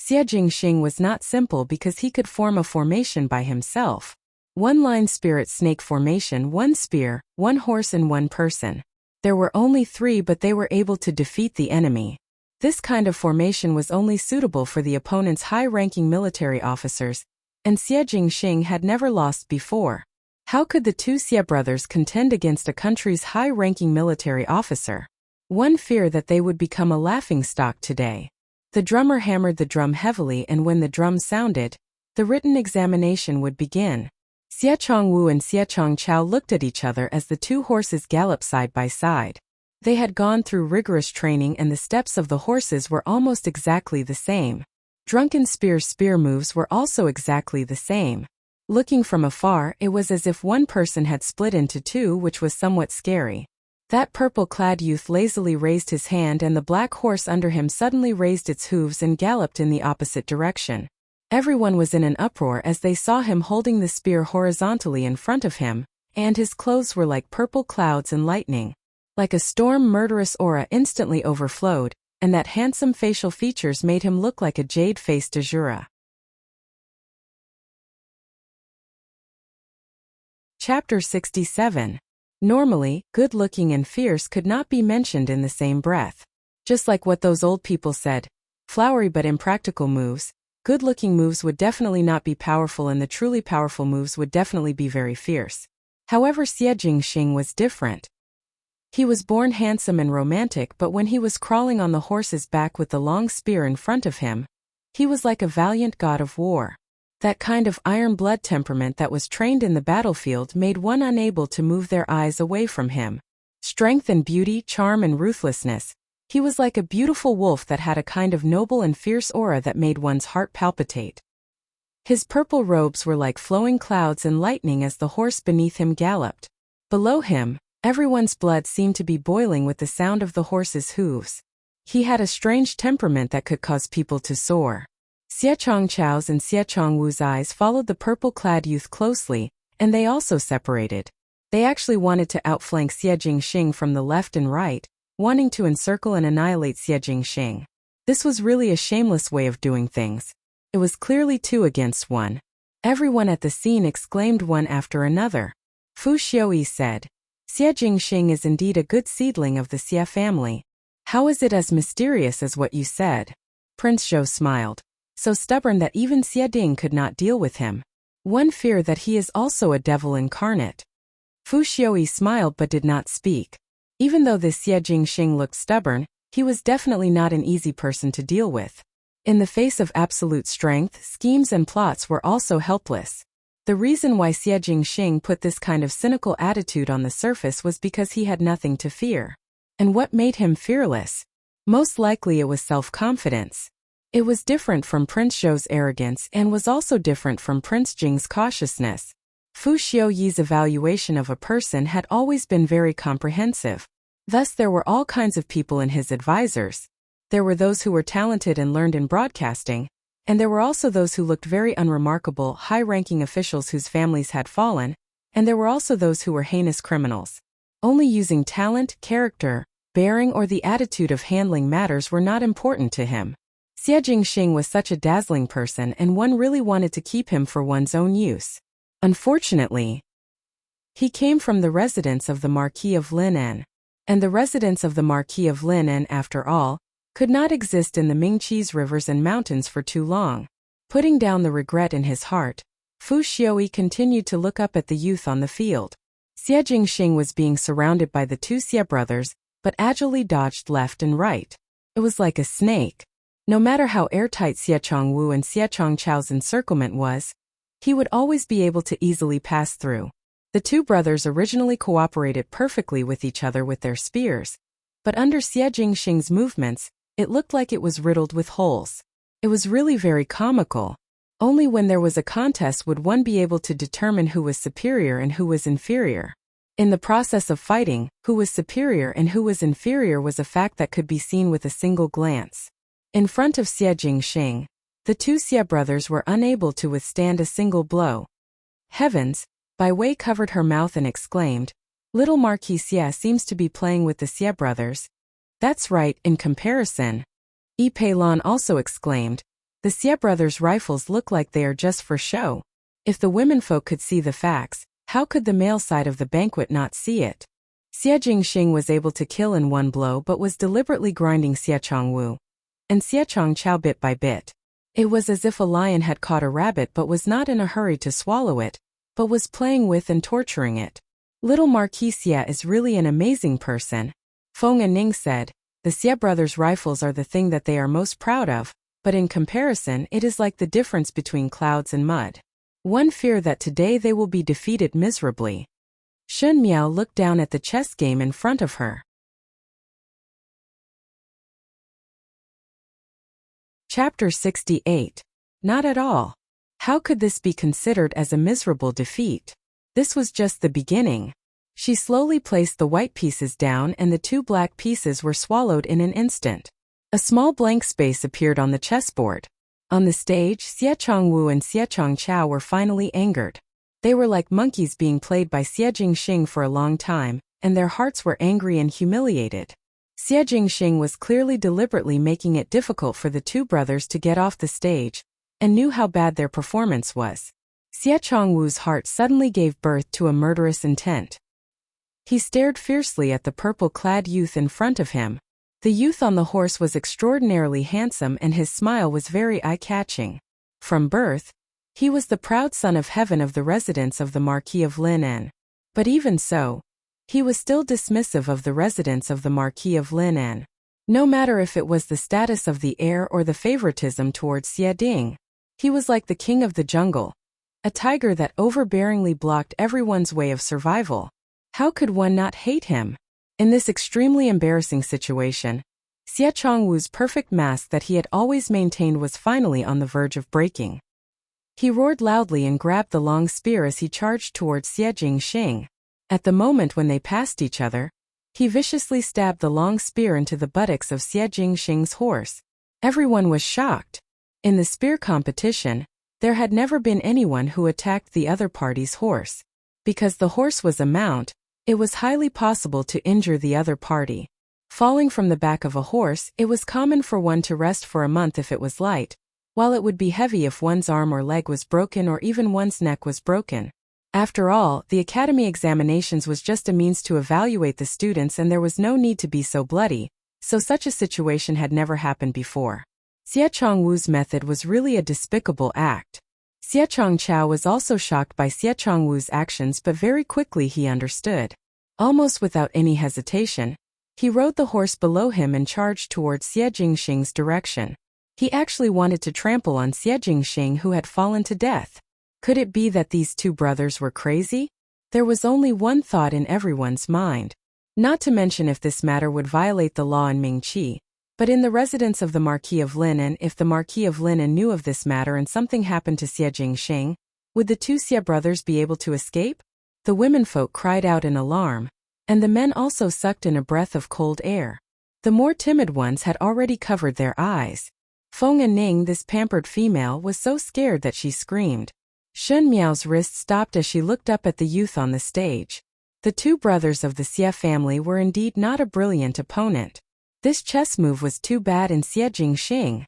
Xie Jingxing was not simple because he could form a formation by himself. 1-line spirit snake formation, 1 spear, 1 horse and 1 person. There were only 3, but they were able to defeat the enemy. This kind of formation was only suitable for the opponent's high-ranking military officers, and Xie Jingxing had never lost before. How could the 2 Xie brothers contend against a country's high-ranking military officer? One feared that they would become a laughingstock today. The drummer hammered the drum heavily, and when the drum sounded, the written examination would begin. Xie Chongwu and Xie Chongqiao looked at each other as the 2 horses galloped side by side. They had gone through rigorous training, and the steps of the horses were almost exactly the same. Drunken Spear's spear moves were also exactly the same. Looking from afar, it was as if one person had split into 2, which was somewhat scary. That purple-clad youth lazily raised his hand, and the black horse under him suddenly raised its hooves and galloped in the opposite direction. Everyone was in an uproar as they saw him holding the spear horizontally in front of him, and his clothes were like purple clouds and lightning. Like a storm, murderous aura instantly overflowed, and that handsome facial features made him look like a jade-faced Azura. Chapter 67. Normally, good-looking and fierce could not be mentioned in the same breath. Just like what those old people said, flowery but impractical moves, good-looking moves would definitely not be powerful and the truly powerful moves would definitely be very fierce. However, Xie Jingxing was different. He was born handsome and romantic, but when he was crawling on the horse's back with the long spear in front of him, he was like a valiant god of war. That kind of iron blood temperament that was trained in the battlefield made one unable to move their eyes away from him. Strength and beauty, charm and ruthlessness. He was like a beautiful wolf that had a kind of noble and fierce aura that made one's heart palpitate. His purple robes were like flowing clouds and lightning as the horse beneath him galloped. Below him, everyone's blood seemed to be boiling with the sound of the horse's hooves. He had a strange temperament that could cause people to soar. Xie Chongchao's and Xie Chongwu's eyes followed the purple-clad youth closely, and they also separated. They actually wanted to outflank Xie Jingxing from the left and right, wanting to encircle and annihilate Xie Jingxing. This was really a shameless way of doing things. It was clearly 2 against 1. Everyone at the scene exclaimed one after another. Fu Xiuyi said, "Xie Jingxing is indeed a good seedling of the Xie family. How is it as mysterious as what you said?" Prince Zhou smiled. So stubborn that even Xie Ding could not deal with him. One feared that he is also a devil incarnate. Fu Xiuyi smiled but did not speak. Even though this Xie Jingxing looked stubborn, he was definitely not an easy person to deal with. In the face of absolute strength, schemes and plots were also helpless. The reason why Xie Jingxing put this kind of cynical attitude on the surface was because he had nothing to fear. And what made him fearless? Most likely it was self-confidence. It was different from Prince Zhou's arrogance and was also different from Prince Jing's cautiousness. Fu Xiuyi's evaluation of a person had always been very comprehensive. Thus there were all kinds of people in his advisors. There were those who were talented and learned in broadcasting, and there were also those who looked very unremarkable, high-ranking officials whose families had fallen, and there were also those who were heinous criminals. Only using talent, character, bearing or the attitude of handling matters were not important to him. Xie Jingxing was such a dazzling person and one really wanted to keep him for one's own use. Unfortunately, he came from the residence of the Marquis of Lineage, and the residence of the Marquis of Lineage, after all, could not exist in the Mingqi's rivers and mountains for too long. Putting down the regret in his heart, Fu Xiuyi continued to look up at the youth on the field. Xie Jingxing was being surrounded by the 2 Xie brothers, but agilely dodged left and right. It was like a snake. No matter how airtight Xie Chongwu and Xie Chongchao's encirclement was, he would always be able to easily pass through. The 2 brothers originally cooperated perfectly with each other with their spears, but under Xie Jingxing's movements, it looked like it was riddled with holes. It was really very comical. Only when there was a contest would one be able to determine who was superior and who was inferior. In the process of fighting, who was superior and who was inferior was a fact that could be seen with a single glance. In front of Xie Jingxing, the 2 Xie brothers were unable to withstand a single blow. Heavens! Bai Wei covered her mouth and exclaimed, "Little Marquis Xie seems to be playing with the Xie brothers." "That's right, in comparison." Yi Peilan also exclaimed, "The Xie brothers' rifles look like they are just for show. If the womenfolk could see the facts, how could the male side of the banquet not see it?" Xie Jingxing was able to kill in one blow but was deliberately grinding Xie Chongwu and Xie Chongchao bit by bit. It was as if a lion had caught a rabbit but was not in a hurry to swallow it, but was playing with and torturing it. Little Marquis Xie is really an amazing person. Feng and Ning said, "The Xie brothers' rifles are the thing that they are most proud of, but in comparison it is like the difference between clouds and mud. One fear that today they will be defeated miserably." Shun Miao looked down at the chess game in front of her. Chapter 68. Not at all. How could this be considered as a miserable defeat? This was just the beginning. She slowly placed the white pieces down and the 2 black pieces were swallowed in an instant. A small blank space appeared on the chessboard. On the stage, Xie Chongwu and Xie Chongchao were finally angered. They were like monkeys being played by Xie Jingxing for a long time, and their hearts were angry and humiliated. Xie Jingxing was clearly deliberately making it difficult for the 2 brothers to get off the stage, and knew how bad their performance was. Xie Chongwu's heart suddenly gave birth to a murderous intent. He stared fiercely at the purple-clad youth in front of him. The youth on the horse was extraordinarily handsome and his smile was very eye-catching. From birth, he was the proud son of heaven of the residents of the Marquis of Lineage. But even so, he was still dismissive of the residents of the Marquis of Lineage. No matter if it was the status of the heir or the favoritism towards Xie Ding, he was like the king of the jungle, a tiger that overbearingly blocked everyone's way of survival. How could one not hate him? In this extremely embarrassing situation, Xie Chongwu's perfect mask that he had always maintained was finally on the verge of breaking. He roared loudly and grabbed the long spear as he charged towards Xie Jingxing. At the moment when they passed each other, he viciously stabbed the long spear into the buttocks of Xie Jingxing's horse. Everyone was shocked. In the spear competition, there had never been anyone who attacked the other party's horse. Because the horse was a mount, it was highly possible to injure the other party. Falling from the back of a horse, it was common for one to rest for a month if it was light, while it would be heavy if one's arm or leg was broken or even one's neck was broken. After all, the academy examinations was just a means to evaluate the students and there was no need to be so bloody, so such a situation had never happened before. Xie Chongwu's method was really a despicable act. Xie Chongchao was also shocked by Xie Chongwu's actions but very quickly he understood. Almost without any hesitation, he rode the horse below him and charged towards Xie Jingxing's direction. He actually wanted to trample on Xie Jingxing who had fallen to death. Could it be that these two brothers were crazy? There was only one thought in everyone's mind. Not to mention if this matter would violate the law in Mingqi, but in the residence of the Marquis of Lineage, if the Marquis of Lineage knew of this matter and something happened to Xie Jingxing, would the two Xie brothers be able to escape? The womenfolk cried out in alarm, and the men also sucked in a breath of cold air. The more timid ones had already covered their eyes. Feng and Ning, this pampered female, was so scared that she screamed. Shun Miao's wrist stopped as she looked up at the youth on the stage. The two brothers of the Xie family were indeed not a brilliant opponent. This chess move was too bad in Xie Jingxing.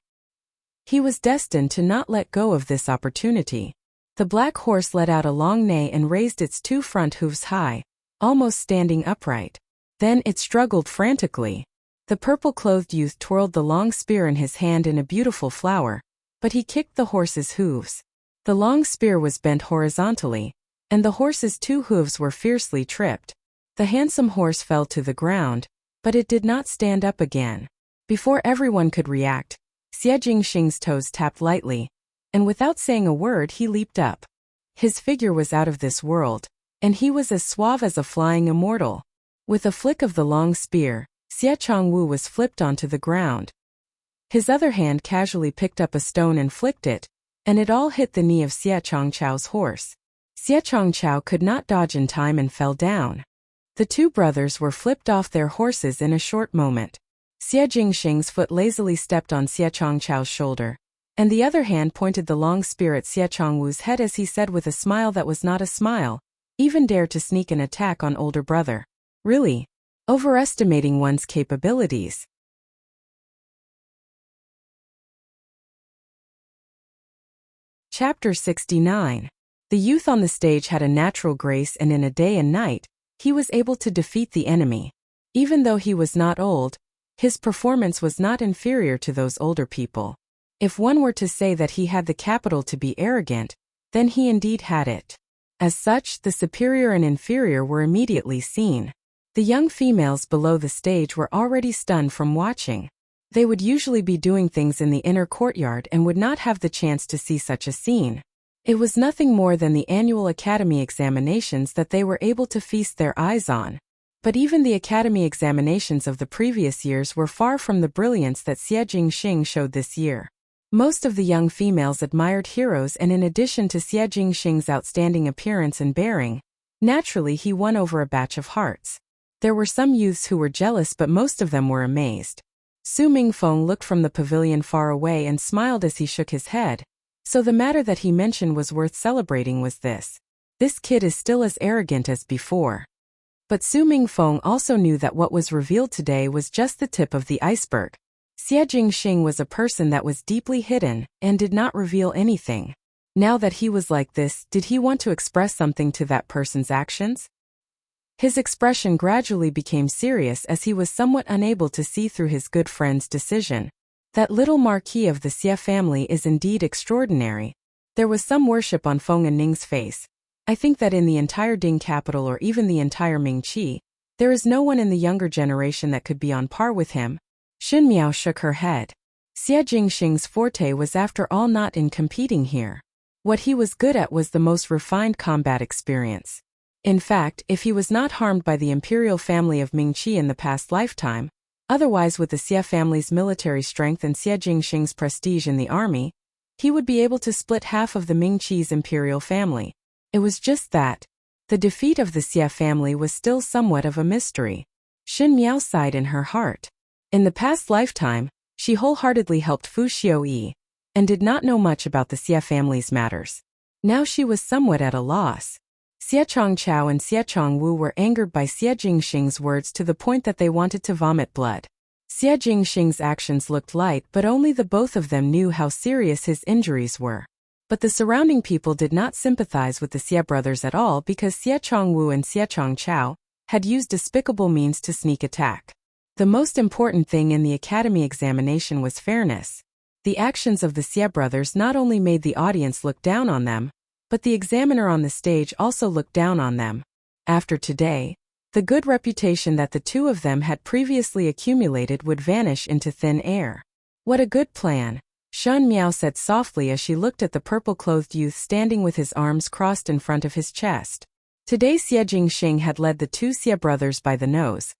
He was destined to not let go of this opportunity. The black horse let out a long neigh and raised its two front hooves high, almost standing upright. Then it struggled frantically. The purple-clothed youth twirled the long spear in his hand in a beautiful flower, but he kicked the horse's hooves. The long spear was bent horizontally, and the horse's two hooves were fiercely tripped. The handsome horse fell to the ground, but it did not stand up again. Before everyone could react, Xie Jingxing's toes tapped lightly, and without saying a word he leaped up. His figure was out of this world, and he was as suave as a flying immortal. With a flick of the long spear, Xie Chongwu was flipped onto the ground. His other hand casually picked up a stone and flicked it, and it all hit the knee of Xie Chongchao's horse. Xie Chongchao could not dodge in time and fell down. The two brothers were flipped off their horses in a short moment. Xie Jingxing's foot lazily stepped on Xie Chongchao's shoulder, and the other hand pointed the long spear at Xie Chongwu's head as he said with a smile that was not a smile, "Even dare to sneak an attack on older brother. Really? Overestimating one's capabilities." Chapter 69. The youth on the stage had a natural grace and in a day and night, he was able to defeat the enemy. Even though he was not old, his performance was not inferior to those older people. If one were to say that he had the capital to be arrogant, then he indeed had it. As such, the superior and inferior were immediately seen. The young females below the stage were already stunned from watching. They would usually be doing things in the inner courtyard and would not have the chance to see such a scene. It was nothing more than the annual academy examinations that they were able to feast their eyes on. But even the academy examinations of the previous years were far from the brilliance that Xie Jingxing showed this year. Most of the young females admired heroes, and in addition to Xie Jingxing's outstanding appearance and bearing, naturally he won over a batch of hearts. There were some youths who were jealous, but most of them were amazed. Su Mingfeng looked from the pavilion far away and smiled as he shook his head. So the matter that he mentioned was worth celebrating was this. This kid is still as arrogant as before. But Su Mingfeng also knew that what was revealed today was just the tip of the iceberg. Xie Jingxing was a person that was deeply hidden and did not reveal anything. Now that he was like this, did he want to express something to that person's actions? His expression gradually became serious as he was somewhat unable to see through his good friend's decision. That little marquis of the Xie family is indeed extraordinary. There was some worship on Feng and Ning's face. I think that in the entire Ding capital or even the entire Mingqi, there is no one in the younger generation that could be on par with him. Xin Miao shook her head. Xie Jingxing's forte was after all not in competing here. What he was good at was the most refined combat experience. In fact, if he was not harmed by the imperial family of Mingqi in the past lifetime, otherwise with the Xie family's military strength and Xie Jingxing's prestige in the army, he would be able to split half of the Mingqi's imperial family. It was just that. The defeat of the Xie family was still somewhat of a mystery. Xin Miao sighed in her heart. In the past lifetime, she wholeheartedly helped Fu Xiuyi, and did not know much about the Xie family's matters. Now she was somewhat at a loss. Xie Chongqiao and Xie Chongwu were angered by Xie Jingxing's words to the point that they wanted to vomit blood. Xie Jingxing's actions looked light, but only the both of them knew how serious his injuries were. But the surrounding people did not sympathize with the Xie brothers at all because Xie Chongwu and Xie Chongqiao had used despicable means to sneak attack. The most important thing in the academy examination was fairness. The actions of the Xie brothers not only made the audience look down on them, but the examiner on the stage also looked down on them. After today, the good reputation that the two of them had previously accumulated would vanish into thin air. What a good plan, Shen Miao said softly as she looked at the purple-clothed youth standing with his arms crossed in front of his chest. Today Xie Jingxing had led the two Xie brothers by the nose.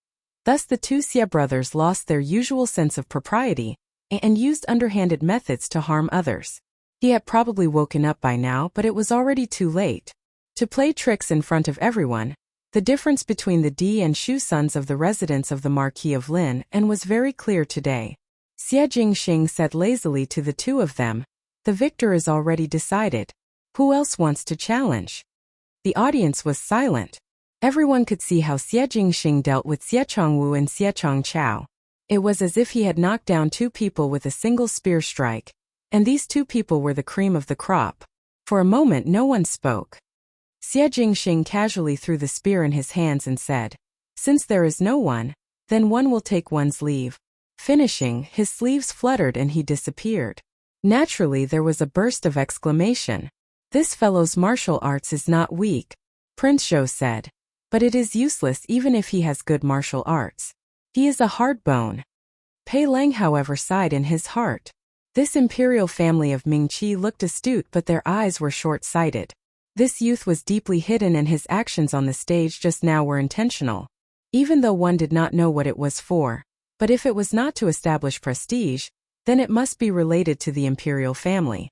Thus the two Xie brothers lost their usual sense of propriety, and used underhanded methods to harm others. He had probably woken up by now, but it was already too late. To play tricks in front of everyone, the difference between the Di and Shu sons of the residents of the Marquis of Lin and was very clear today. Xie Jingxing said lazily to the two of them, "The victor is already decided. Who else wants to challenge?" The audience was silent. Everyone could see how Xie Jingxing dealt with Xie Chongwu and Xie Chongqiao. It was as if he had knocked down two people with a single spear strike. And these two people were the cream of the crop. For a moment no one spoke. Xie Jingxing casually threw the spear in his hands and said, "Since there is no one, then one will take one's leave." Finishing, his sleeves fluttered and he disappeared. Naturally there was a burst of exclamation. "This fellow's martial arts is not weak," Prince Zhou said. "But it is useless even if he has good martial arts. He is a hard bone." Pei Lang however sighed in his heart. This imperial family of Mingqi looked astute, but their eyes were short-sighted. This youth was deeply hidden and his actions on the stage just now were intentional. Even though one did not know what it was for, but if it was not to establish prestige, then it must be related to the imperial family.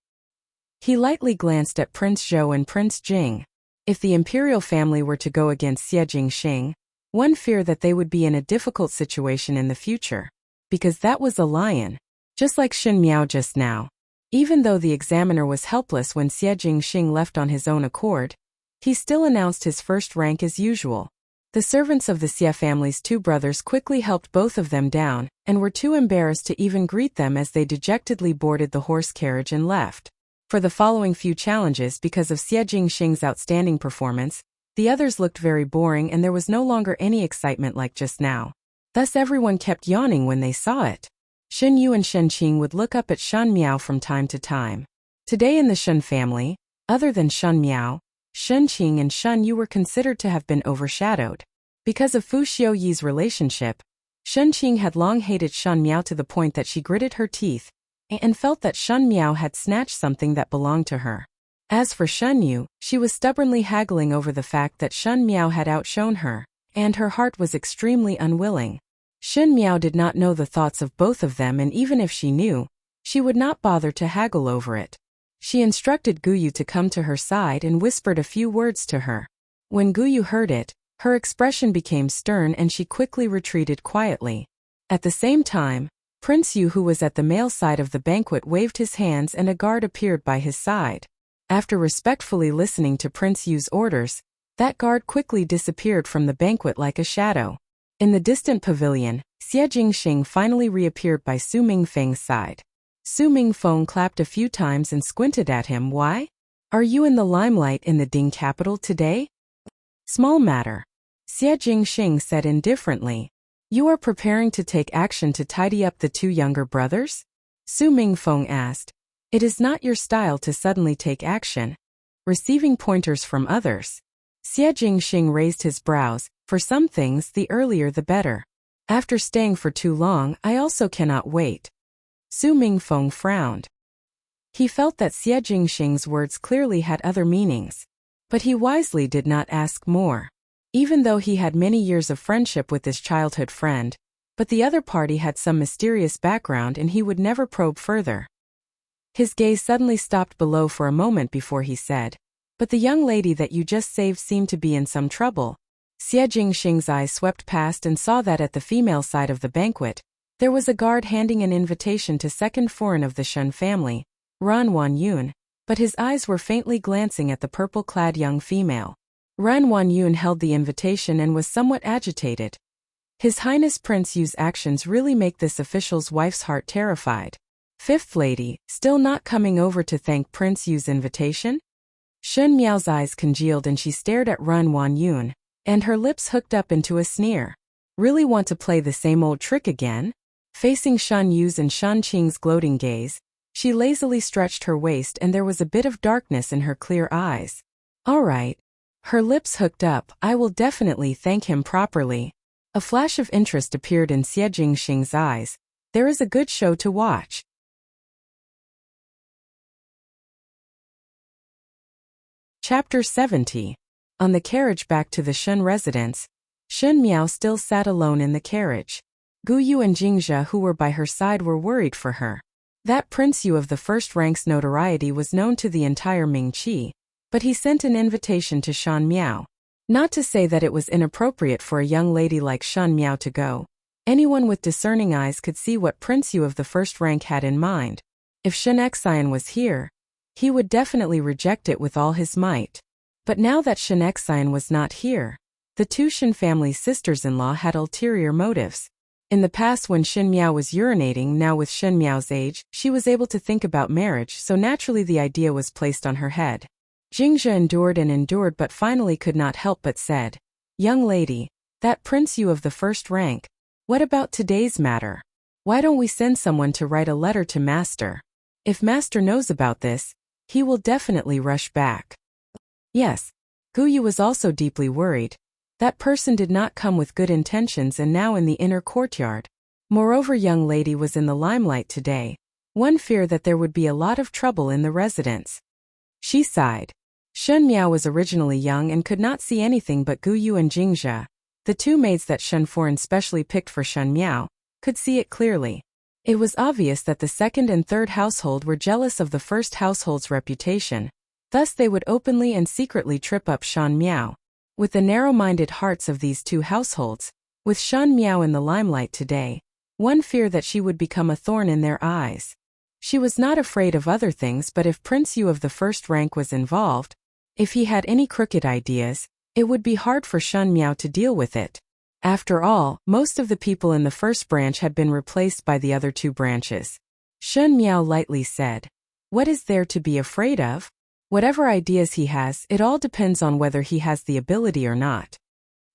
He lightly glanced at Prince Zhou and Prince Jing. If the imperial family were to go against Xie Jingxing, one feared that they would be in a difficult situation in the future. Because that was a lion. Just like Xin Miao just now. Even though the examiner was helpless when Xie Jingxing left on his own accord, he still announced his first rank as usual. The servants of the Xie family's two brothers quickly helped both of them down, and were too embarrassed to even greet them as they dejectedly boarded the horse carriage and left. For the following few challenges, because of Xie Jingxing's outstanding performance, the others looked very boring and there was no longer any excitement like just now. Thus everyone kept yawning when they saw it. Shen Yu and Shen Qing would look up at Shen Miao from time to time. Today in the Shen family, other than Shen Miao, Shen Qing and Shen Yu were considered to have been overshadowed. Because of Fu Xiuyi's relationship, Shen Qing had long hated Shen Miao to the point that she gritted her teeth and felt that Shen Miao had snatched something that belonged to her. As for Shen Yu, she was stubbornly haggling over the fact that Shen Miao had outshone her, and her heart was extremely unwilling. Shen Miao did not know the thoughts of both of them, and even if she knew, she would not bother to haggle over it. She instructed Guyu to come to her side and whispered a few words to her. When Guyu heard it, her expression became stern and she quickly retreated quietly. At the same time, Prince Yu, who was at the male side of the banquet, waved his hands and a guard appeared by his side. After respectfully listening to Prince Yu's orders, that guard quickly disappeared from the banquet like a shadow. In the distant pavilion, Xie Jingxing finally reappeared by Su Mingfeng's side. Su Mingfeng clapped a few times and squinted at him. "Why? Are you in the limelight in the Ding capital today?" "Small matter." Xie Jingxing said indifferently. You are preparing to take action to tidy up the two younger brothers? Su Mingfeng asked. It is not your style to suddenly take action. Receiving pointers from others. Xie Jingxing raised his brows. For some things, the earlier the better. After staying for too long, I also cannot wait. Su Mingfeng frowned. He felt that Xie Jingxing's words clearly had other meanings. But he wisely did not ask more. Even though he had many years of friendship with his childhood friend, but the other party had some mysterious background and he would never probe further. His gaze suddenly stopped below for a moment before he said, But the young lady that you just saved seemed to be in some trouble. Xie Jingxing's eyes swept past and saw that at the female side of the banquet, there was a guard handing an invitation to second foreign of the Shen family, Ran Wanyun, but his eyes were faintly glancing at the purple-clad young female. Ran Wanyun held the invitation and was somewhat agitated. His Highness Prince Yu's actions really make this official's wife's heart terrified. Fifth lady, still not coming over to thank Prince Yu's invitation? Shen Miao's eyes congealed and she stared at Ran Wanyun, and her lips hooked up into a sneer. Really want to play the same old trick again? Facing Shan Yu's and Shan Qing's gloating gaze, she lazily stretched her waist and there was a bit of darkness in her clear eyes. All right. Her lips hooked up, I will definitely thank him properly. A flash of interest appeared in Xie Jingxing's eyes. There is a good show to watch. Chapter 70. On the carriage back to the Shen residence, Shen Miao still sat alone in the carriage. Gu Yu and Jingzhe who were by her side were worried for her. That Prince Yu of the first rank's notoriety was known to the entire Mingqi. But he sent an invitation to Shan Miao. Not to say that it was inappropriate for a young lady like Shan Miao to go. Anyone with discerning eyes could see what Prince Yu of the first rank had in mind. If Shen Xian was here, he would definitely reject it with all his might. But now that Shen Xian was not here, the two Shen family sisters-in-law had ulterior motives. In the past when Shen Miao was urinating, now with Shen Miao's age, she was able to think about marriage, so naturally the idea was placed on her head. Jingzhe endured and endured but finally could not help but said, Young lady, that Prince Yu of the first rank, what about today's matter? Why don't we send someone to write a letter to Master? If Master knows about this, he will definitely rush back. Yes. Gu Yu was also deeply worried. That person did not come with good intentions and now in the inner courtyard. Moreover, young lady was in the limelight today. One feared that there would be a lot of trouble in the residence. She sighed. Shen Miao was originally young and could not see anything but Gu Yu and Jingzhe. The two maids that Shen Foreign specially picked for Shen Miao could see it clearly. It was obvious that the second and third household were jealous of the first household's reputation. Thus they would openly and secretly trip up Shan Miao. With the narrow-minded hearts of these two households, with Shan Miao in the limelight today, one feared that she would become a thorn in their eyes. She was not afraid of other things, but if Prince Yu of the first rank was involved, if he had any crooked ideas, it would be hard for Shen Miao to deal with it. After all, most of the people in the first branch had been replaced by the other two branches. Shen Miao lightly said, What is there to be afraid of? Whatever ideas he has, it all depends on whether he has the ability or not.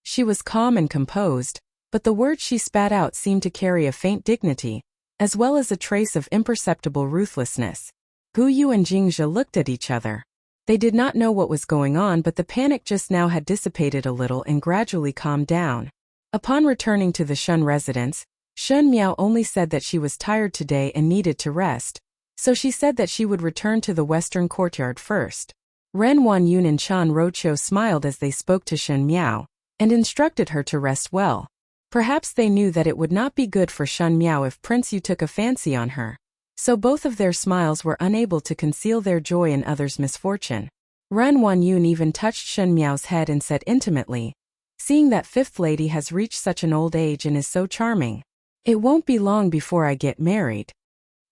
She was calm and composed, but the words she spat out seemed to carry a faint dignity, as well as a trace of imperceptible ruthlessness. Gu Yu and Jingzhe looked at each other. They did not know what was going on, but the panic just now had dissipated a little and gradually calmed down. Upon returning to the Shen residence, Shen Miao only said that she was tired today and needed to rest, so she said that she would return to the western courtyard first. Ren Wanyun and Chan Roqiu smiled as they spoke to Shen Miao, and instructed her to rest well. Perhaps they knew that it would not be good for Shen Miao if Prince Yu took a fancy on her. So both of their smiles were unable to conceal their joy in others' misfortune. Ren Wanyun even touched Shen Miao's head and said intimately, Seeing that fifth lady has reached such an old age and is so charming, it won't be long before I get married.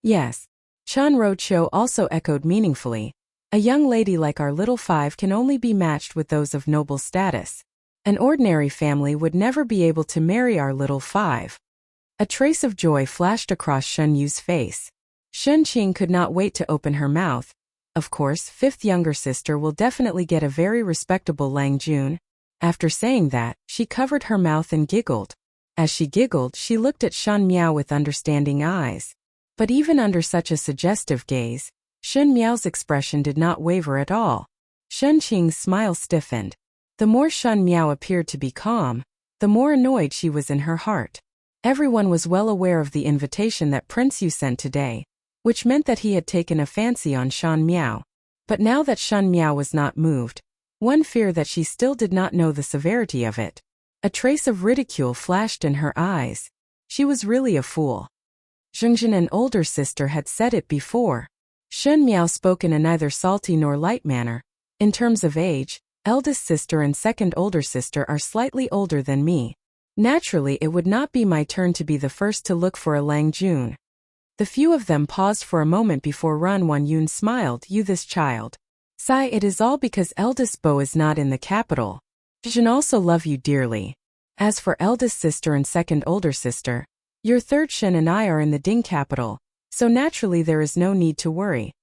Yes. Chan Roqiu also echoed meaningfully, a young lady like our little five can only be matched with those of noble status. An ordinary family would never be able to marry our little five. A trace of joy flashed across Shen Yu's face. Shen Qing could not wait to open her mouth. Of course, fifth younger sister will definitely get a very respectable Lang Jun. After saying that, she covered her mouth and giggled. As she giggled, she looked at Shen Miao with understanding eyes. But even under such a suggestive gaze, Shen Miao's expression did not waver at all. Shen Qing's smile stiffened. The more Shen Miao appeared to be calm, the more annoyed she was in her heart. Everyone was well aware of the invitation that Prince Yu sent today, which meant that he had taken a fancy on Shen Miao. But now that Shen Miao was not moved, one feared that she still did not know the severity of it. A trace of ridicule flashed in her eyes. She was really a fool. Zhengzhen, an older sister, had said it before. Shen Miao spoke in a neither salty nor light manner. In terms of age, eldest sister and second older sister are slightly older than me. Naturally, it would not be my turn to be the first to look for a Lang Jun. The few of them paused for a moment before Ren Wanyun smiled. You this child. Sigh, it is all because eldest Bo is not in the capital. Zhen also love you dearly. As for eldest sister and second older sister, your third Shen and I are in the Ding capital, so naturally there is no need to worry.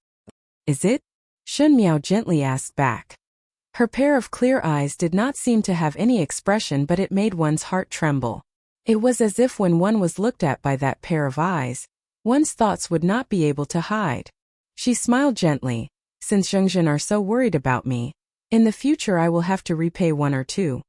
Is it? Shen Miao gently asked back. Her pair of clear eyes did not seem to have any expression, but it made one's heart tremble. It was as if when one was looked at by that pair of eyes, one's thoughts would not be able to hide. She smiled gently. Since Zhengzhen are so worried about me, in the future I will have to repay one or two.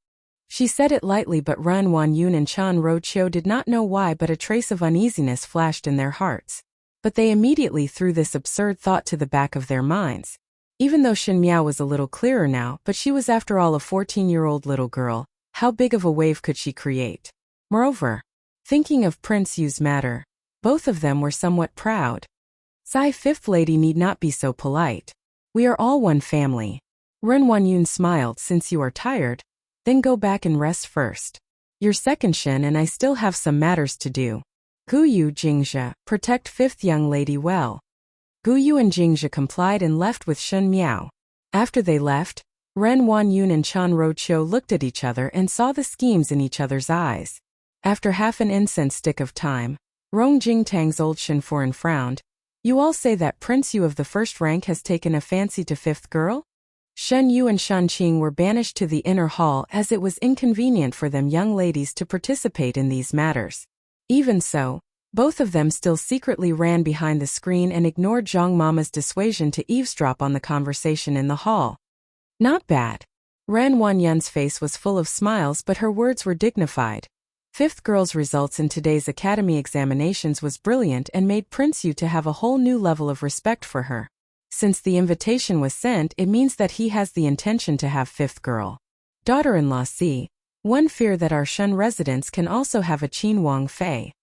She said it lightly, but Ren Wanyun and Chan Roqiu did not know why, but a trace of uneasiness flashed in their hearts. But they immediately threw this absurd thought to the back of their minds. Even though Shen Miao was a little clearer now, but she was after all a 14-year-old little girl, how big of a wave could she create? Moreover, thinking of Prince Yu's matter, both of them were somewhat proud. Sai, fifth lady, need not be so polite. We are all one family. Ren Wanyun smiled. Since you are tired, then go back and rest first. Your second Shen and I still have some matters to do. Gu Yu, Jingzhe, protect fifth young lady well. Gu Yu and Jingzhe complied and left with Shen Miao. After they left, Ren Wanyun and Chan Roqiu looked at each other and saw the schemes in each other's eyes. After half an incense stick of time, Rong Jingtang's old Shenforen frowned. You all say that Prince Yu of the first rank has taken a fancy to fifth girl? Shen Yu and Shan Qing were banished to the inner hall as it was inconvenient for them young ladies to participate in these matters. Even so, both of them still secretly ran behind the screen and ignored Zhang Mama's dissuasion to eavesdrop on the conversation in the hall. Not bad. Ren Wanyun's face was full of smiles, but her words were dignified. Fifth girl's results in today's academy examinations was brilliant and made Prince Yu to have a whole new level of respect for her. Since the invitation was sent, it means that he has the intention to have fifth girl. Daughter-in-law see. One fear that our Shen residents can also have a Qin Wang Fei.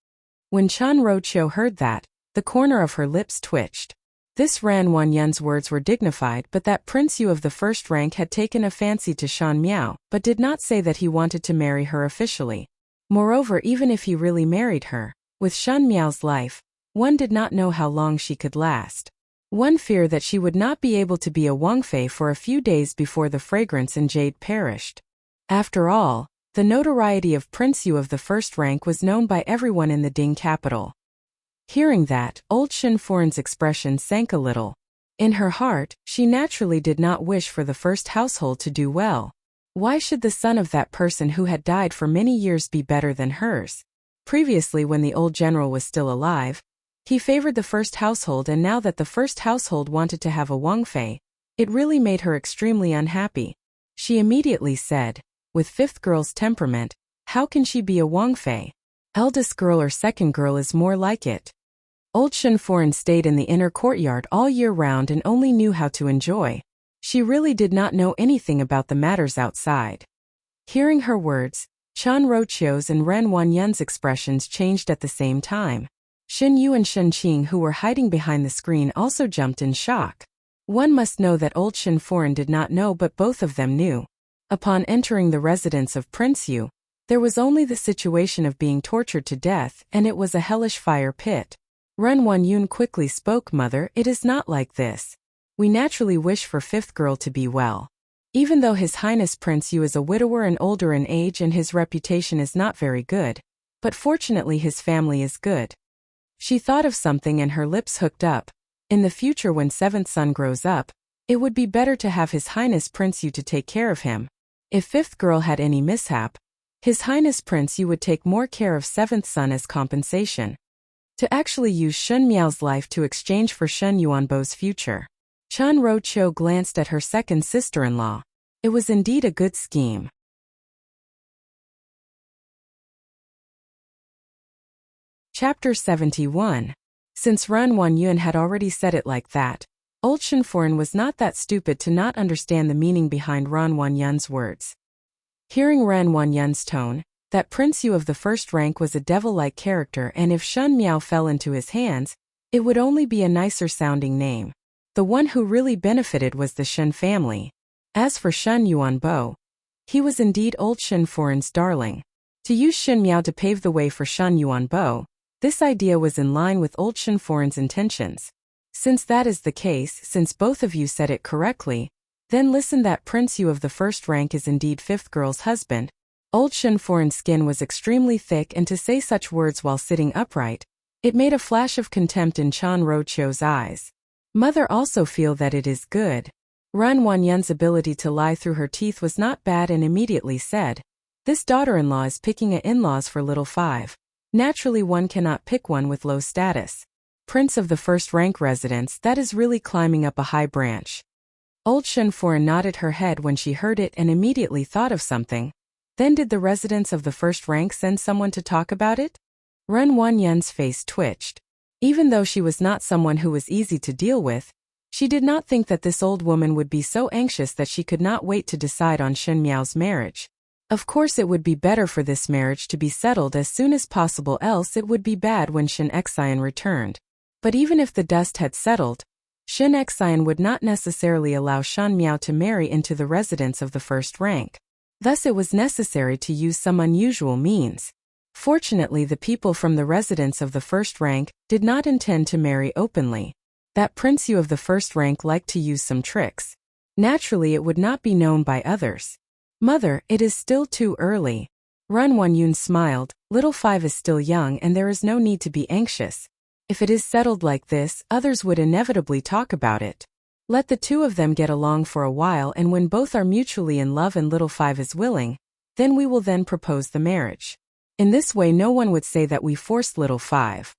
When Chan Roqiu heard that, the corner of her lips twitched. This Ran Wanyun's words were dignified, but that Prince Yu of the first rank had taken a fancy to Shan Miao, but did not say that he wanted to marry her officially. Moreover, even if he really married her, with Shan Miao's life, one did not know how long she could last. One feared that she would not be able to be a Wangfei for a few days before the fragrance and jade perished. After all, the notoriety of Prince Yu of the first rank was known by everyone in the Ding capital. Hearing that, old Shenforen's expression sank a little. In her heart, she naturally did not wish for the first household to do well. Why should the son of that person who had died for many years be better than hers? Previously, when the old general was still alive, he favored the first household, and now that the first household wanted to have a Wangfei, it really made her extremely unhappy. She immediately said, with fifth girl's temperament, how can she be a Wangfei? Eldest girl or second girl is more like it. Old Shenforen stayed in the inner courtyard all year round and only knew how to enjoy. She really did not know anything about the matters outside. Hearing her words, Chan Roqiu's and Ren Wanyun's expressions changed at the same time. Shen Yu and Shen Qing, who were hiding behind the screen, also jumped in shock. One must know that old Shenforen did not know, but both of them knew. Upon entering the residence of Prince Yu, there was only the situation of being tortured to death, and it was a hellish fire pit. Ren Wanyun quickly spoke. Mother, it is not like this. We naturally wish for fifth girl to be well. Even though His Highness Prince Yu is a widower and older in age and his reputation is not very good, but fortunately his family is good. She thought of something and her lips hooked up. In the future, when seventh son grows up, it would be better to have His Highness Prince Yu to take care of him. If fifth girl had any mishap, His Highness Prince Yu would take more care of seventh son as compensation. To actually use Shen Miao's life to exchange for Shen Yuanbo's future. Chen Roqiu glanced at her second sister-in-law. It was indeed a good scheme. Chapter 71. Since Ren Wanyun had already said it like that, old Shenforen was not that stupid to not understand the meaning behind Ren Wanyun's words. Hearing Ren Wanyun's tone, that Prince Yu of the first rank was a devil-like character, and if Shen Miao fell into his hands, it would only be a nicer-sounding name. The one who really benefited was the Shen family. As for Shen Yuanbo, he was indeed old Shenforen's darling. To use Shen Miao to pave the way for Shen Yuanbo, this idea was in line with old Shenforen's intentions. Since that is the case, since both of you said it correctly, then listen, that Prince Yu of the first rank is indeed fifth girl's husband. Old Shenforen's skin was extremely thick, and to say such words while sitting upright, it made a flash of contempt in Chen Roqiu's eyes. Mother also feel that it is good. Ren Wanyun's ability to lie through her teeth was not bad, and immediately said, this daughter-in-law is picking a in-laws for little five. Naturally one cannot pick one with low status. Prince of the first rank residence, that is really climbing up a high branch. Old Shenforen nodded her head when she heard it and immediately thought of something. Then did the residents of the first rank send someone to talk about it? Ren Wanyun's face twitched. Even though she was not someone who was easy to deal with, she did not think that this old woman would be so anxious that she could not wait to decide on Shen Miao's marriage. Of course it would be better for this marriage to be settled as soon as possible, else it would be bad when Shen Xian returned. But even if the dust had settled, Shen Xian would not necessarily allow Shen Miao to marry into the residence of the first rank. Thus it was necessary to use some unusual means. Fortunately, the people from the residence of the first rank did not intend to marry openly. That Prince Yu of the first rank liked to use some tricks. Naturally it would not be known by others. Mother, it is still too early. Ren Wanyun smiled. Little five is still young and there is no need to be anxious. If it is settled like this, others would inevitably talk about it. Let the two of them get along for a while, and when both are mutually in love and little five is willing, then we will then propose the marriage. In this way no one would say that we forced little five.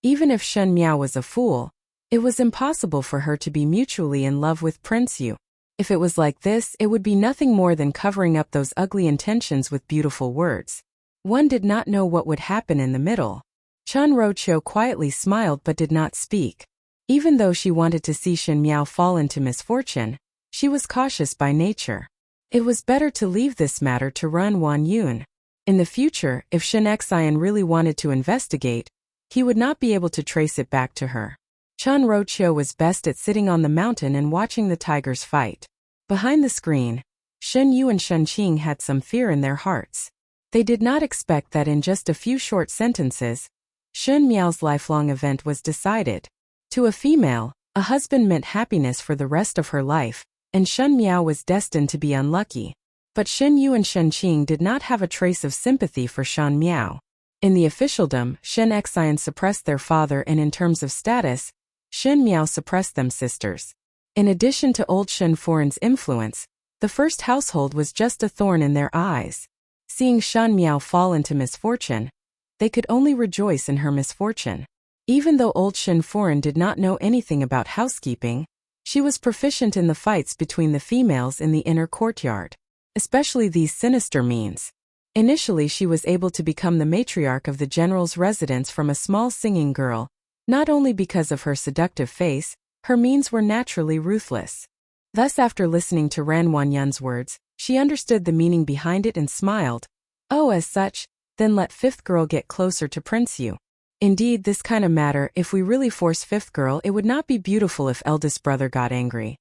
Even if Shen Miao was a fool, it was impossible for her to be mutually in love with Prince Yu. If it was like this, it would be nothing more than covering up those ugly intentions with beautiful words. One did not know what would happen in the middle. Chen Roqiu quietly smiled but did not speak. Even though she wanted to see Shen Miao fall into misfortune, she was cautious by nature. It was better to leave this matter to Ren Wanyun. In the future, if Shen Xian really wanted to investigate, he would not be able to trace it back to her. Chen Roqiu was best at sitting on the mountain and watching the tigers fight. Behind the screen, Shen Yu and Shen Qing had some fear in their hearts. They did not expect that in just a few short sentences, Shen Miao's lifelong event was decided. To a female, a husband meant happiness for the rest of her life, and Shen Miao was destined to be unlucky. But Shen Yu and Shen Qing did not have a trace of sympathy for Shen Miao. In the officialdom, Shen Xian suppressed their father, and in terms of status, Shen Miao suppressed them sisters. In addition to old Shenforen's influence, the first household was just a thorn in their eyes. Seeing Shen Miao fall into misfortune, they could only rejoice in her misfortune. Even though old Shenforen did not know anything about housekeeping, she was proficient in the fights between the females in the inner courtyard, especially these sinister means. Initially she was able to become the matriarch of the general's residence from a small singing girl. Not only because of her seductive face, her means were naturally ruthless. Thus after listening to Ren Wanyun's words, she understood the meaning behind it and smiled. Oh, as such, then let fifth girl get closer to Prince Yu. Indeed, this kind of matter, if we really force fifth girl, it would not be beautiful if eldest brother got angry.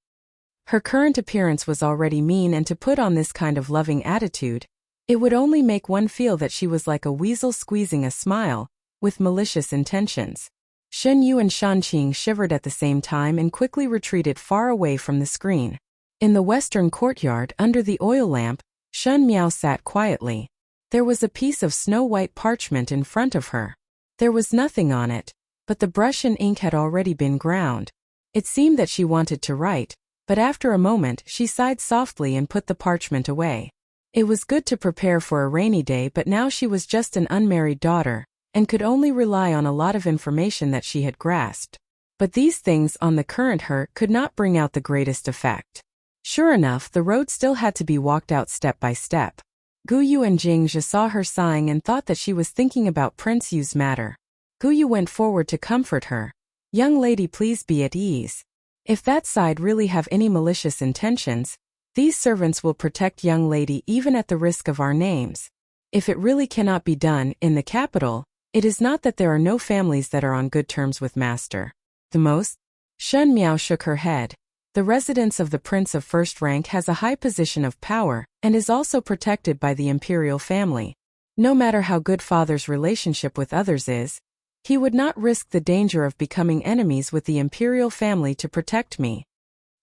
Her current appearance was already mean, and to put on this kind of loving attitude, it would only make one feel that she was like a weasel squeezing a smile, with malicious intentions. Shen Yu and Shen Qing shivered at the same time and quickly retreated far away from the screen. In the western courtyard, under the oil lamp, Shen Miao sat quietly. There was a piece of snow-white parchment in front of her. There was nothing on it, but the brush and ink had already been ground. It seemed that she wanted to write, but after a moment she sighed softly and put the parchment away. It was good to prepare for a rainy day, but now she was just an unmarried daughter, and could only rely on a lot of information that she had grasped. But these things on the current her could not bring out the greatest effect. Sure enough, the road still had to be walked out step by step. Guyu and Jingzhe saw her sighing and thought that she was thinking about Prince Yu's matter. Guyu went forward to comfort her. "Young lady, please be at ease. If that side really have any malicious intentions, these servants will protect young lady even at the risk of our names. If it really cannot be done in the capital, it is not that there are no families that are on good terms with master. The most?" Shen Miao shook her head. "The residence of the prince of first rank has a high position of power and is also protected by the imperial family. No matter how good father's relationship with others is, he would not risk the danger of becoming enemies with the imperial family to protect me."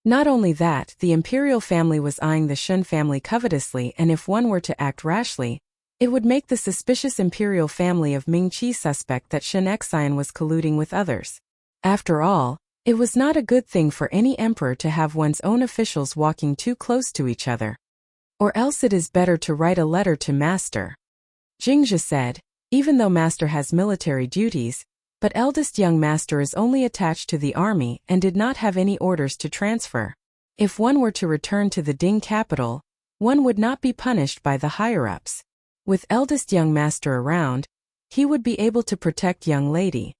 Not only that, the imperial family was eyeing the Shen family covetously, and if one were to act rashly, it would make the suspicious imperial family of Ming-Chi suspect that Shen Xian was colluding with others. After all, it was not a good thing for any emperor to have one's own officials walking too close to each other. Or else it is better to write a letter to master. Jingzhe said, "Even though master has military duties, but eldest young master is only attached to the army and did not have any orders to transfer. If one were to return to the Ding capital, one would not be punished by the higher-ups. With eldest young master around, he would be able to protect young lady.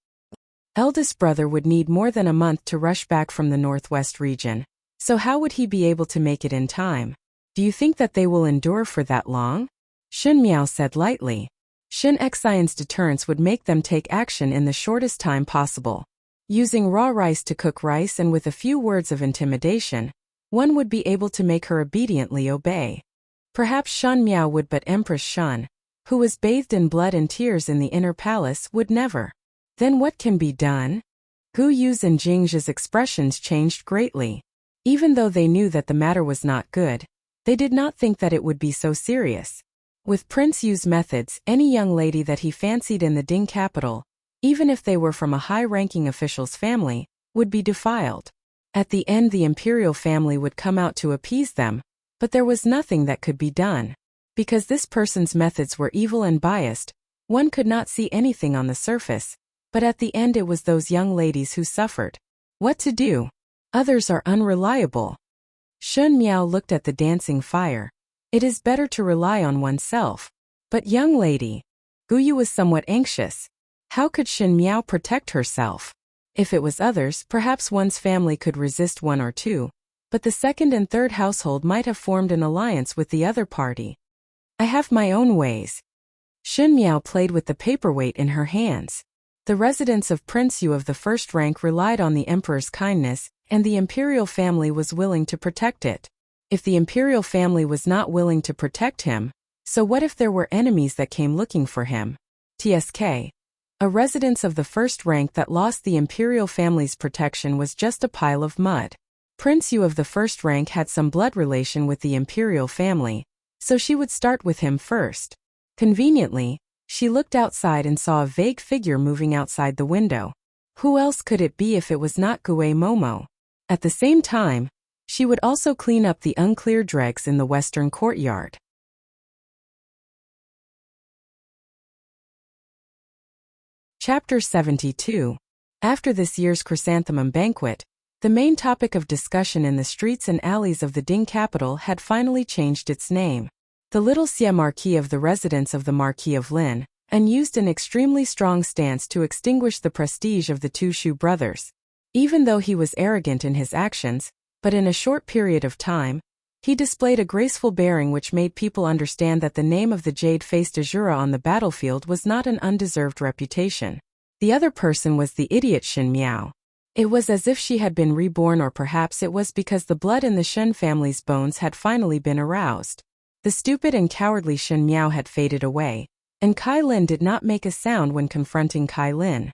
Eldest brother would need more than a month to rush back from the northwest region, so how would he be able to make it in time? Do you think that they will endure for that long?" Shen Miao said lightly. Shen Xian's deterrence would make them take action in the shortest time possible. Using raw rice to cook rice and with a few words of intimidation, one would be able to make her obediently obey. Perhaps Shen Miao would, but Empress Shen, who was bathed in blood and tears in the inner palace, would never. Then what can be done? Guyu's and Jingzhe's expressions changed greatly. Even though they knew that the matter was not good, they did not think that it would be so serious. With Prince Yu's methods, any young lady that he fancied in the Ding capital, even if they were from a high-ranking official's family, would be defiled. At the end, the imperial family would come out to appease them, but there was nothing that could be done. Because this person's methods were evil and biased, one could not see anything on the surface, but at the end it was those young ladies who suffered. What to do? Others are unreliable. Shen Miao looked at the dancing fire. It is better to rely on oneself. But young lady, Guyu was somewhat anxious. How could Shen Miao protect herself? If it was others, perhaps one's family could resist one or two, but the second and third household might have formed an alliance with the other party. "I have my own ways." Shen Miao played with the paperweight in her hands. The residence of Prince Yu of the first rank relied on the emperor's kindness, and the imperial family was willing to protect it. If the imperial family was not willing to protect him, so what if there were enemies that came looking for him? TSK. A residence of the first rank that lost the imperial family's protection was just a pile of mud. Prince Yu of the first rank had some blood relation with the imperial family, so she would start with him first. Conveniently, she looked outside and saw a vague figure moving outside the window. Who else could it be if it was not Gue Momo? At the same time, she would also clean up the unclear dregs in the western courtyard. Chapter 72. After this year's chrysanthemum banquet, the main topic of discussion in the streets and alleys of the Ding capital had finally changed its name. The little Xie Marquis of the residence of the Marquis of Lin, and used an extremely strong stance to extinguish the prestige of the two Shu brothers. Even though he was arrogant in his actions, but in a short period of time, he displayed a graceful bearing which made people understand that the name of the jade-faced Azura on the battlefield was not an undeserved reputation. The other person was the idiot Shen Miao. It was as if she had been reborn, or perhaps it was because the blood in the Shen family's bones had finally been aroused. The stupid and cowardly Shen Miao had faded away, and Kai Lin did not make a sound when confronting Kai Lin.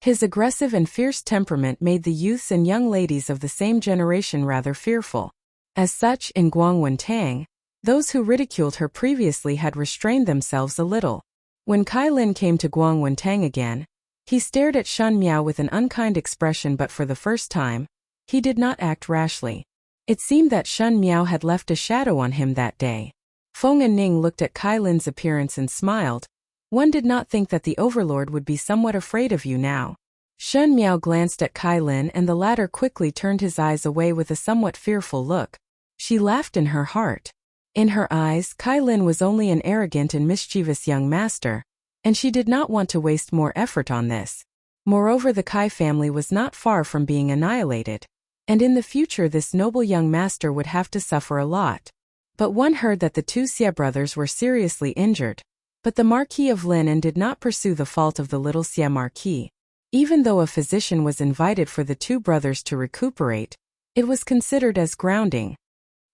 His aggressive and fierce temperament made the youths and young ladies of the same generation rather fearful. As such, in Guangwentang, those who ridiculed her previously had restrained themselves a little. When Kai Lin came to Guangwentang again, he stared at Shen Miao with an unkind expression, but for the first time, he did not act rashly. It seemed that Shen Miao had left a shadow on him that day. Feng and Ning looked at Kai Lin's appearance and smiled. One did not think that the overlord would be somewhat afraid of you now. Shen Miao glanced at Kai Lin and the latter quickly turned his eyes away with a somewhat fearful look. She laughed in her heart. In her eyes, Kai Lin was only an arrogant and mischievous young master, and she did not want to waste more effort on this. Moreover, the Kai family was not far from being annihilated, and in the future this noble young master would have to suffer a lot. But one heard that the two Xie brothers were seriously injured. But the Marquis of Linan did not pursue the fault of the little Xie Marquis. Even though a physician was invited for the two brothers to recuperate, it was considered as grounding.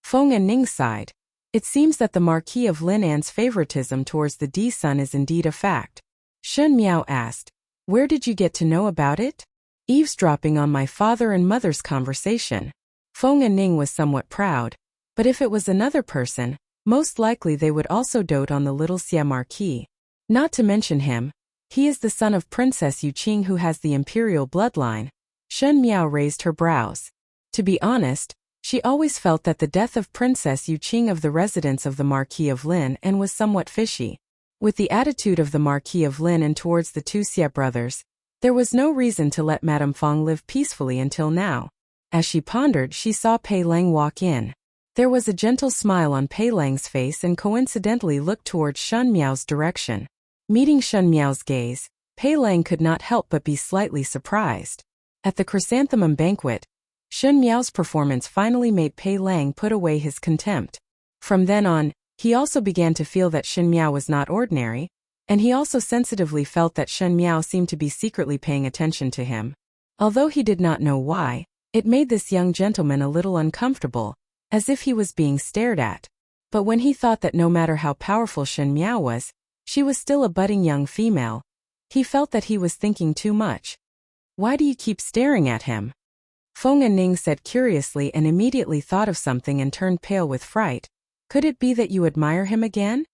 Feng and Ning sighed. It seems that the Marquis of Linan's favoritism towards the D-son is indeed a fact. Shen Miao asked, "Where did you get to know about it?" "Eavesdropping on my father and mother's conversation." Feng and Ning was somewhat proud. But if it was another person, most likely they would also dote on the little Xie Marquis. Not to mention him, he is the son of Princess Yuqing who has the imperial bloodline. Shen Miao raised her brows. To be honest, she always felt that the death of Princess Yuqing of the residence of the Marquis of Lin and was somewhat fishy. With the attitude of the Marquis of Lin and towards the two Xie brothers, there was no reason to let Madame Feng live peacefully until now. As she pondered, she saw Pei Lang walk in. There was a gentle smile on Pei Lang's face and coincidentally looked towards Shen Miao's direction. Meeting Shen Miao's gaze, Pei Lang could not help but be slightly surprised. At the chrysanthemum banquet, Shen Miao's performance finally made Pei Lang put away his contempt. From then on, he also began to feel that Shen Miao was not ordinary, and he also sensitively felt that Shen Miao seemed to be secretly paying attention to him. Although he did not know why, it made this young gentleman a little uncomfortable, as if he was being stared at. But when he thought that no matter how powerful Shen Miao was, she was still a budding young female, he felt that he was thinking too much. "Why do you keep staring at him?" Feng and Ning said curiously and immediately thought of something and turned pale with fright. "Could it be that you admire him again?"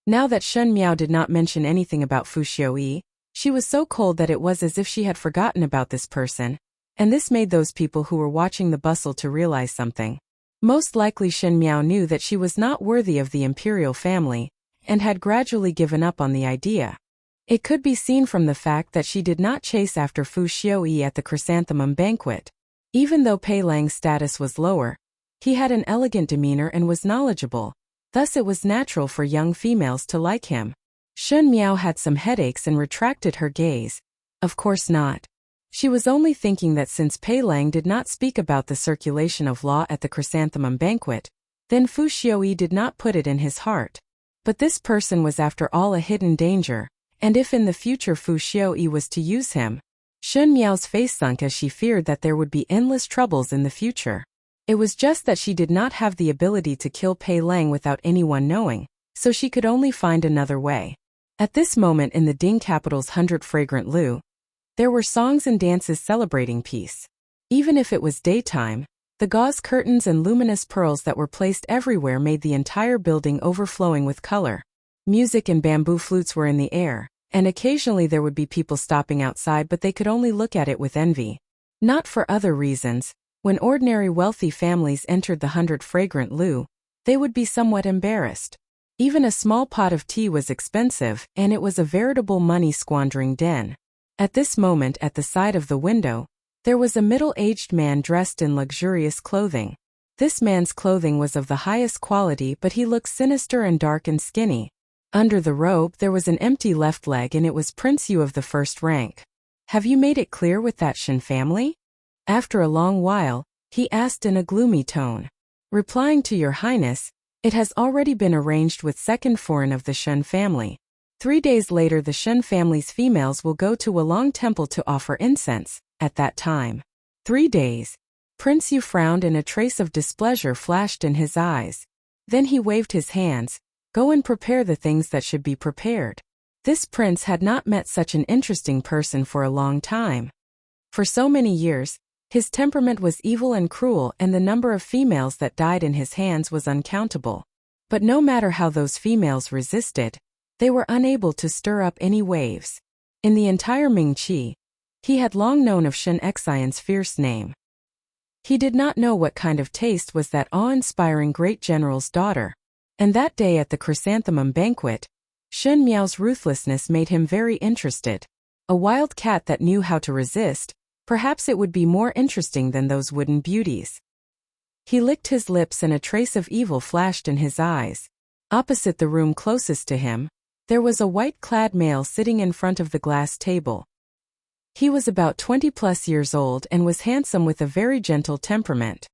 Now that Shen Miao did not mention anything about Fu Xiuyi, she was so cold that it was as if she had forgotten about this person, and this made those people who were watching the bustle to realize something. Most likely Shen Miao knew that she was not worthy of the imperial family, and had gradually given up on the idea. It could be seen from the fact that she did not chase after Fu Xiuyi at the chrysanthemum banquet. Even though Pei Lang's status was lower, he had an elegant demeanor and was knowledgeable, thus it was natural for young females to like him. Shen Miao had some headaches and retracted her gaze. Of course not. She was only thinking that since Pei Lang did not speak about the circulation of law at the chrysanthemum banquet, then Fu Xiuyi did not put it in his heart. But this person was after all a hidden danger, and if in the future Fu Xiuyi was to use him, Shen Miao's face sunk as she feared that there would be endless troubles in the future. It was just that she did not have the ability to kill Pei Lang without anyone knowing, so she could only find another way. At this moment in the Ding capital's 100 fragrant Lu, there were songs and dances celebrating peace. Even if it was daytime, the gauze curtains and luminous pearls that were placed everywhere made the entire building overflowing with color. Music and bamboo flutes were in the air, and occasionally there would be people stopping outside, but they could only look at it with envy. Not for other reasons. When ordinary wealthy families entered the 100 fragrant Lu, they would be somewhat embarrassed. Even a small pot of tea was expensive, and it was a veritable money-squandering den. At this moment, at the side of the window, there was a middle-aged man dressed in luxurious clothing. This man's clothing was of the highest quality, but he looked sinister and dark and skinny. Under the robe there was an empty left leg, and it was Prince Yu of the first rank. "Have you made it clear with that Shen family?" After a long while, he asked in a gloomy tone. Replying to Your Highness, it has already been arranged with second foreign of the Shen family. 3 days later the Shen family's females will go to Wulong Temple to offer incense. At that time. 3 days. Prince Yu frowned and a trace of displeasure flashed in his eyes. Then he waved his hands. "Go and prepare the things that should be prepared." This prince had not met such an interesting person for a long time. For so many years, his temperament was evil and cruel, and the number of females that died in his hands was uncountable. But no matter how those females resisted, they were unable to stir up any waves. In the entire Mingqi, he had long known of Shen Xian's fierce name. He did not know what kind of taste was that awe-inspiring great general's daughter. And that day at the chrysanthemum banquet, Shen Miao's ruthlessness made him very interested. A wild cat that knew how to resist, perhaps it would be more interesting than those wooden beauties. He licked his lips and a trace of evil flashed in his eyes. Opposite the room closest to him, there was a white-clad male sitting in front of the glass table. He was about 20+ years old and was handsome with a very gentle temperament.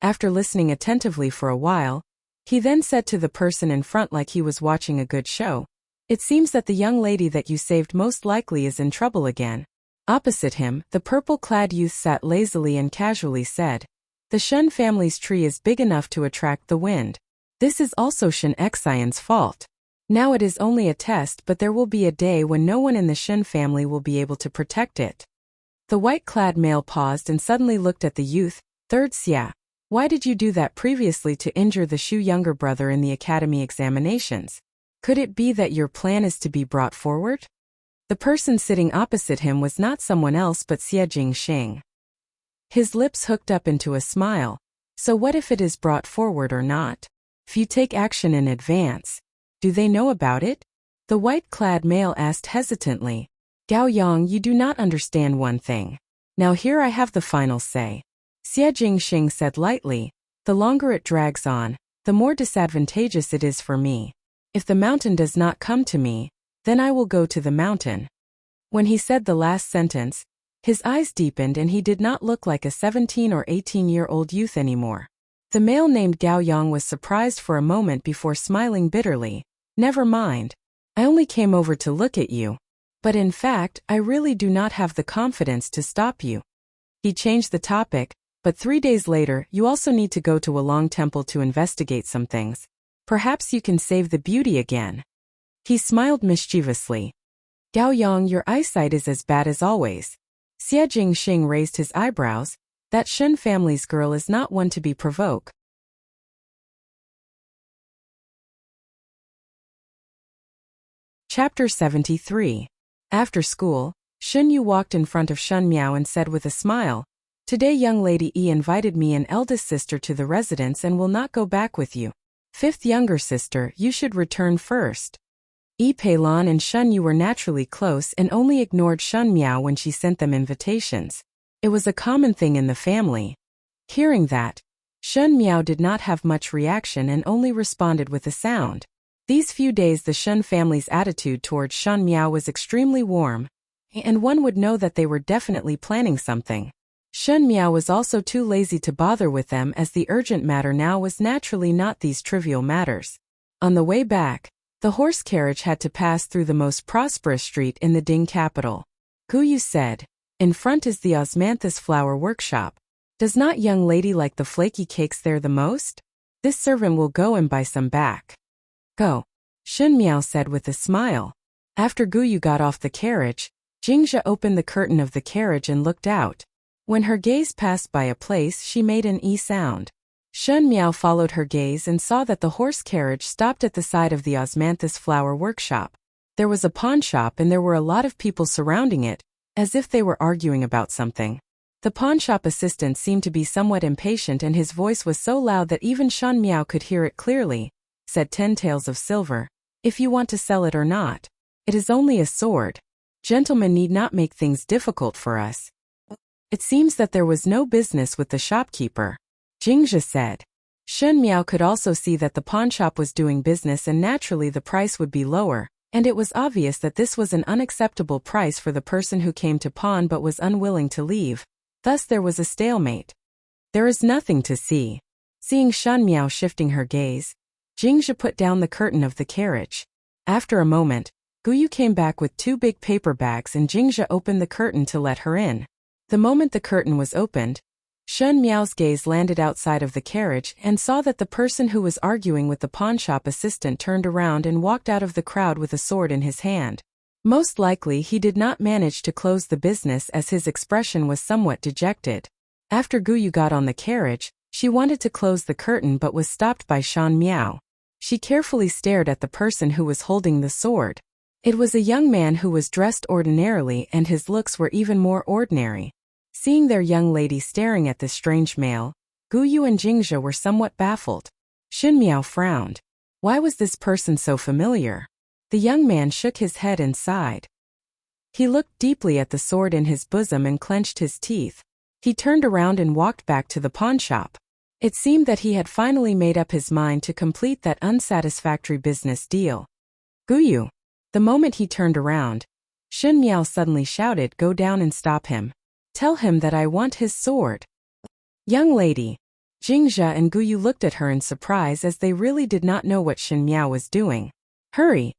After listening attentively for a while, he then said to the person in front like he was watching a good show, "It seems that the young lady that you saved most likely is in trouble again." Opposite him, the purple-clad youth sat lazily and casually said, "The Shen family's tree is big enough to attract the wind. This is also Shen Xian's fault. Now it is only a test, but there will be a day when no one in the Shen family will be able to protect it." The white-clad male paused and suddenly looked at the youth. "Third Xia, why did you do that previously to injure the Shu younger brother in the academy examinations? Could it be that your plan is to be brought forward?" The person sitting opposite him was not someone else but Xie Jingxing. His lips hooked up into a smile. "So what if it is brought forward or not? If you take action in advance, do they know about it?" The white-clad male asked hesitantly. "Gao Yang, you do not understand one thing. Now here I have the final say." Xie Jingxing said lightly, "The longer it drags on, the more disadvantageous it is for me. If the mountain does not come to me, then I will go to the mountain." When he said the last sentence, his eyes deepened and he did not look like a 17 or 18-year-old youth anymore. The male named Gao Yang was surprised for a moment before smiling bitterly. "Never mind. I only came over to look at you. But in fact, I really do not have the confidence to stop you." He changed the topic, "But 3 days later, you also need to go to Wulong Temple to investigate some things. Perhaps you can save the beauty again." He smiled mischievously. "Gao Yang, your eyesight is as bad as always." Xie Jingxing raised his eyebrows. "That Shen family's girl is not one to be provoked." Chapter 73. After school, Shen Yu walked in front of Shen Miao and said with a smile, "Today young lady Yi invited me and eldest sister to the residence and will not go back with you. Fifth younger sister, you should return first." Yi Peilan and Shen Yu were naturally close and only ignored Shen Miao when she sent them invitations. It was a common thing in the family. Hearing that, Shen Miao did not have much reaction and only responded with a sound. These few days the Shen family's attitude towards Shen Miao was extremely warm, and one would know that they were definitely planning something. Shen Miao was also too lazy to bother with them, as the urgent matter now was naturally not these trivial matters. On the way back, the horse carriage had to pass through the most prosperous street in the Ding capital. Gu Yu said, "In front is the osmanthus flower workshop. Does not young lady like the flaky cakes there the most? This servant will go and buy some back." "Go," Shen Miao said with a smile. After Gu Yu got off the carriage, Jingzhe opened the curtain of the carriage and looked out. When her gaze passed by a place, she made an E sound. Shen Miao followed her gaze and saw that the horse carriage stopped at the side of the osmanthus flower workshop. There was a pawn shop and there were a lot of people surrounding it, as if they were arguing about something. The pawnshop assistant seemed to be somewhat impatient and his voice was so loud that even Shen Miao could hear it clearly. Said 10 taels of silver. If you want to sell it or not. It is only a sword. Gentlemen need not make things difficult for us." It seems that there was no business with the shopkeeper, Jingzhe said. Shen Miao could also see that the pawnshop was doing business and naturally the price would be lower, and it was obvious that this was an unacceptable price for the person who came to pawn but was unwilling to leave. Thus there was a stalemate. "There is nothing to see." Seeing Shen Miao shifting her gaze, Jingzhe put down the curtain of the carriage. After a moment, Gu Yu came back with 2 big paper bags and Jingzhe opened the curtain to let her in. The moment the curtain was opened, Shen Miao's gaze landed outside of the carriage and saw that the person who was arguing with the pawnshop assistant turned around and walked out of the crowd with a sword in his hand. Most likely he did not manage to close the business as his expression was somewhat dejected. After Gu Yu got on the carriage, she wanted to close the curtain but was stopped by Shen Miao. She carefully stared at the person who was holding the sword. It was a young man who was dressed ordinarily and his looks were even more ordinary. Seeing their young lady staring at this strange male, Gu Yu and Jingzhe were somewhat baffled. Shen Miao frowned. Why was this person so familiar? The young man shook his head and sighed. He looked deeply at the sword in his bosom and clenched his teeth. He turned around and walked back to the pawnshop. It seemed that he had finally made up his mind to complete that unsatisfactory business deal. Guyu. The moment he turned around, Xun Miao suddenly shouted, "Go down and stop him. Tell him that I want his sword." Young lady. Jingzhe and Guyu looked at her in surprise as they really did not know what Xun Miao was doing. Hurry,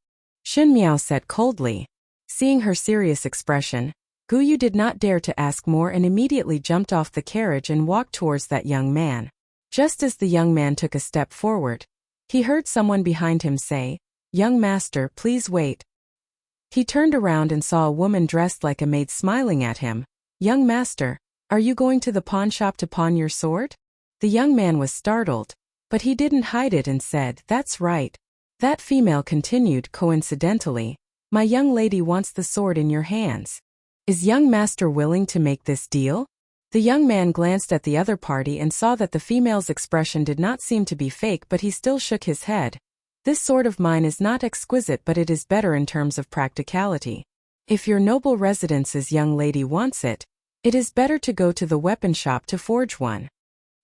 Xun Miao said coldly. Seeing her serious expression, Guyu did not dare to ask more and immediately jumped off the carriage and walked towards that young man. Just as the young man took a step forward, he heard someone behind him say, "Young master, please wait." He turned around and saw a woman dressed like a maid smiling at him. "Young master, are you going to the pawn shop to pawn your sword?" The young man was startled, but he didn't hide it and said, "That's right." That female continued, "Coincidentally, my young lady wants the sword in your hands. Is young master willing to make this deal?" The young man glanced at the other party and saw that the female's expression did not seem to be fake, but he still shook his head. "This sword of mine is not exquisite, but it is better in terms of practicality. If your noble residence's young lady wants it, it is better to go to the weapon shop to forge one."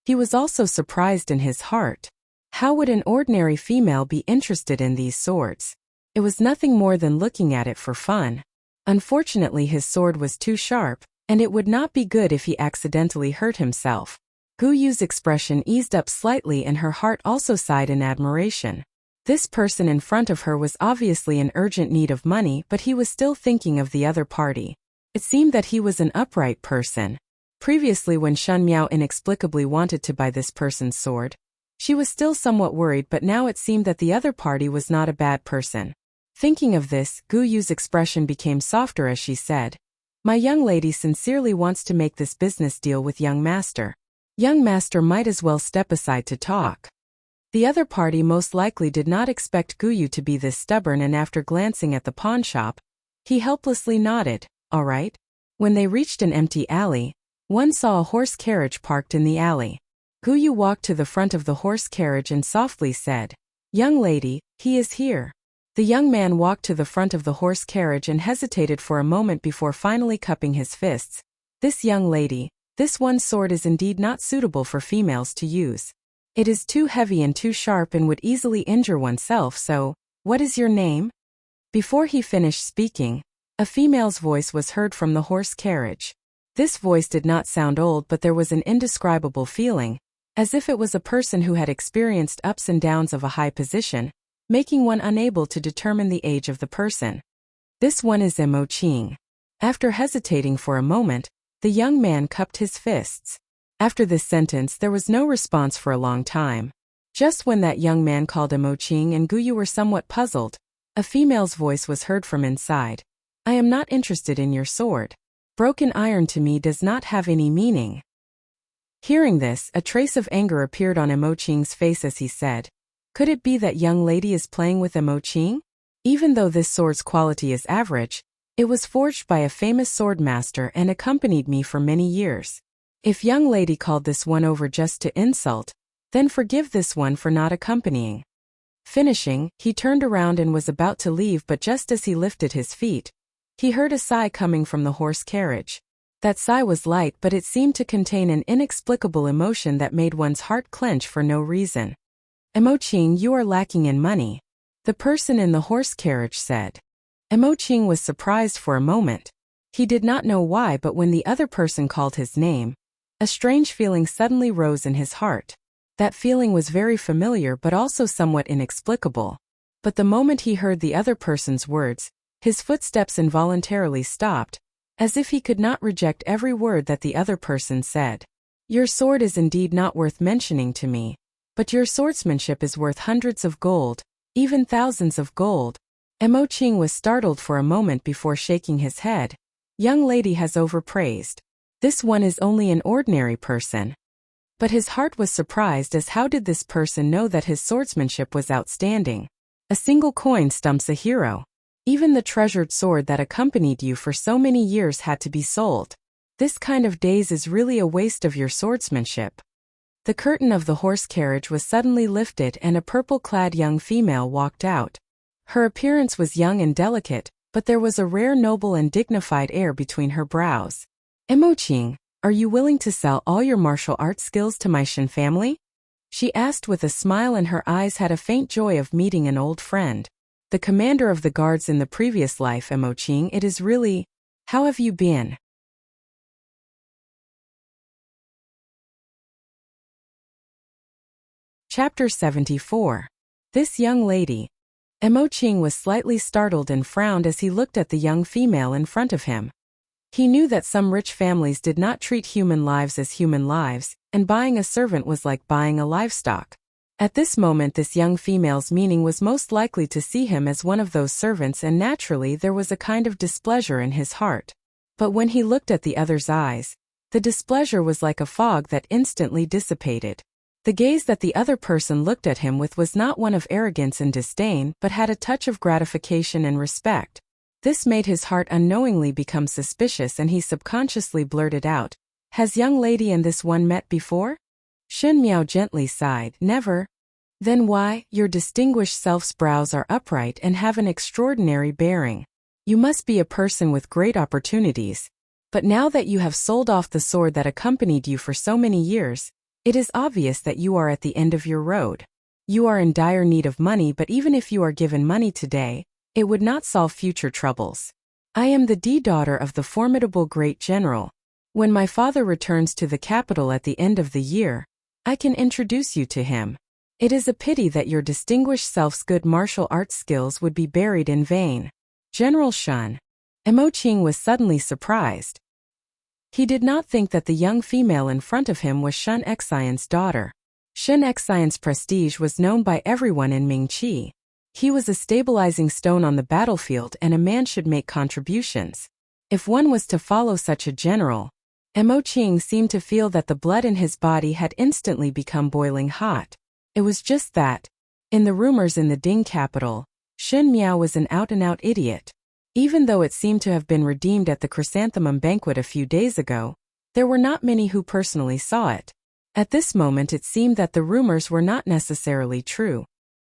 He was also surprised in his heart. How would an ordinary female be interested in these swords? It was nothing more than looking at it for fun. Unfortunately, his sword was too sharp, and it would not be good if he accidentally hurt himself. Guyu's expression eased up slightly and her heart also sighed in admiration. This person in front of her was obviously in urgent need of money, but he was still thinking of the other party. It seemed that he was an upright person. Previously, when Xun Miao inexplicably wanted to buy this person's sword, she was still somewhat worried, but now it seemed that the other party was not a bad person. Thinking of this, Guyu's expression became softer as she said, "My young lady sincerely wants to make this business deal with young master. Young master might as well step aside to talk." The other party most likely did not expect Guyu to be this stubborn, and after glancing at the pawn shop, he helplessly nodded, "All right." When they reached an empty alley, one saw a horse carriage parked in the alley. Guyu walked to the front of the horse carriage and softly said, "Young lady, he is here." The young man walked to the front of the horse carriage and hesitated for a moment before finally cupping his fists. "This young lady, this one sword is indeed not suitable for females to use. It is too heavy and too sharp and would easily injure oneself, so, what is your name?" Before he finished speaking, a female's voice was heard from the horse carriage. This voice did not sound old, but there was an indescribable feeling, as if it was a person who had experienced ups and downs of a high position, making one unable to determine the age of the person. "This one is Emo Qing." After hesitating for a moment, the young man cupped his fists. After this sentence, there was no response for a long time. Just when that young man called Emo Qing and Guyu were somewhat puzzled, a female's voice was heard from inside. "I am not interested in your sword. Broken iron to me does not have any meaning." Hearing this, a trace of anger appeared on Emo Qing's face as he said, "Could it be that young lady is playing with Emo Qing? Even though this sword's quality is average, it was forged by a famous swordmaster and accompanied me for many years. If young lady called this one over just to insult, then forgive this one for not accompanying." Finishing, he turned around and was about to leave, but just as he lifted his feet, he heard a sigh coming from the horse carriage. That sigh was light, but it seemed to contain an inexplicable emotion that made one's heart clench for no reason. "Emo Qing, you are lacking in money," the person in the horse carriage said. Emo Qing was surprised for a moment. He did not know why, but when the other person called his name, a strange feeling suddenly rose in his heart. That feeling was very familiar but also somewhat inexplicable. But the moment he heard the other person's words, his footsteps involuntarily stopped, as if he could not reject every word that the other person said. "Your sword is indeed not worth mentioning to me, but your swordsmanship is worth hundreds of gold, even thousands of gold." Emo Qing was startled for a moment before shaking his head. "Young lady has overpraised. This one is only an ordinary person." But his heart was surprised, as how did this person know that his swordsmanship was outstanding? A single coin stumps a hero. Even the treasured sword that accompanied you for so many years had to be sold. This kind of daze is really a waste of your swordsmanship. The curtain of the horse carriage was suddenly lifted and a purple-clad young female walked out. Her appearance was young and delicate, but there was a rare noble and dignified air between her brows. "Emoqing, are you willing to sell all your martial arts skills to my Shin family?" she asked with a smile, and her eyes had a faint joy of meeting an old friend. "The commander of the guards in the previous life, Emoqing, it is really... How have you been?" Chapter 74. This young lady. Emoqing was slightly startled and frowned as he looked at the young female in front of him. He knew that some rich families did not treat human lives as human lives, and buying a servant was like buying a livestock. At this moment, this young female's meaning was most likely to see him as one of those servants, and naturally there was a kind of displeasure in his heart. But when he looked at the other's eyes, the displeasure was like a fog that instantly dissipated. The gaze that the other person looked at him with was not one of arrogance and disdain, but had a touch of gratification and respect. This made his heart unknowingly become suspicious, and he subconsciously blurted out, "Has young lady and this one met before?" Shin Miao gently sighed, "Never." "Then why, your distinguished self's brows are upright and have an extraordinary bearing. You must be a person with great opportunities. But now that you have sold off the sword that accompanied you for so many years, it is obvious that you are at the end of your road. You are in dire need of money, but even if you are given money today, it would not solve future troubles. I am the daughter of the formidable great general. When my father returns to the capital at the end of the year, I can introduce you to him. It is a pity that your distinguished self's good martial arts skills would be buried in vain." General Shun. Emoqing was suddenly surprised. He did not think that the young female in front of him was Shun Xian's daughter. Shun Xian's prestige was known by everyone in Mingqi. He was a stabilizing stone on the battlefield, and a man should make contributions. If one was to follow such a general, Emoqing seemed to feel that the blood in his body had instantly become boiling hot. It was just that, in the rumors in the Ding capital, Shin Miao was an out-and-out idiot. Even though it seemed to have been redeemed at the chrysanthemum banquet a few days ago, there were not many who personally saw it. At this moment it seemed that the rumors were not necessarily true.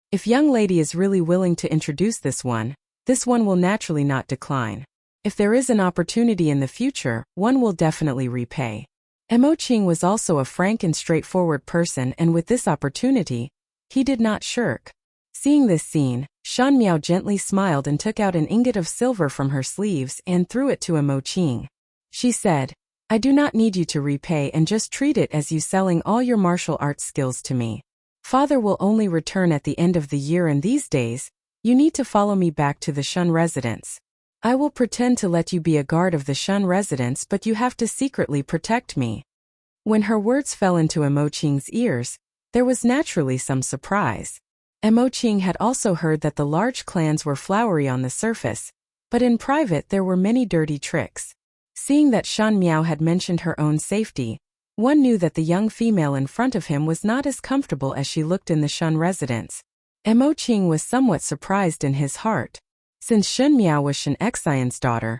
If young lady is really willing to introduce this one will naturally not decline. If there is an opportunity in the future, one will definitely repay. Emoqing was also a frank and straightforward person, and with this opportunity, he did not shirk. Seeing this scene, Shan Miao gently smiled and took out an ingot of silver from her sleeves and threw it to Emoqing. She said, "I do not need you to repay, and just treat it as you selling all your martial arts skills to me. Father will only return at the end of the year, and these days, you need to follow me back to the Shun residence. I will pretend to let you be a guard of the Shun residence, but you have to secretly protect me." When her words fell into Emoqing's ears, there was naturally some surprise. Emoqing had also heard that the large clans were flowery on the surface, but in private there were many dirty tricks. Seeing that Shan Miao had mentioned her own safety, one knew that the young female in front of him was not as comfortable as she looked in the Shun residence. Emoqing was somewhat surprised in his heart. Since Shin Miao was Shin Xian's daughter,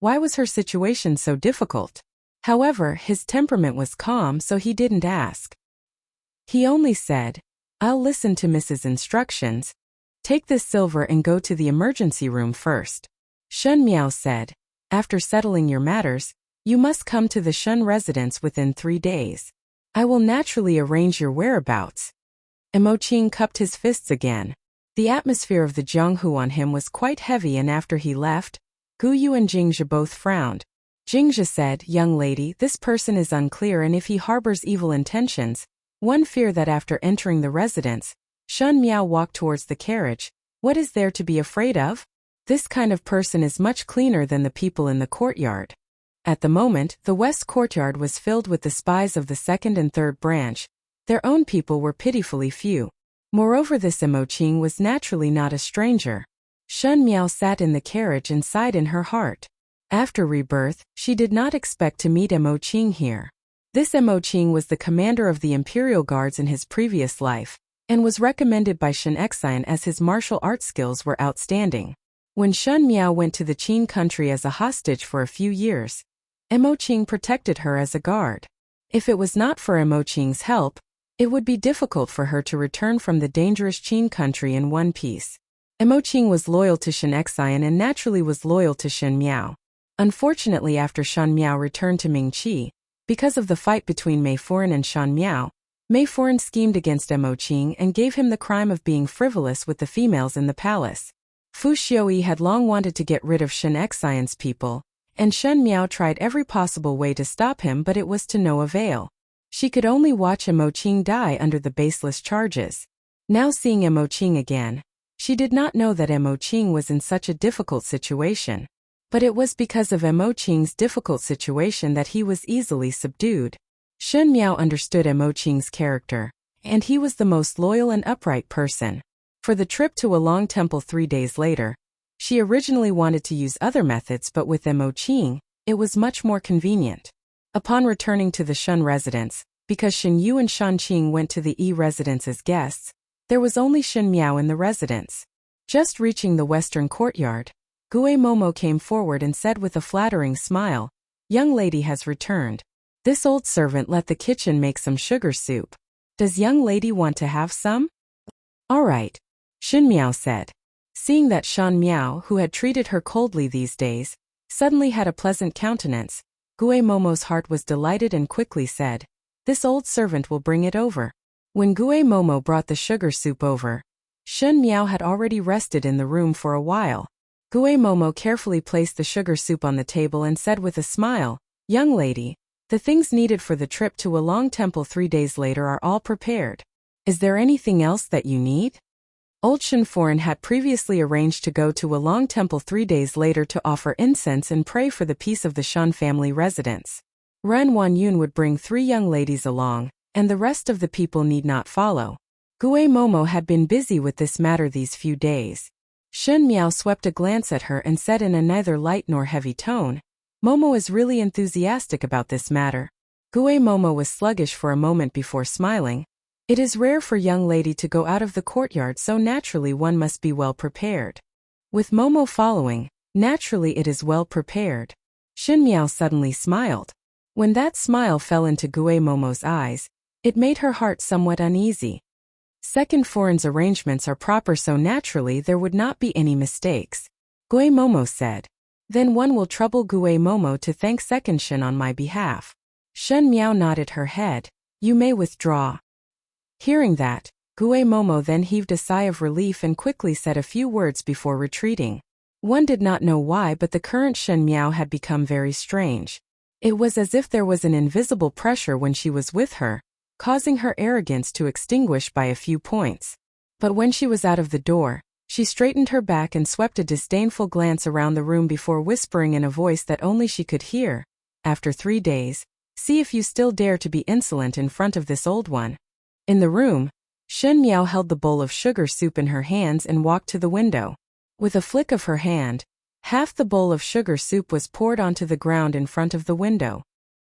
why was her situation so difficult? However, his temperament was calm, so he didn't ask. He only said, "I'll listen to Mrs. Instructions. Take this silver and go to the emergency room first." Shen Miao said, "After settling your matters, you must come to the Shun residence within 3 days. I will naturally arrange your whereabouts." Emoqing cupped his fists again. The atmosphere of the Jianghu on him was quite heavy, and after he left, Gu Yu and Jingzhe both frowned. Jingzhe said, "Young lady, this person is unclear, and if he harbors evil intentions, one fear that after entering the residence, Shun Miao walked towards the carriage. What is there to be afraid of? This kind of person is much cleaner than the people in the courtyard." At the moment, the west courtyard was filled with the spies of the second and third branch. Their own people were pitifully few. Moreover, this Emoqing was naturally not a stranger. Shun Miao sat in the carriage and sighed in her heart. After Rebirth, she did not expect to meet Emoqing here. This Emoqing was the commander of the Imperial Guards in his previous life, and was recommended by Shin Xian as his martial arts skills were outstanding. When Shun Miao went to the Qin country as a hostage for a few years, Emoqing protected her as a guard. If it was not for Emoqing's help, It would be difficult for her to return from the dangerous Qin country in one piece. Emoqing was loyal to Shen Xian and naturally was loyal to Shen Miao. Unfortunately, after Shen Miao returned to Mingqi, because of the fight between Mei Furan and Shen Miao, Mei Furan schemed against Emoqing and gave him the crime of being frivolous with the females in the palace. Fu Xiaoyi had long wanted to get rid of Shen Xian's people, and Shen Miao tried every possible way to stop him, but it was to no avail. She could only watch Emoqing die under the baseless charges. Now seeing Emoqing again, she did not know that Emoqing was in such a difficult situation. But it was because of Emoqing's difficult situation that he was easily subdued. Shen Miao understood Emoqing's character, and he was the most loyal and upright person. For the trip to Wulong Temple 3 days later, she originally wanted to use other methods, but with Emoqing, it was much more convenient. Upon returning to the Shen residence, because Shen Yu and Shan Qing went to the Yi residence as guests, there was only Shen Miao in the residence. Just reaching the western courtyard, Gue Momo came forward and said with a flattering smile, "Young lady has returned. This old servant let the kitchen make some sugar soup. Does young lady want to have some?" "All right," Shen Miao said. Seeing that Shan Miao, who had treated her coldly these days, suddenly had a pleasant countenance, Gue Momo's heart was delighted and quickly said, "This old servant will bring it over." When Gue Momo brought the sugar soup over, Shen Miao had already rested in the room for a while. Gue Momo carefully placed the sugar soup on the table and said with a smile, "Young lady, the things needed for the trip to Wulong Temple 3 days later are all prepared. Is there anything else that you need?" Old Shen Foreign had previously arranged to go to Wulong Temple 3 days later to offer incense and pray for the peace of the Shen family residence. Ren Wanyun would bring 3 young ladies along, and the rest of the people need not follow. Gue Momo had been busy with this matter these few days. Shen Miao swept a glance at her and said in a neither light nor heavy tone, "Momo is really enthusiastic about this matter." Gue Momo was sluggish for a moment before smiling. "It is rare for young lady to go out of the courtyard, so naturally one must be well prepared." With Momo following, naturally it is well prepared. Shen Miao suddenly smiled. When that smile fell into Gue Momo's eyes, it made her heart somewhat uneasy. Second Foreign's arrangements are proper, so naturally there would not be any mistakes. Gue Momo said. Then one will trouble Gue Momo to thank Second Shen on my behalf. Shen Miao nodded her head. "You may withdraw." Hearing that, Gue Momo then heaved a sigh of relief and quickly said a few words before retreating. One did not know why, but the current Shen Miao had become very strange. It was as if there was an invisible pressure when she was with her, causing her arrogance to extinguish by a few points. But when she was out of the door, she straightened her back and swept a disdainful glance around the room before whispering in a voice that only she could hear, "After 3 days, see if you still dare to be insolent in front of this old one." In the room, Shen Miao held the bowl of sugar soup in her hands and walked to the window. With a flick of her hand, half the bowl of sugar soup was poured onto the ground in front of the window.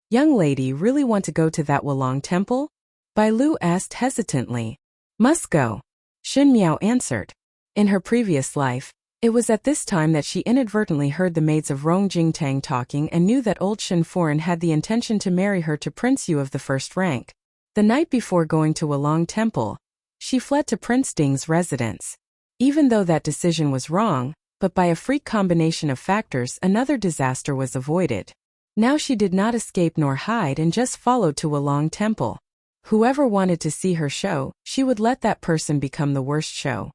"Young lady, really want to go to that Wulong Temple?" Bai Lu asked hesitantly. "Must go," Shen Miao answered. In her previous life, it was at this time that she inadvertently heard the maids of Rong Jingtang talking and knew that old Shen Foreign had the intention to marry her to Prince Yu of the first rank. The night before going to Wulong Temple, she fled to Prince Ding's residence. Even though that decision was wrong, but by a freak combination of factors another disaster was avoided. Now she did not escape nor hide and just followed to Wulong Temple. Whoever wanted to see her show, she would let that person become the worst show.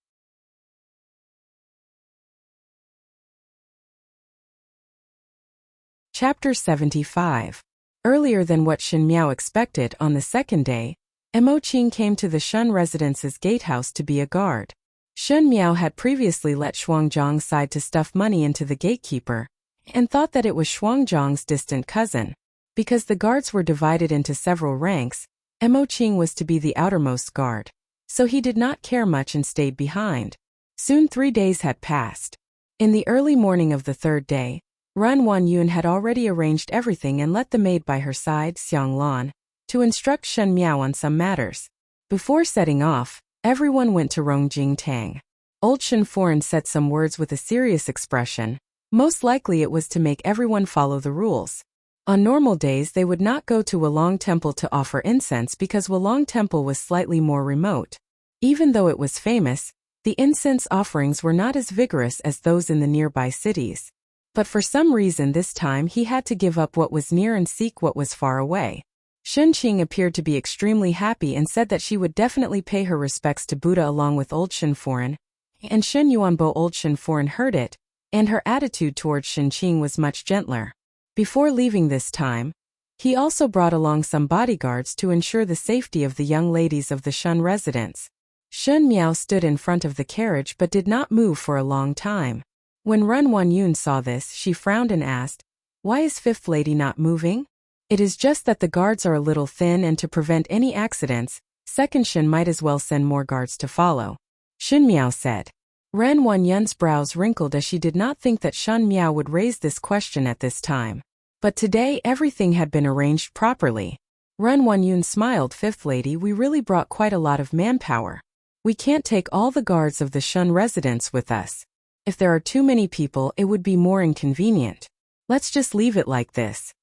Chapter 75. Earlier than what Shen Miao expected, on the second day, Emoqing came to the Shen residence's gatehouse to be a guard. Shen Miao had previously let Shuangzhang side to stuff money into the gatekeeper, and thought that it was Shuangzhang's distant cousin. Because the guards were divided into several ranks, Emoqing was to be the outermost guard, so he did not care much and stayed behind. Soon 3 days had passed. In the early morning of the 3rd day, Ren Wanyun had already arranged everything and let the maid by her side, Xiang Lan, to instruct Shen Miao on some matters. Before setting off, everyone went to Rong Jingtang. Old Shen Foreign said some words with a serious expression. Most likely it was to make everyone follow the rules. On normal days they would not go to Wulong Temple to offer incense because Wulong Temple was slightly more remote. Even though it was famous, the incense offerings were not as vigorous as those in the nearby cities. But for some reason this time he had to give up what was near and seek what was far away. Shen Qing appeared to be extremely happy and said that she would definitely pay her respects to Buddha along with old Shenforen. And Shen Yuanbo old Shenforen heard it, and her attitude towards Shen Qing was much gentler. Before leaving this time, he also brought along some bodyguards to ensure the safety of the young ladies of the Shun residence. Shen Miao stood in front of the carriage but did not move for a long time. When Ren Wanyun saw this, she frowned and asked, "Why is fifth lady not moving?" "It is just that the guards are a little thin and to prevent any accidents, second Shen might as well send more guards to follow," Shen Miao said. Ren Wanyun's brows wrinkled as she did not think that Shen Miao would raise this question at this time. But today everything had been arranged properly. Ren Wanyun smiled. "Fifth lady, we really brought quite a lot of manpower. We can't take all the guards of the Shun residence with us. If there are too many people it would be more inconvenient. Let's just leave it like this."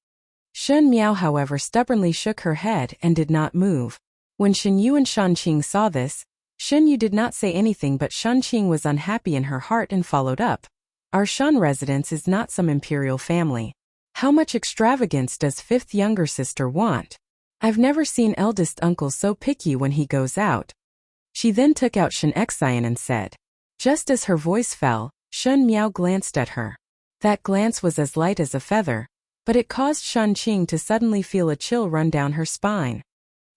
Shen Miao however stubbornly shook her head and did not move. When Shen Yu and Shan Qing saw this, Shen Yu did not say anything but Shan Qing was unhappy in her heart and followed up. "Our Shun residence is not some imperial family. How much extravagance does fifth younger sister want? I've never seen eldest uncle so picky when he goes out." She then took out Shen Xian and said. Just as her voice fell, Shen Miao glanced at her. That glance was as light as a feather, but it caused Shan Qing to suddenly feel a chill run down her spine.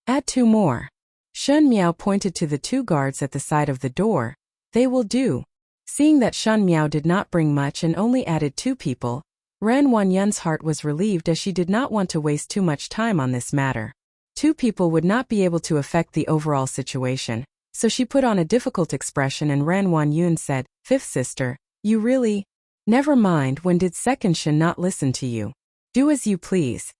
"Add 2 more. Shen Miao pointed to the 2 guards at the side of the door. "They will do." Seeing that Shen Miao did not bring much and only added 2 people, Ren Wanyun's heart was relieved as she did not want to waste too much time on this matter. 2 people would not be able to affect the overall situation, so she put on a difficult expression and Ren Wanyun said, "Fifth sister, you really? Never mind, when did second Shen not listen to you? Do as you please."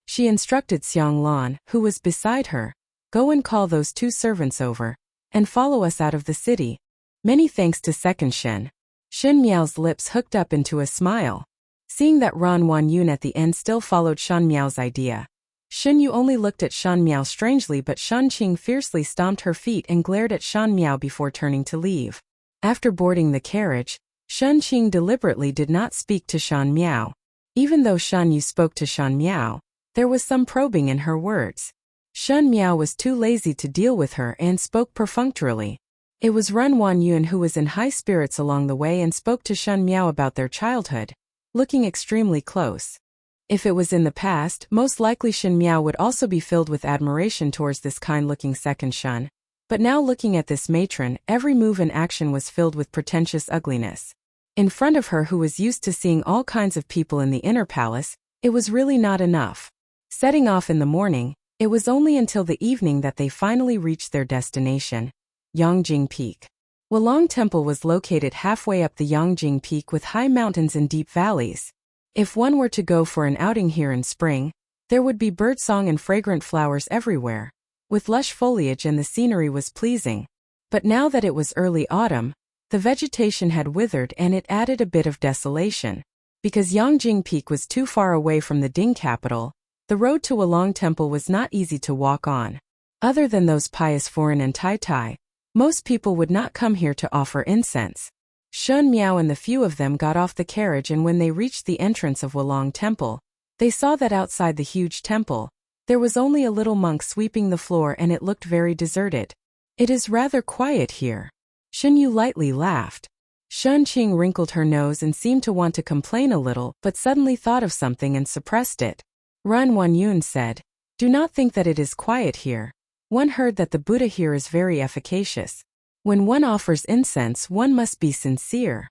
She instructed Xiang Lan, who was beside her, "Go and call those 2 servants over, and follow us out of the city." "Many thanks to second Shen." Shen Miao's lips hooked up into a smile. Seeing that Ren Wanyun at the end still followed Shan Miao's idea, Shen Yu only looked at Shan Miao strangely but Shan Qing fiercely stomped her feet and glared at Shan Miao before turning to leave. After boarding the carriage, Shan Qing deliberately did not speak to Shan Miao. Even though Shan Yu spoke to Shan Miao, there was some probing in her words. Shan Miao was too lazy to deal with her and spoke perfunctorily. It was Ren Wanyun who was in high spirits along the way and spoke to Shan Miao about their childhood, looking extremely close. If it was in the past, most likely Shen Miao would also be filled with admiration towards this kind-looking second Shun. But now looking at this matron, every move and action was filled with pretentious ugliness. In front of her who was used to seeing all kinds of people in the inner palace, it was really not enough. Setting off in the morning, it was only until the evening that they finally reached their destination, Yongjing Peak. Wulong Temple was located halfway up the Yongjing Peak with high mountains and deep valleys. If one were to go for an outing here in spring, there would be birdsong and fragrant flowers everywhere, with lush foliage and the scenery was pleasing. But now that it was early autumn, the vegetation had withered and it added a bit of desolation. Because Yongjing Peak was too far away from the Ding capital, the road to Wulong Temple was not easy to walk on. Other than those pious foreign and Tai Tai, most people would not come here to offer incense. Shen Miao and the few of them got off the carriage and when they reached the entrance of Wulong Temple, they saw that outside the huge temple, there was only a little monk sweeping the floor and it looked very deserted. "It is rather quiet here." Shen Yu lightly laughed. Shan Qing wrinkled her nose and seemed to want to complain a little but suddenly thought of something and suppressed it. Ren Wanyun said, "Do not think that it is quiet here. One heard that the Buddha here is very efficacious. When one offers incense one must be sincere."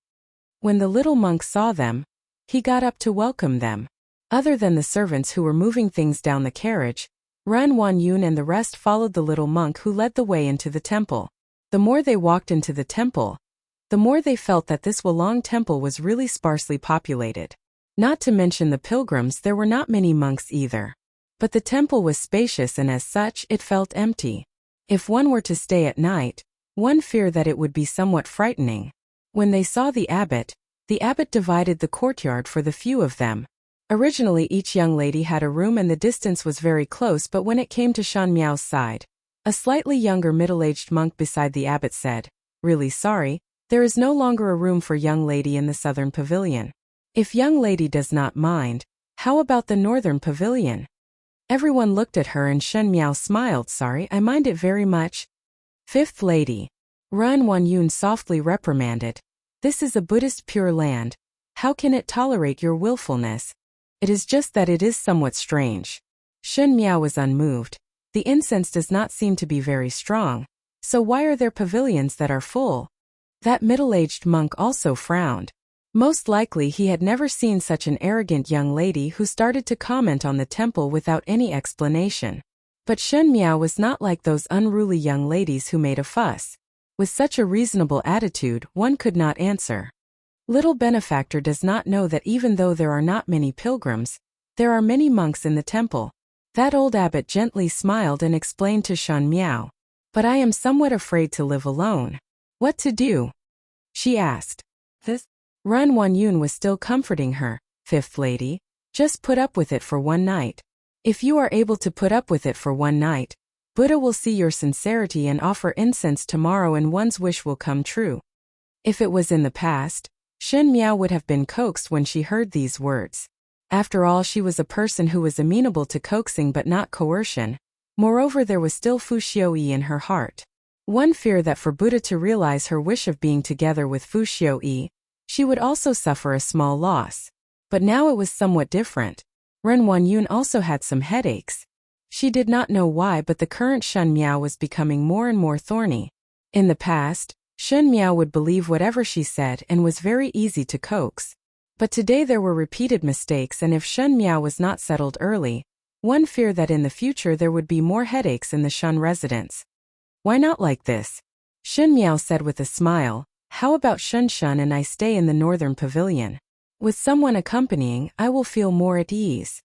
When the little monk saw them, he got up to welcome them. Other than the servants who were moving things down the carriage, Ren Wanyun and the rest followed the little monk who led the way into the temple. The more they walked into the temple, the more they felt that this Wulong Temple was really sparsely populated. Not to mention the pilgrims, there were not many monks either. But the temple was spacious and as such it felt empty. If one were to stay at night, one feared that it would be somewhat frightening. When they saw the abbot divided the courtyard for the few of them. Originally each young lady had a room and the distance was very close, but when it came to Shan Miao's side, a slightly younger middle-aged monk beside the abbot said, "Really sorry, there is no longer a room for young lady in the southern pavilion. If young lady does not mind, how about the northern pavilion?" Everyone looked at her and Shen Miao smiled. "Sorry, I mind it very much." Fifth lady. Ren Wanyun softly reprimanded. "This is a Buddhist pure land. How can it tolerate your willfulness? It is just that it is somewhat strange." Shen Miao was unmoved. The incense does not seem to be very strong. So why are there pavilions that are full? That middle-aged monk also frowned. Most likely he had never seen such an arrogant young lady who started to comment on the temple without any explanation. But Shen Miao was not like those unruly young ladies who made a fuss. With such a reasonable attitude, one could not answer. Little benefactor does not know that even though there are not many pilgrims, there are many monks in the temple. That old abbot gently smiled and explained to Shan Miao. "But I am somewhat afraid to live alone. What to do?" she asked. This Ren Wanyun was still comforting her. "Fifth lady, just put up with it for one night. If you are able to put up with it for one night, Buddha will see your sincerity and offer incense tomorrow and one's wish will come true." If it was in the past, Shen Miao would have been coaxed when she heard these words. After all, she was a person who was amenable to coaxing but not coercion. Moreover, there was still Fu Xiuyi in her heart. One fear that for Buddha to realize her wish of being together with Fu Xiuyi, she would also suffer a small loss. But now it was somewhat different. Ren Wanyun also had some headaches. She did not know why, but the current Shen Miao was becoming more and more thorny. In the past, Shen Miao would believe whatever she said and was very easy to coax. But today there were repeated mistakes, and if Shen Miao was not settled early, one feared that in the future there would be more headaches in the Shen residence. "Why not like this?" Shen Miao said with a smile. "How about Shen and I stay in the northern pavilion? With someone accompanying, I will feel more at ease."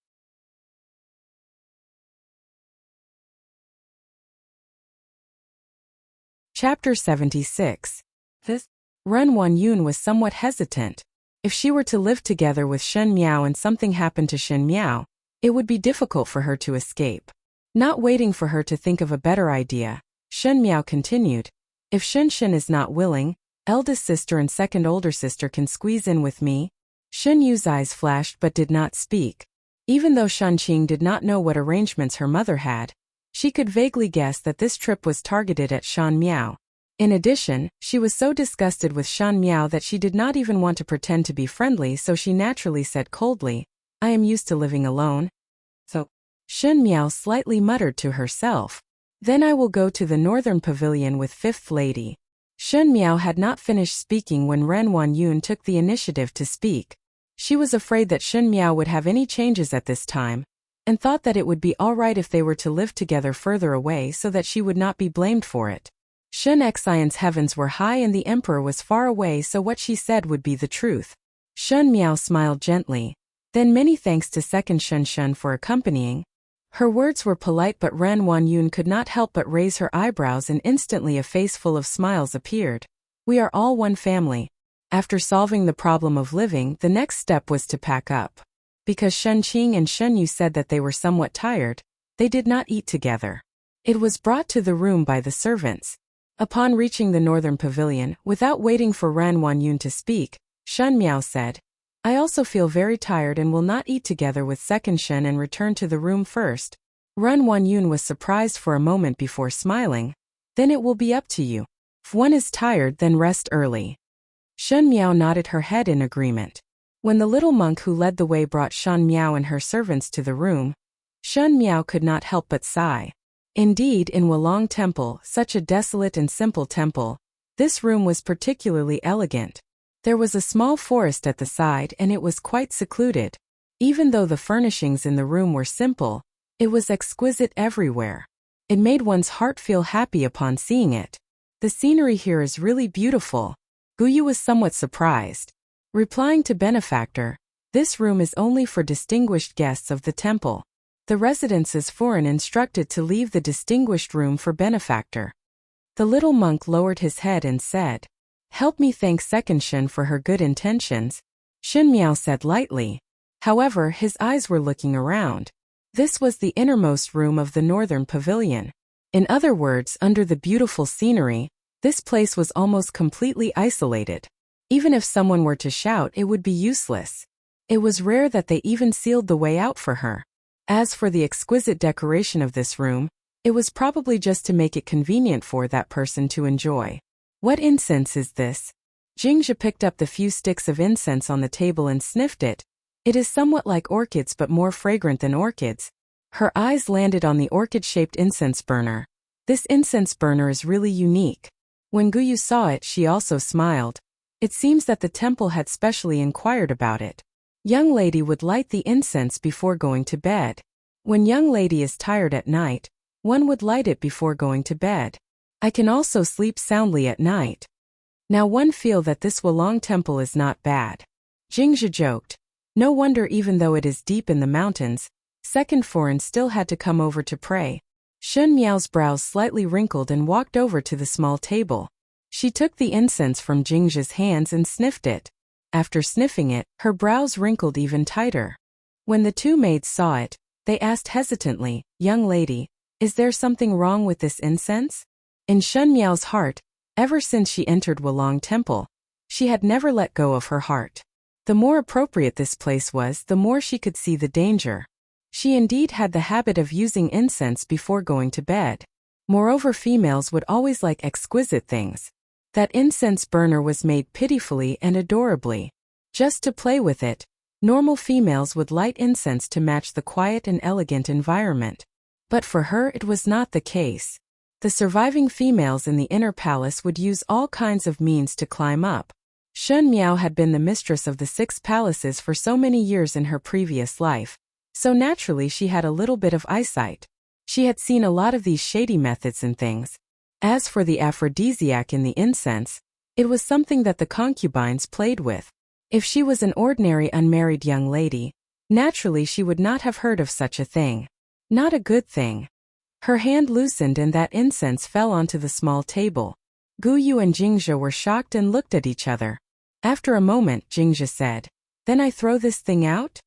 Chapter 76. Ren Wanyun was somewhat hesitant. If she were to live together with Shen Miao and something happened to Shen Miao, it would be difficult for her to escape. Not waiting for her to think of a better idea, Shen Miao continued, "If Shen is not willing, eldest sister and second older sister can squeeze in with me." Shen Yu's eyes flashed but did not speak. Even though Shan Qing did not know what arrangements her mother had, she could vaguely guess that this trip was targeted at Shan Miao. In addition, she was so disgusted with Shan Miao that she did not even want to pretend to be friendly, so she naturally said coldly, "I am used to living alone." So, Shen Miao slightly muttered to herself, "Then I will go to the northern pavilion with fifth lady." Shen Miao had not finished speaking when Ren Wanyun took the initiative to speak. She was afraid that Shen Miao would have any changes at this time, and thought that it would be all right if they were to live together further away so that she would not be blamed for it. Shen Xian's heavens were high and the emperor was far away, so what she said would be the truth. Shen Miao smiled gently. "Then many thanks to second Shen for accompanying." Her words were polite, but Ren Wanyun could not help but raise her eyebrows, and instantly a face full of smiles appeared. "We are all one family." After solving the problem of living, the next step was to pack up. Because Shen Qing and Shen Yu said that they were somewhat tired, they did not eat together. It was brought to the room by the servants. Upon reaching the northern pavilion, without waiting for Ren Wanyun to speak, Shen Miao said, "I also feel very tired and will not eat together with second Shen and return to the room first." Ren Wanyun was surprised for a moment before smiling. "Then it will be up to you. If one is tired, then rest early." Shen Miao nodded her head in agreement. When the little monk who led the way brought Shen Miao and her servants to the room, Shen Miao could not help but sigh. Indeed, in Wulong Temple, such a desolate and simple temple, this room was particularly elegant. There was a small forest at the side and it was quite secluded. Even though the furnishings in the room were simple, it was exquisite everywhere. It made one's heart feel happy upon seeing it. "The scenery here is really beautiful." Guyu was somewhat surprised. Replying to benefactor, "This room is only for distinguished guests of the temple. The residence is foreign, instructed to leave the distinguished room for benefactor." The little monk lowered his head and said, "Help me thank second Shen for her good intentions." Shen Miao said lightly, However, his eyes were looking around. This was the innermost room of the northern pavilion. In other words, under the beautiful scenery, this place was almost completely isolated. Even if someone were to shout, it would be useless. It was rare that they even sealed the way out for her. As for the exquisite decoration of this room, it was probably just to make it convenient for that person to enjoy. What incense is this? Jingzhe picked up the few sticks of incense on the table and sniffed it. It is somewhat like orchids but more fragrant than orchids. Her eyes landed on the orchid-shaped incense burner. This incense burner is really unique. When Guyu saw it, she also smiled. It seems that the temple had specially inquired about it. Young lady would light the incense before going to bed. When young lady is tired at night, one would light it before going to bed. I can also sleep soundly at night. Now one feel that this Wulong temple is not bad. Jingzhe joked. No wonder, even though it is deep in the mountains, second foreign still had to come over to pray. Shun Miao's brows slightly wrinkled and walked over to the small table. She took the incense from Jingzhe's hands and sniffed it. After sniffing it, her brows wrinkled even tighter. When the two maids saw it, they asked hesitantly, "Young lady, is there something wrong with this incense?" In Shun Miao's heart, ever since she entered Wulong Temple, she had never let go of her heart. The more appropriate this place was, the more she could see the danger. She indeed had the habit of using incense before going to bed. Moreover, females would always like exquisite things. That incense burner was made pitifully and adorably. Just to play with it, normal females would light incense to match the quiet and elegant environment. But for her it was not the case. The surviving females in the inner palace would use all kinds of means to climb up. Shun Miao had been the mistress of the 6 palaces for so many years in her previous life, so naturally she had a little bit of eyesight. She had seen a lot of these shady methods and things. As for the aphrodisiac in the incense, it was something that the concubines played with. If she was an ordinary unmarried young lady, naturally she would not have heard of such a thing. Not a good thing. Her hand loosened and that incense fell onto the small table. Guyu and Jingzhe were shocked and looked at each other. After a moment, Jingzhe said, "Then I throw this thing out?"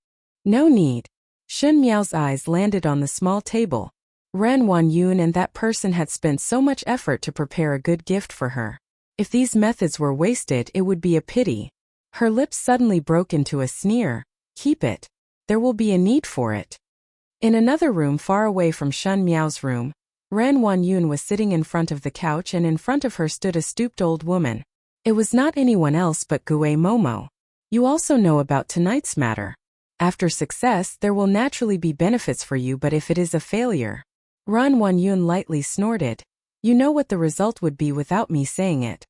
"No need." Shun Miao's eyes landed on the small table. Ren Wanyun and that person had spent so much effort to prepare a good gift for her. If these methods were wasted, it would be a pity. Her lips suddenly broke into a sneer. "Keep it. There will be a need for it." In another room far away from Shun Miao's room, Ren Wanyun was sitting in front of the couch and in front of her stood a stooped old woman. It was not anyone else but Gue Momo. "You also know about tonight's matter. After success, there will naturally be benefits for you, but if it is a failure..." Ren Wanyun lightly snorted. "You know what the result would be without me saying it."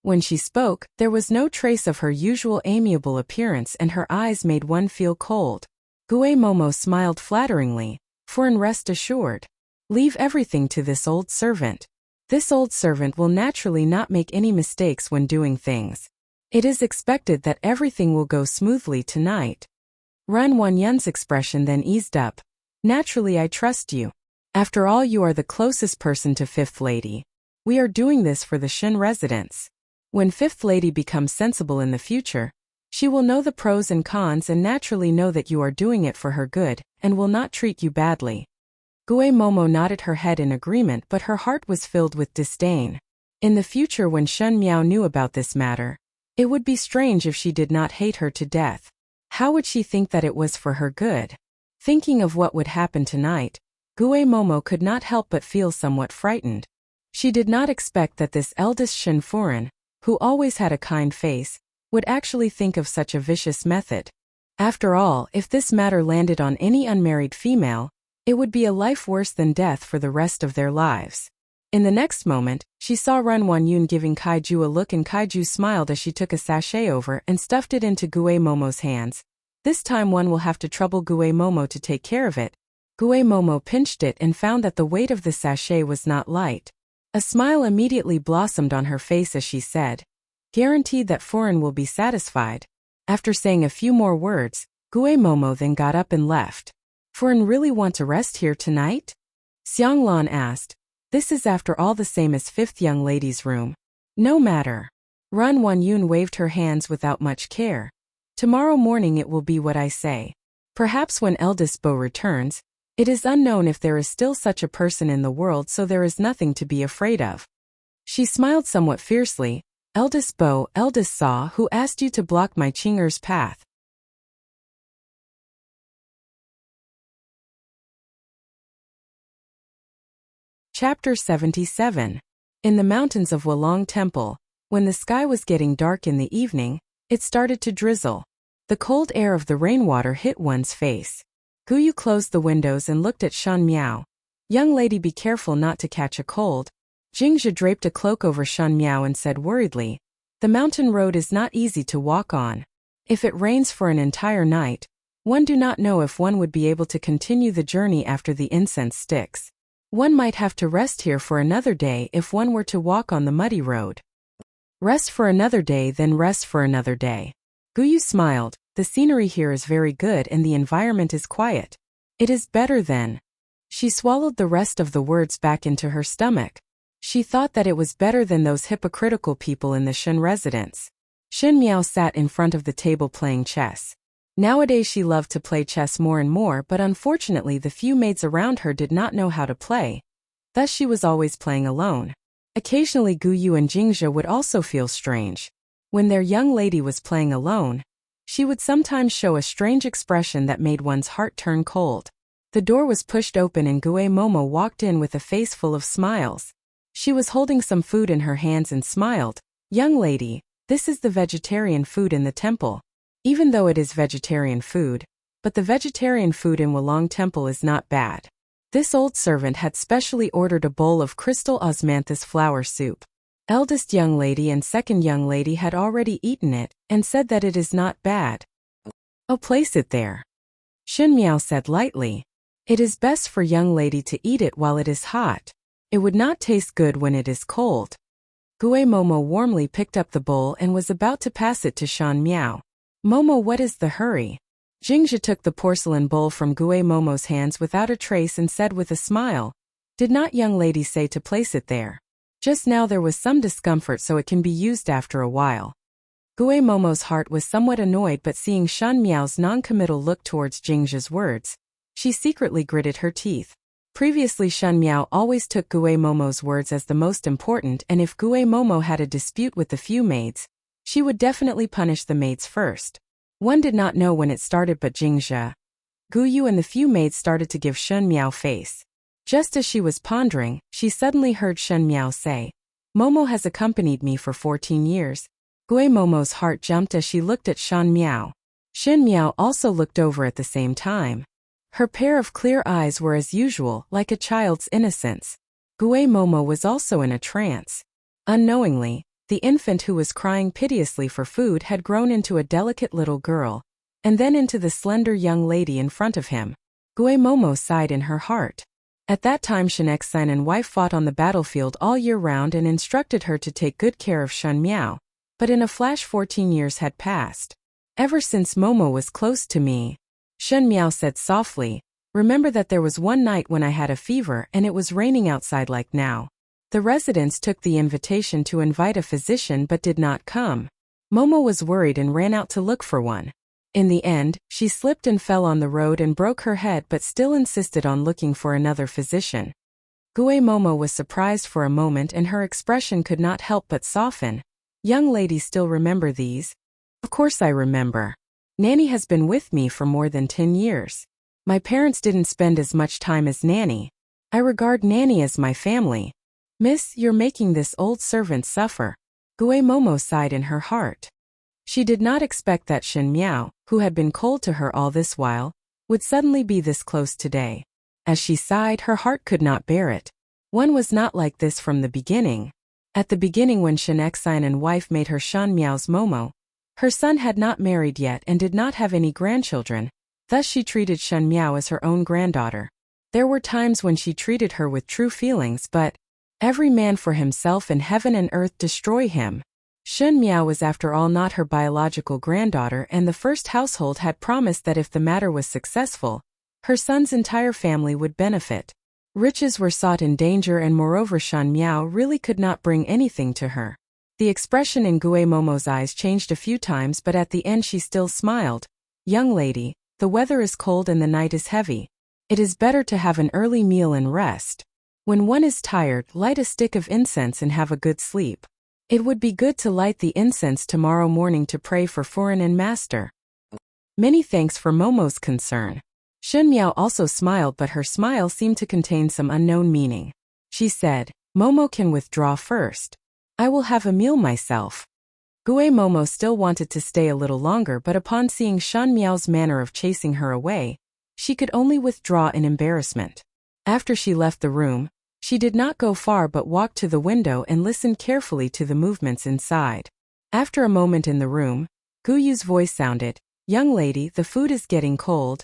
When she spoke, there was no trace of her usual amiable appearance and her eyes made one feel cold. Gue Momo smiled flatteringly. "Foreign, rest assured. Leave everything to this old servant. This old servant will naturally not make any mistakes when doing things. It is expected that everything will go smoothly tonight." Ren Wanyun's expression then eased up. "Naturally, I trust you. After all, you are the closest person to Fifth Lady. We are doing this for the Shin residents. When Fifth Lady becomes sensible in the future, she will know the pros and cons and naturally know that you are doing it for her good, and will not treat you badly." Gue Momo nodded her head in agreement, but her heart was filled with disdain. In the future, when Shun Miao knew about this matter, it would be strange if she did not hate her to death. How would she think that it was for her good? Thinking of what would happen tonight, Gue Momo could not help but feel somewhat frightened. She did not expect that this eldest Shin foreign, who always had a kind face, would actually think of such a vicious method. After all, if this matter landed on any unmarried female, it would be a life worse than death for the rest of their lives. In the next moment, she saw Ren Wanyun giving Kaiju a look and Kaiju smiled as she took a sachet over and stuffed it into Gue Momo's hands. "This time one will have to trouble Gue Momo to take care of it." Gue Momo pinched it and found that the weight of the sachet was not light. A smile immediately blossomed on her face as she said, "Guaranteed that foreign will be satisfied." After saying a few more words, Gue Momo then got up and left. "Foreign really want to rest here tonight?" Xianglan asked. "This is after all the same as Fifth Young Lady's room." "No matter." Ren Wanyun waved her hands without much care. "Tomorrow morning it will be what I say." Perhaps when eldest Bo returns, it is unknown if there is still such a person in the world, so there is nothing to be afraid of. She smiled somewhat fiercely. Eldest Bo, eldest Saw, who asked you to block my Qing'er's path? Chapter 77. In the mountains of Wulong Temple, when the sky was getting dark in the evening, it started to drizzle. The cold air of the rainwater hit one's face. Guyu closed the windows and looked at Shan Miao. Young lady, be careful not to catch a cold. Jingzhe draped a cloak over Shan Miao and said worriedly, the mountain road is not easy to walk on. If it rains for an entire night, one do not know if one would be able to continue the journey after the incense sticks. One might have to rest here for another day if one were to walk on the muddy road. Rest for another day, then rest for another day. Guyu smiled. The scenery here is very good and the environment is quiet. It is better than. She swallowed the rest of the words back into her stomach. She thought that it was better than those hypocritical people in the Shen residence. Shen Miao sat in front of the table playing chess. Nowadays she loved to play chess more and more, but unfortunately the few maids around her did not know how to play. Thus she was always playing alone. Occasionally Guyu and Jingzhe would also feel strange. When their young lady was playing alone, she would sometimes show a strange expression that made one's heart turn cold. The door was pushed open and Gue Momo walked in with a face full of smiles. She was holding some food in her hands and smiled. Young lady, this is the vegetarian food in the temple. Even though it is vegetarian food, but the vegetarian food in Wulong Temple is not bad. This old servant had specially ordered a bowl of crystal osmanthus flower soup. Eldest young lady and second young lady had already eaten it, and said that it is not bad. Oh, place it there. Shen Miao said lightly. It is best for young lady to eat it while it is hot. It would not taste good when it is cold. Gue Momo warmly picked up the bowl and was about to pass it to Shan Miao. Momo, what is the hurry? Jingzhe took the porcelain bowl from Gue Momo's hands without a trace and said with a smile, did not young lady say to place it there? Just now there was some discomfort, so it can be used after a while. Gue Momo's heart was somewhat annoyed, but seeing Shan Miao's non-committal look towards Jingzhe's words, she secretly gritted her teeth. Previously Shan Miao always took Gue Momo's words as the most important, and if Gue Momo had a dispute with the few maids, she would definitely punish the maids first. One did not know when it started, but Jingzhe, Guyu and the few maids started to give Shan Miao face. Just as she was pondering, she suddenly heard Shen Miao say, Momo has accompanied me for 14 years. Gue Momo's heart jumped as she looked at Shan Miao. Shen Miao also looked over at the same time. Her pair of clear eyes were as usual, like a child's innocence. Gue Momo was also in a trance. Unknowingly, the infant who was crying piteously for food had grown into a delicate little girl, and then into the slender young lady in front of him. Gue Momo sighed in her heart. At that time Shenexin and wife fought on the battlefield all year round and instructed her to take good care of Shan Miao, but in a flash 14 years had passed. Ever since Momo was close to me, Shen Miao said softly, remember that there was one night when I had a fever and it was raining outside like now. The residents took the invitation to invite a physician but did not come. Momo was worried and ran out to look for one. In the end, she slipped and fell on the road and broke her head, but still insisted on looking for another physician. Gue Momo was surprised for a moment and her expression could not help but soften. Young lady, still remember these? Of course I remember. Nanny has been with me for more than 10 years. My parents didn't spend as much time as Nanny. I regard Nanny as my family. Miss, you're making this old servant suffer. Gue Momo sighed in her heart. She did not expect that Shen Miao, who had been cold to her all this while, would suddenly be this close today. As she sighed, her heart could not bear it. One was not like this from the beginning. At the beginning, when Shenexin and wife made her Shan Miao's Momo, her son had not married yet and did not have any grandchildren, thus she treated Shen Miao as her own granddaughter. There were times when she treated her with true feelings, but every man for himself and heaven and earth destroy him. Shen Miao was after all not her biological granddaughter, and the first household had promised that if the matter was successful, her son's entire family would benefit. Riches were sought in danger, and moreover Shen Miao really could not bring anything to her. The expression in Gue Momo's eyes changed a few times, but at the end she still smiled. Young lady, The weather is cold and the night is heavy. It is better to have an early meal and rest. When one is tired, light a stick of incense and have a good sleep. It would be good to light the incense tomorrow morning to pray for Furin and Master. Many thanks for Momo's concern. Shen Miao also smiled, but her smile seemed to contain some unknown meaning. She said, Momo can withdraw first. I will have a meal myself. Gue Momo still wanted to stay a little longer, but upon seeing Shen Miao's manner of chasing her away, she could only withdraw in embarrassment. After she left the room, she did not go far but walked to the window and listened carefully to the movements inside. After a moment in the room, Gu Yu's voice sounded, Young lady, the food is getting cold.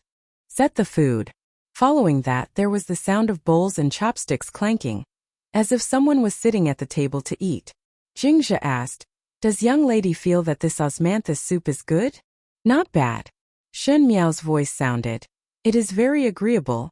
Set the food. Following that, there was the sound of bowls and chopsticks clanking, as if someone was sitting at the table to eat. Jingzhe asked, Does young lady feel that this osmanthus soup is good? Not bad. Shen Miao's voice sounded. It is very agreeable.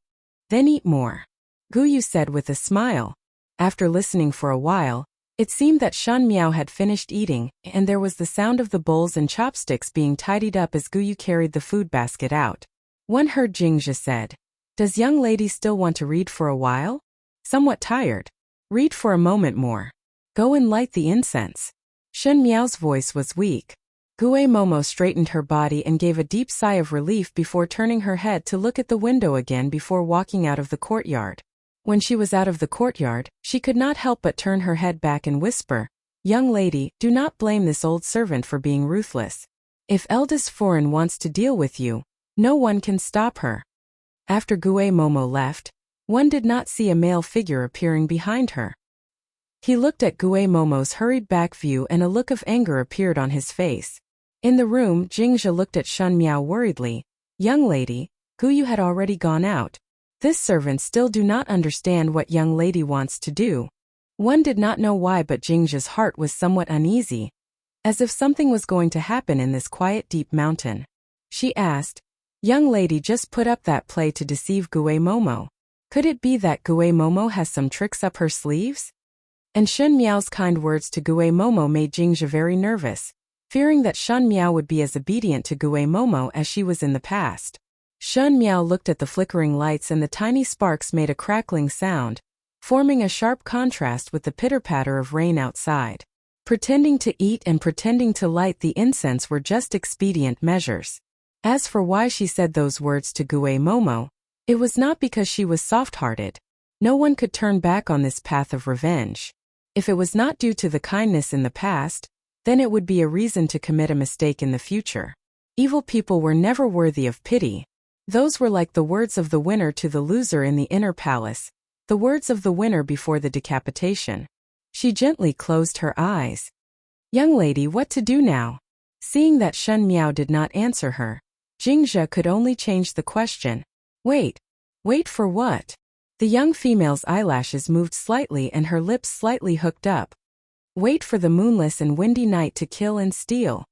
Then eat more. Gu Yu said with a smile. After listening for a while, it seemed that Shen Miao had finished eating, and there was the sound of the bowls and chopsticks being tidied up as Gu Yu carried the food basket out. One heard Jingzhe said, Does young lady still want to read for a while? Somewhat tired. Read for a moment more. Go and light the incense. Shen Miao's voice was weak. Gue Momo straightened her body and gave a deep sigh of relief before turning her head to look at the window again before walking out of the courtyard. When she was out of the courtyard, she could not help but turn her head back and whisper, Young lady, do not blame this old servant for being ruthless. If eldest Furin wants to deal with you, no one can stop her. After Gue Momo left, one did not see a male figure appearing behind her. He looked at Gue Momo's hurried back view and a look of anger appeared on his face. In the room, Jingzhe looked at Shen Miao worriedly. Young lady, Gu Yu had already gone out. This servant still do not understand what young lady wants to do. One did not know why, but Jingzhe's heart was somewhat uneasy, as if something was going to happen in this quiet deep mountain. She asked, Young lady just put up that play to deceive Gue Momo. Could it be that Gue Momo has some tricks up her sleeves? And Shen Miao's kind words to Gue Momo made Jingzhe very nervous, fearing that Shen Miao would be as obedient to Gue Momo as she was in the past. Shen Miao looked at the flickering lights and the tiny sparks made a crackling sound, forming a sharp contrast with the pitter-patter of rain outside. Pretending to eat and pretending to light the incense were just expedient measures. As for why she said those words to Gue Momo, it was not because she was soft-hearted. No one could turn back on this path of revenge. If it was not due to the kindness in the past, then it would be a reason to commit a mistake in the future. Evil people were never worthy of pity. Those were like the words of the winner to the loser in the inner palace, the words of the winner before the decapitation. She gently closed her eyes. Young lady, what to do now? Seeing that Shen Miao did not answer her, Jingzhe could only change the question. Wait for what? The young female's eyelashes moved slightly and her lips slightly hooked up. Wait for the moonless and windy night to kill and steal.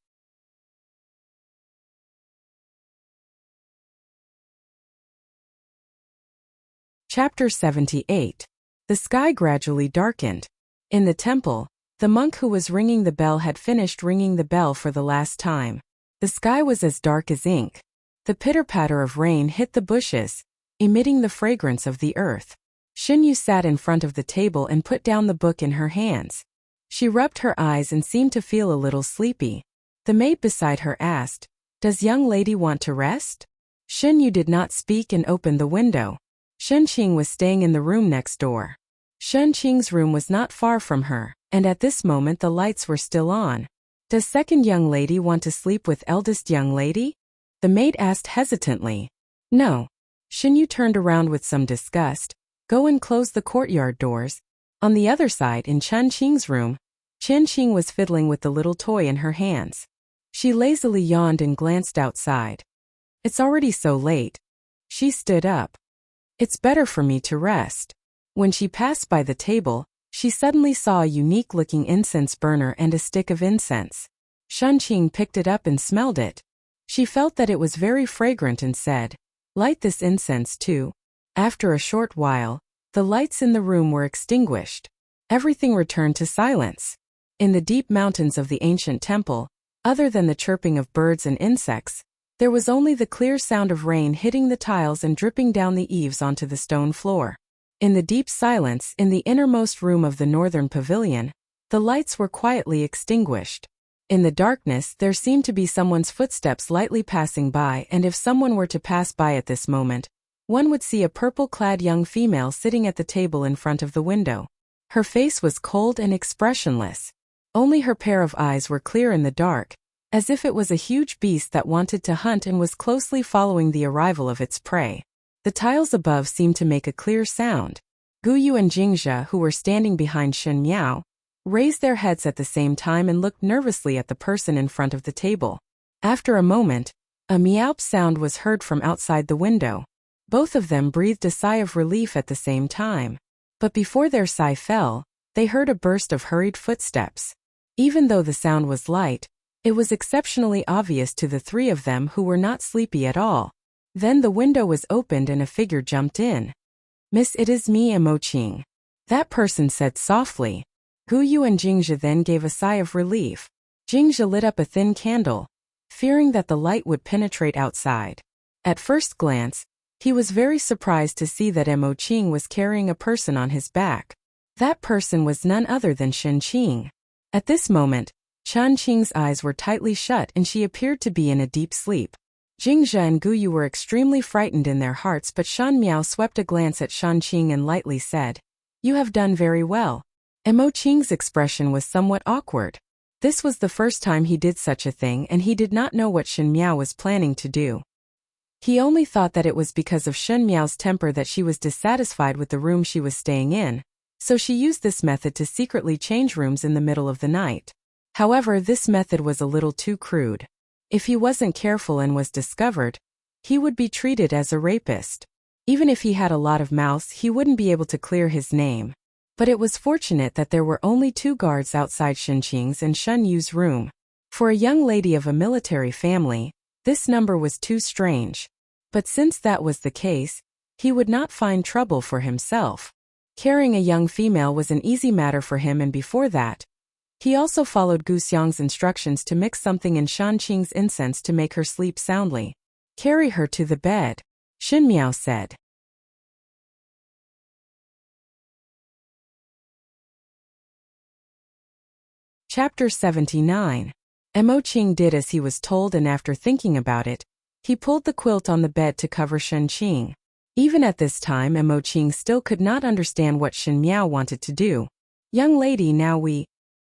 Chapter 78. The sky gradually darkened. In the temple, the monk who was ringing the bell had finished ringing the bell for the last time. The sky was as dark as ink. The pitter-patter of rain hit the bushes, emitting the fragrance of the earth. Xinyu sat in front of the table and put down the book in her hands. She rubbed her eyes and seemed to feel a little sleepy. The maid beside her asked, Does young lady want to rest? Xinyu did not speak and opened the window. Shenqing was staying in the room next door. Shenqing's room was not far from her, and at this moment the lights were still on. Does second young lady want to sleep with eldest young lady? The maid asked hesitantly. No. Xinyu turned around with some disgust. Go and close the courtyard doors. On the other side, in Shenqing's room, Shenqing was fiddling with the little toy in her hands. She lazily yawned and glanced outside. It's already so late. She stood up. It's better for me to rest. When she passed by the table, she suddenly saw a unique-looking incense burner and a stick of incense. Shenqing picked it up and smelled it. She felt that it was very fragrant and said, Light this incense too. After a short while, the lights in the room were extinguished. Everything returned to silence. In the deep mountains of the ancient temple, other than the chirping of birds and insects, There was only the clear sound of rain hitting the tiles and dripping down the eaves onto the stone floor. In the deep silence in the innermost room of the northern pavilion, the lights were quietly extinguished. In the darkness there seemed to be someone's footsteps lightly passing by, and if someone were to pass by at this moment, one would see a purple-clad young female sitting at the table in front of the window. Her face was cold and expressionless. Only her pair of eyes were clear in the dark, as if it was a huge beast that wanted to hunt and was closely following the arrival of its prey. The tiles above seemed to make a clear sound. Guyu and Jingzhe, who were standing behind Shen Miao, raised their heads at the same time and looked nervously at the person in front of the table. After a moment, a meowp sound was heard from outside the window. Both of them breathed a sigh of relief at the same time. But before their sigh fell, they heard a burst of hurried footsteps. Even though the sound was light, it was exceptionally obvious to the three of them who were not sleepy at all. Then the window was opened and a figure jumped in. "Miss, it is me, Emoqing," that person said softly. Guyu and Jingzhe then gave a sigh of relief. Jingzhe lit up a thin candle, fearing that the light would penetrate outside. At first glance, he was very surprised to see that Emoqing was carrying a person on his back. That person was none other than Shen Qing. At this moment, Shen Qing's eyes were tightly shut and she appeared to be in a deep sleep. Jingzhe and Guyu were extremely frightened in their hearts, but Shen Miao swept a glance at Shen Qing and lightly said, "You have done very well." Emoqing's expression was somewhat awkward. This was the first time he did such a thing and he did not know what Shen Miao was planning to do. He only thought that it was because of Shen Miao's temper that she was dissatisfied with the room she was staying in, so she used this method to secretly change rooms in the middle of the night. However, this method was a little too crude. If he wasn't careful and was discovered, he would be treated as a rapist. Even if he had a lot of mouths, he wouldn't be able to clear his name. But it was fortunate that there were only 2 guards outside Shen Qing's and Shen Yu's room. For a young lady of a military family, this number was too strange. But since that was the case, he would not find trouble for himself. Carrying a young female was an easy matter for him, and before that, he also followed Gu Xiang's instructions to mix something in Shen Qing's incense to make her sleep soundly. "Carry her to the bed," Shen Miao said. Chapter 79. Emoqing did as he was told, and after thinking about it, he pulled the quilt on the bed to cover Shen Qing. Even at this time, Emoqing still could not understand what Shen Miao wanted to do. "Young lady, now we..."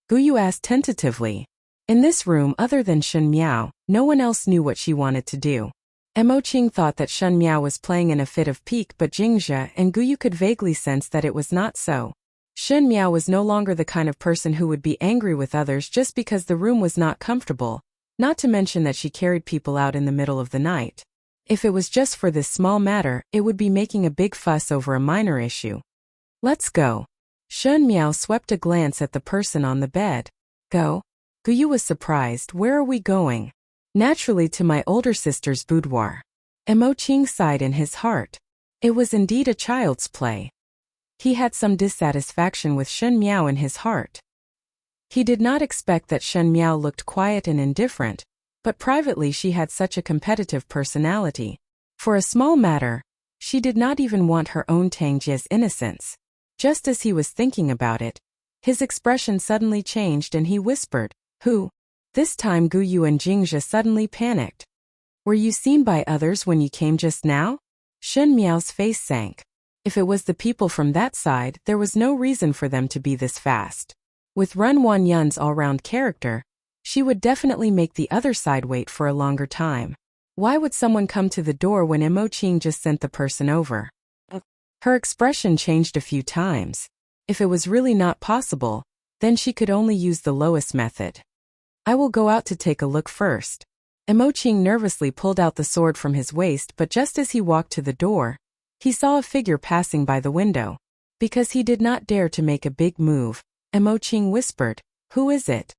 Guyu asked tentatively. In this room, other than Shen Miao, no one else knew what she wanted to do. Emoqing thought that Shen Miao was playing in a fit of pique, but Jingzhe and Guyu could vaguely sense that it was not so. Shen Miao was no longer the kind of person who would be angry with others just because the room was not comfortable, not to mention that she carried people out in the middle of the night. If it was just for this small matter, it would be making a big fuss over a minor issue. "Let's go." Shen Miao swept a glance at the person on the bed. "Go?" Guyu was surprised. "Where are we going?" "Naturally to my older sister's boudoir." Emoqing sighed in his heart. It was indeed a child's play. He had some dissatisfaction with Shen Miao in his heart. He did not expect that Shen Miao looked quiet and indifferent, but privately she had such a competitive personality. For a small matter, she did not even want her own Tangjie's innocence. Just as he was thinking about it, his expression suddenly changed and he whispered, "Who?" This time Guyu and Jingzhe suddenly panicked. "Were you seen by others when you came just now?" Shen Miao's face sank. If it was the people from that side, there was no reason for them to be this fast. With Run Wanyun's all-round character, she would definitely make the other side wait for a longer time. Why would someone come to the door when Emoqing just sent the person over? Her expression changed a few times. If it was really not possible, then she could only use the lowest method. "I will go out to take a look first." Emoqing nervously pulled out the sword from his waist, but just as he walked to the door, he saw a figure passing by the window. Because he did not dare to make a big move, Emoqing whispered, "Who is it?"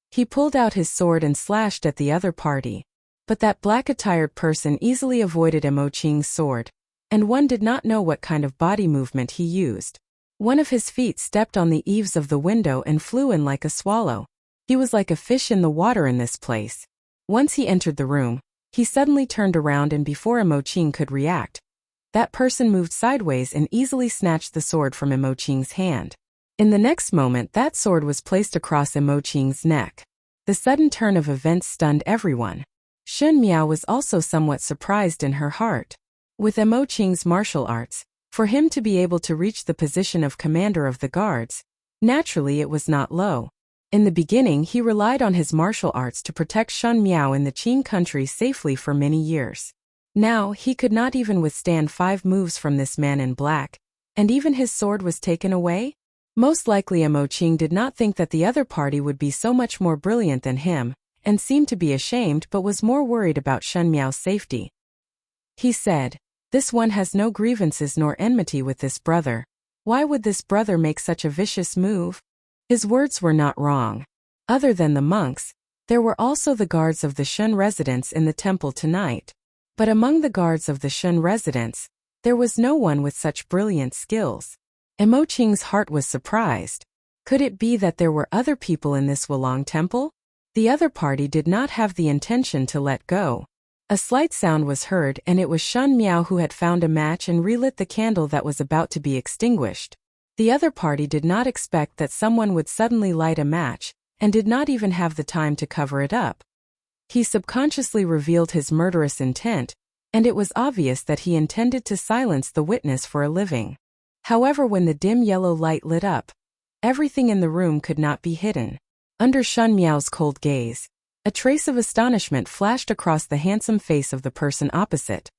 He pulled out his sword and slashed at the other party. But that black-attired person easily avoided Emoqing's sword, and one did not know what kind of body movement he used. One of his feet stepped on the eaves of the window and flew in like a swallow. He was like a fish in the water in this place. Once he entered the room, He suddenly turned around, and before Imoqing could react, that person moved sideways and easily snatched the sword from Imoqing's hand. In the next moment, that sword was placed across Imoqing's neck. The sudden turn of events stunned everyone. Xun Miao was also somewhat surprised in her heart. With Imoqing's martial arts, for him to be able to reach the position of commander of the guards, naturally it was not low. In the beginning, he relied on his martial arts to protect Xun Miao in the Qing country safely for many years. Now, he could not even withstand 5 moves from this man in black, and even his sword was taken away? Most likely Imoqing did not think that the other party would be so much more brilliant than him, and seemed to be ashamed but was more worried about Xun Miao's safety. He said, "This one has no grievances nor enmity with this brother. Why would this brother make such a vicious move?" His words were not wrong. Other than the monks, there were also the guards of the Shun residence in the temple tonight. But among the guards of the Shun residence, there was no one with such brilliant skills. Imoqing's heart was surprised. Could it be that there were other people in this Wulong temple? The other party did not have the intention to let go. A slight sound was heard, and it was Xun Miao who had found a match and relit the candle that was about to be extinguished. The other party did not expect that someone would suddenly light a match, and did not even have the time to cover it up. He subconsciously revealed his murderous intent, and it was obvious that he intended to silence the witness for a living. However, when the dim yellow light lit up, everything in the room could not be hidden. Under Xun Miao's cold gaze, a trace of astonishment flashed across the handsome face of the person opposite.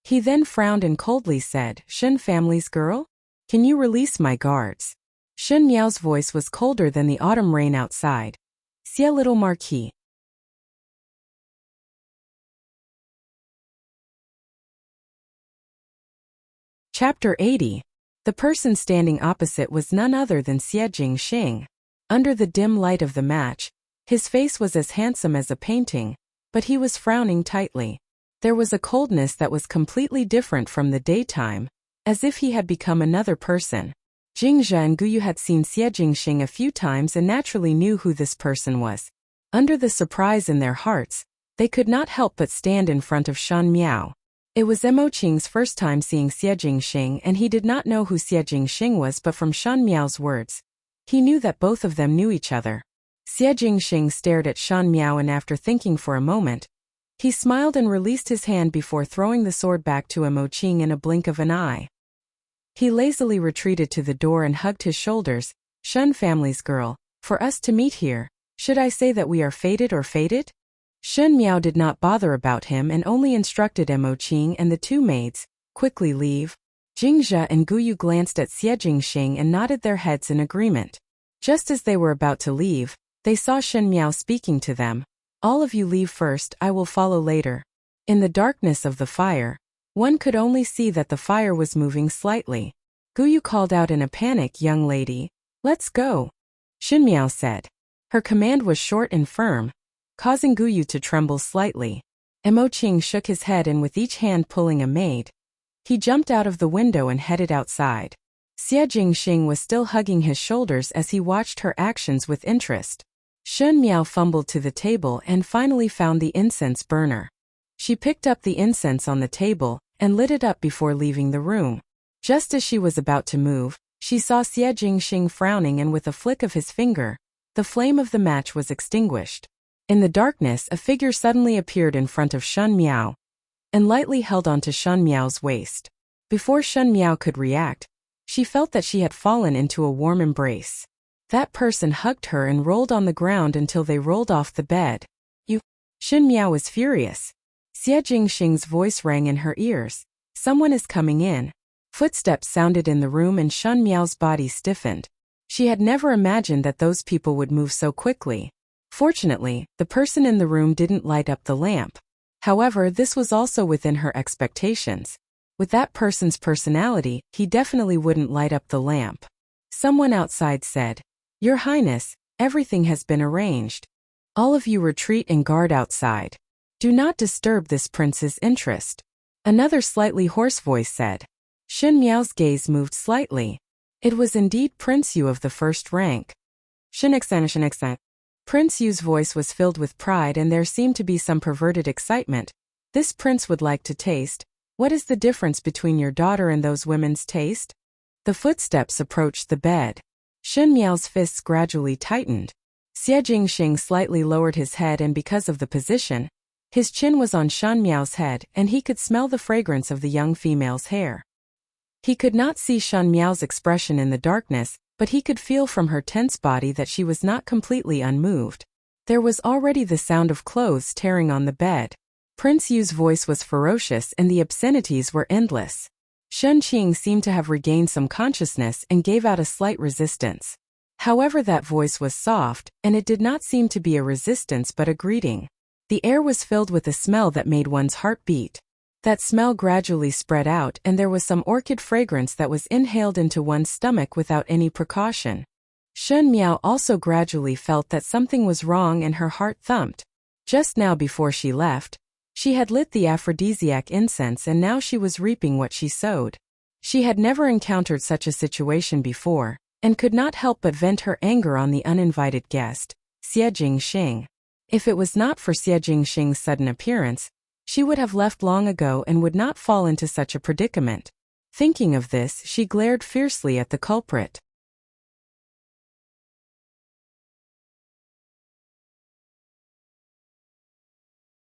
He then frowned and coldly said, "Shun family's girl? Can you release my guards?" Xun Miao's voice was colder than the autumn rain outside. "Xie little Marquis." Chapter 80. The person standing opposite was none other than Xie Jingxing. Under the dim light of the match, his face was as handsome as a painting, but he was frowning tightly. There was a coldness that was completely different from the daytime, as if he had become another person. Jingzhe and Guyu had seen Xie Jingxing a few times and naturally knew who this person was. Under the surprise in their hearts, they could not help but stand in front of Xun Miao. It was Imoqing's first time seeing Xie Jingxing, and he did not know who Xie Jingxing was, but from Xun Miao's words, he knew that both of them knew each other. Xie Jingxing stared at Xun Miao, and after thinking for a moment, he smiled and released his hand before throwing the sword back to Imoqing in a blink of an eye. He lazily retreated to the door and hugged his shoulders. "Shun family's girl, for us to meet here, should I say that we are fated or fated?" Xun Miao did not bother about him and only instructed Imoqing and the 2 maids, "Quickly leave." Jingzhe and Guyu glanced at Xie Jingxing and nodded their heads in agreement. Just as they were about to leave, they saw Xun Miao speaking to them. "All of you leave first, I will follow later." In the darkness of the fire, one could only see that the fire was moving slightly. Guyu called out in a panic, "Young lady, let's go." Xun Miao said. Her command was short and firm, causing Guyu to tremble slightly. Imoqing shook his head, and with each hand pulling a maid, he jumped out of the window and headed outside. Xie Jingxing was still hugging his shoulders as he watched her actions with interest. Xun Miao fumbled to the table and finally found the incense burner. She picked up the incense on the table and lit it up before leaving the room. Just as she was about to move, she saw Xie Jingxing frowning, and with a flick of his finger, the flame of the match was extinguished. In the darkness, a figure suddenly appeared in front of Xun Miao and lightly held onto Xun Miao's waist. Before Xun Miao could react, she felt that she had fallen into a warm embrace. That person hugged her and rolled on the ground until they rolled off the bed. "You..." Xun Miao was furious. Xie Jingxing's voice rang in her ears. "Someone is coming in." Footsteps sounded in the room and Xun Miao's body stiffened. She had never imagined that those people would move so quickly. Fortunately, the person in the room didn't light up the lamp. However, this was also within her expectations. With that person's personality, he definitely wouldn't light up the lamp. Someone outside said, "Your Highness, everything has been arranged. All of you retreat and guard outside. Do not disturb this prince's interest." Another slightly hoarse voice said. Xun Miao's gaze moved slightly. It was indeed Prince Yu of the first rank. Shinexan. Prince Yu's voice was filled with pride and there seemed to be some perverted excitement. This prince would like to taste. What is the difference between your daughter and those women's taste? The footsteps approached the bed. Shen Miao's fists gradually tightened. Xie Jingxing slightly lowered his head and because of the position, his chin was on Shen Miao's head and he could smell the fragrance of the young female's hair. He could not see Shen Miao's expression in the darkness, but he could feel from her tense body that she was not completely unmoved. There was already the sound of clothes tearing on the bed. Prince Yu's voice was ferocious and the obscenities were endless. Shen Qing seemed to have regained some consciousness and gave out a slight resistance. However, that voice was soft, and it did not seem to be a resistance but a greeting. The air was filled with a smell that made one's heart beat. That smell gradually spread out and there was some orchid fragrance that was inhaled into one's stomach without any precaution. Shen Miao also gradually felt that something was wrong and her heart thumped. Just now before she left, she had lit the aphrodisiac incense and now she was reaping what she sowed. She had never encountered such a situation before, and could not help but vent her anger on the uninvited guest, Xie Jingxing. If it was not for Xie Jingxing's sudden appearance, she would have left long ago and would not fall into such a predicament. Thinking of this, she glared fiercely at the culprit.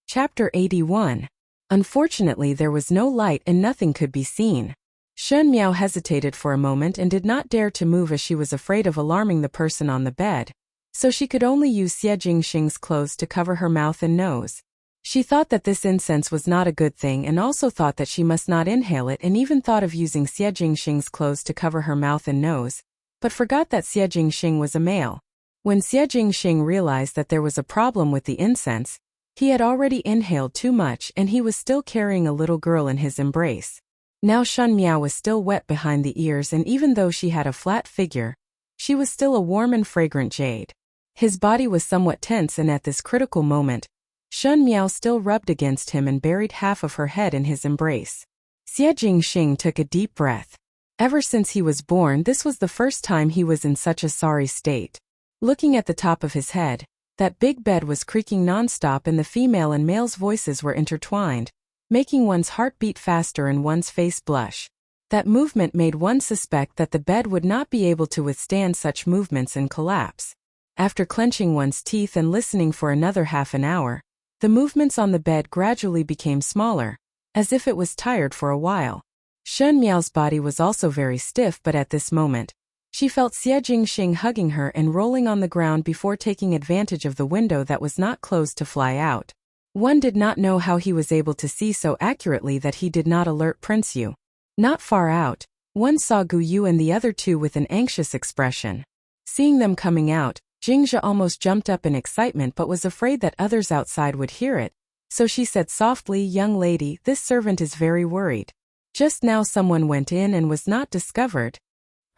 Chapter 81. Unfortunately, there was no light and nothing could be seen. Shen Miao hesitated for a moment and did not dare to move as she was afraid of alarming the person on the bed, so she could only use Xie Jingxing's clothes to cover her mouth and nose. She thought that this incense was not a good thing and also thought that she must not inhale it and even thought of using Xie Jingxing's clothes to cover her mouth and nose, but forgot that Xie Jingxing was a male. When Xie Jingxing realized that there was a problem with the incense, he had already inhaled too much and he was still carrying a little girl in his embrace. Now Shen Miao was still wet behind the ears and even though she had a flat figure, she was still a warm and fragrant jade. His body was somewhat tense and at this critical moment, Shen Miao still rubbed against him and buried half of her head in his embrace. Xie Jingxing took a deep breath. Ever since he was born, this was the first time he was in such a sorry state. Looking at the top of his head, that big bed was creaking non-stop and the female and male's voices were intertwined, making one's heart beat faster and one's face blush. That movement made one suspect that the bed would not be able to withstand such movements and collapse. After clenching one's teeth and listening for another half an hour, the movements on the bed gradually became smaller, as if it was tired for a while. Shen Miao's body was also very stiff but at this moment, she felt Xie Jingxing hugging her and rolling on the ground before taking advantage of the window that was not closed to fly out. One did not know how he was able to see so accurately that he did not alert Prince Yu. Not far out, one saw Gu Yu and the other two with an anxious expression. Seeing them coming out, Jingzhe almost jumped up in excitement but was afraid that others outside would hear it, so she said softly, "Young lady, this servant is very worried. Just now someone went in and was not discovered."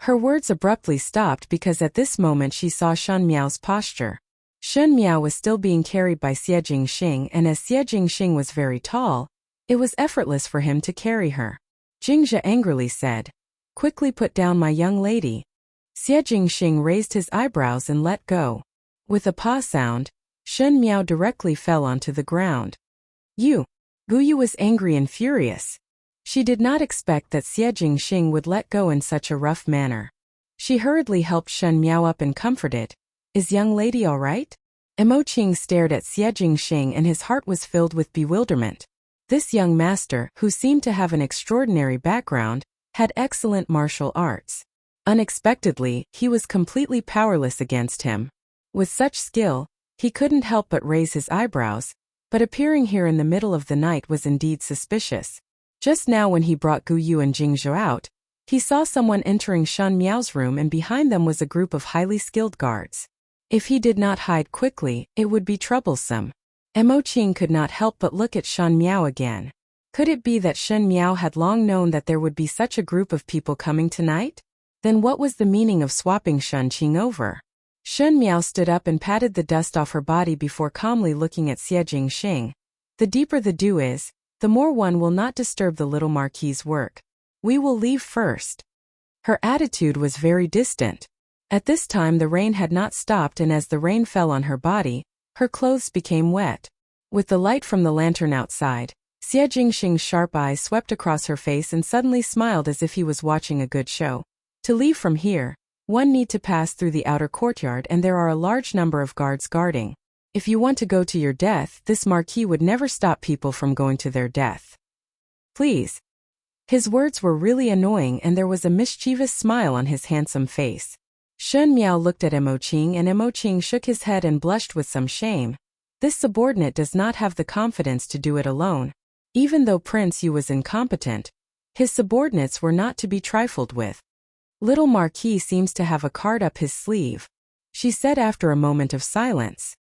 Her words abruptly stopped because at this moment she saw Shen Miao's posture. Shen Miao was still being carried by Xie Jingxing and as Xie Jingxing was very tall, it was effortless for him to carry her. Jingzhe angrily said, "Quickly put down my young lady." Xie Jingxing raised his eyebrows and let go. With a paw sound, Shen Miao directly fell onto the ground. Gu Yu was angry and furious. She did not expect that Xie Jingxing would let go in such a rough manner. She hurriedly helped Shen Miao up and comforted. "Is young lady all right?" Emo Qing stared at Xie Jingxing and his heart was filled with bewilderment. This young master, who seemed to have an extraordinary background, had excellent martial arts. Unexpectedly, he was completely powerless against him. With such skill, he couldn't help but raise his eyebrows, but appearing here in the middle of the night was indeed suspicious. Just now when he brought Gu Yu and Jingzhe out, he saw someone entering Shen Miao's room and behind them was a group of highly skilled guards. If he did not hide quickly, it would be troublesome. Emo Qing could not help but look at Shen Miao again. Could it be that Shen Miao had long known that there would be such a group of people coming tonight? Then what was the meaning of swapping Shen Qing over? Shen Miao stood up and patted the dust off her body before calmly looking at Xie Jingxing. "The deeper the dew is, the more one will not disturb the little marquis's work. We will leave first." Her attitude was very distant. At this time the rain had not stopped, and as the rain fell on her body, her clothes became wet. With the light from the lantern outside, Xie Jingxing's sharp eyes swept across her face and suddenly smiled as if he was watching a good show. To leave from here, one need to pass through the outer courtyard, and there are a large number of guards guarding. If you want to go to your death, this marquis would never stop people from going to their death. Please. His words were really annoying, and there was a mischievous smile on his handsome face. Shen Miao looked at Emoqing, and Emoqing shook his head and blushed with some shame. This subordinate does not have the confidence to do it alone. Even though Prince Yu was incompetent, his subordinates were not to be trifled with. Little Marquis seems to have a card up his sleeve, she said after a moment of silence.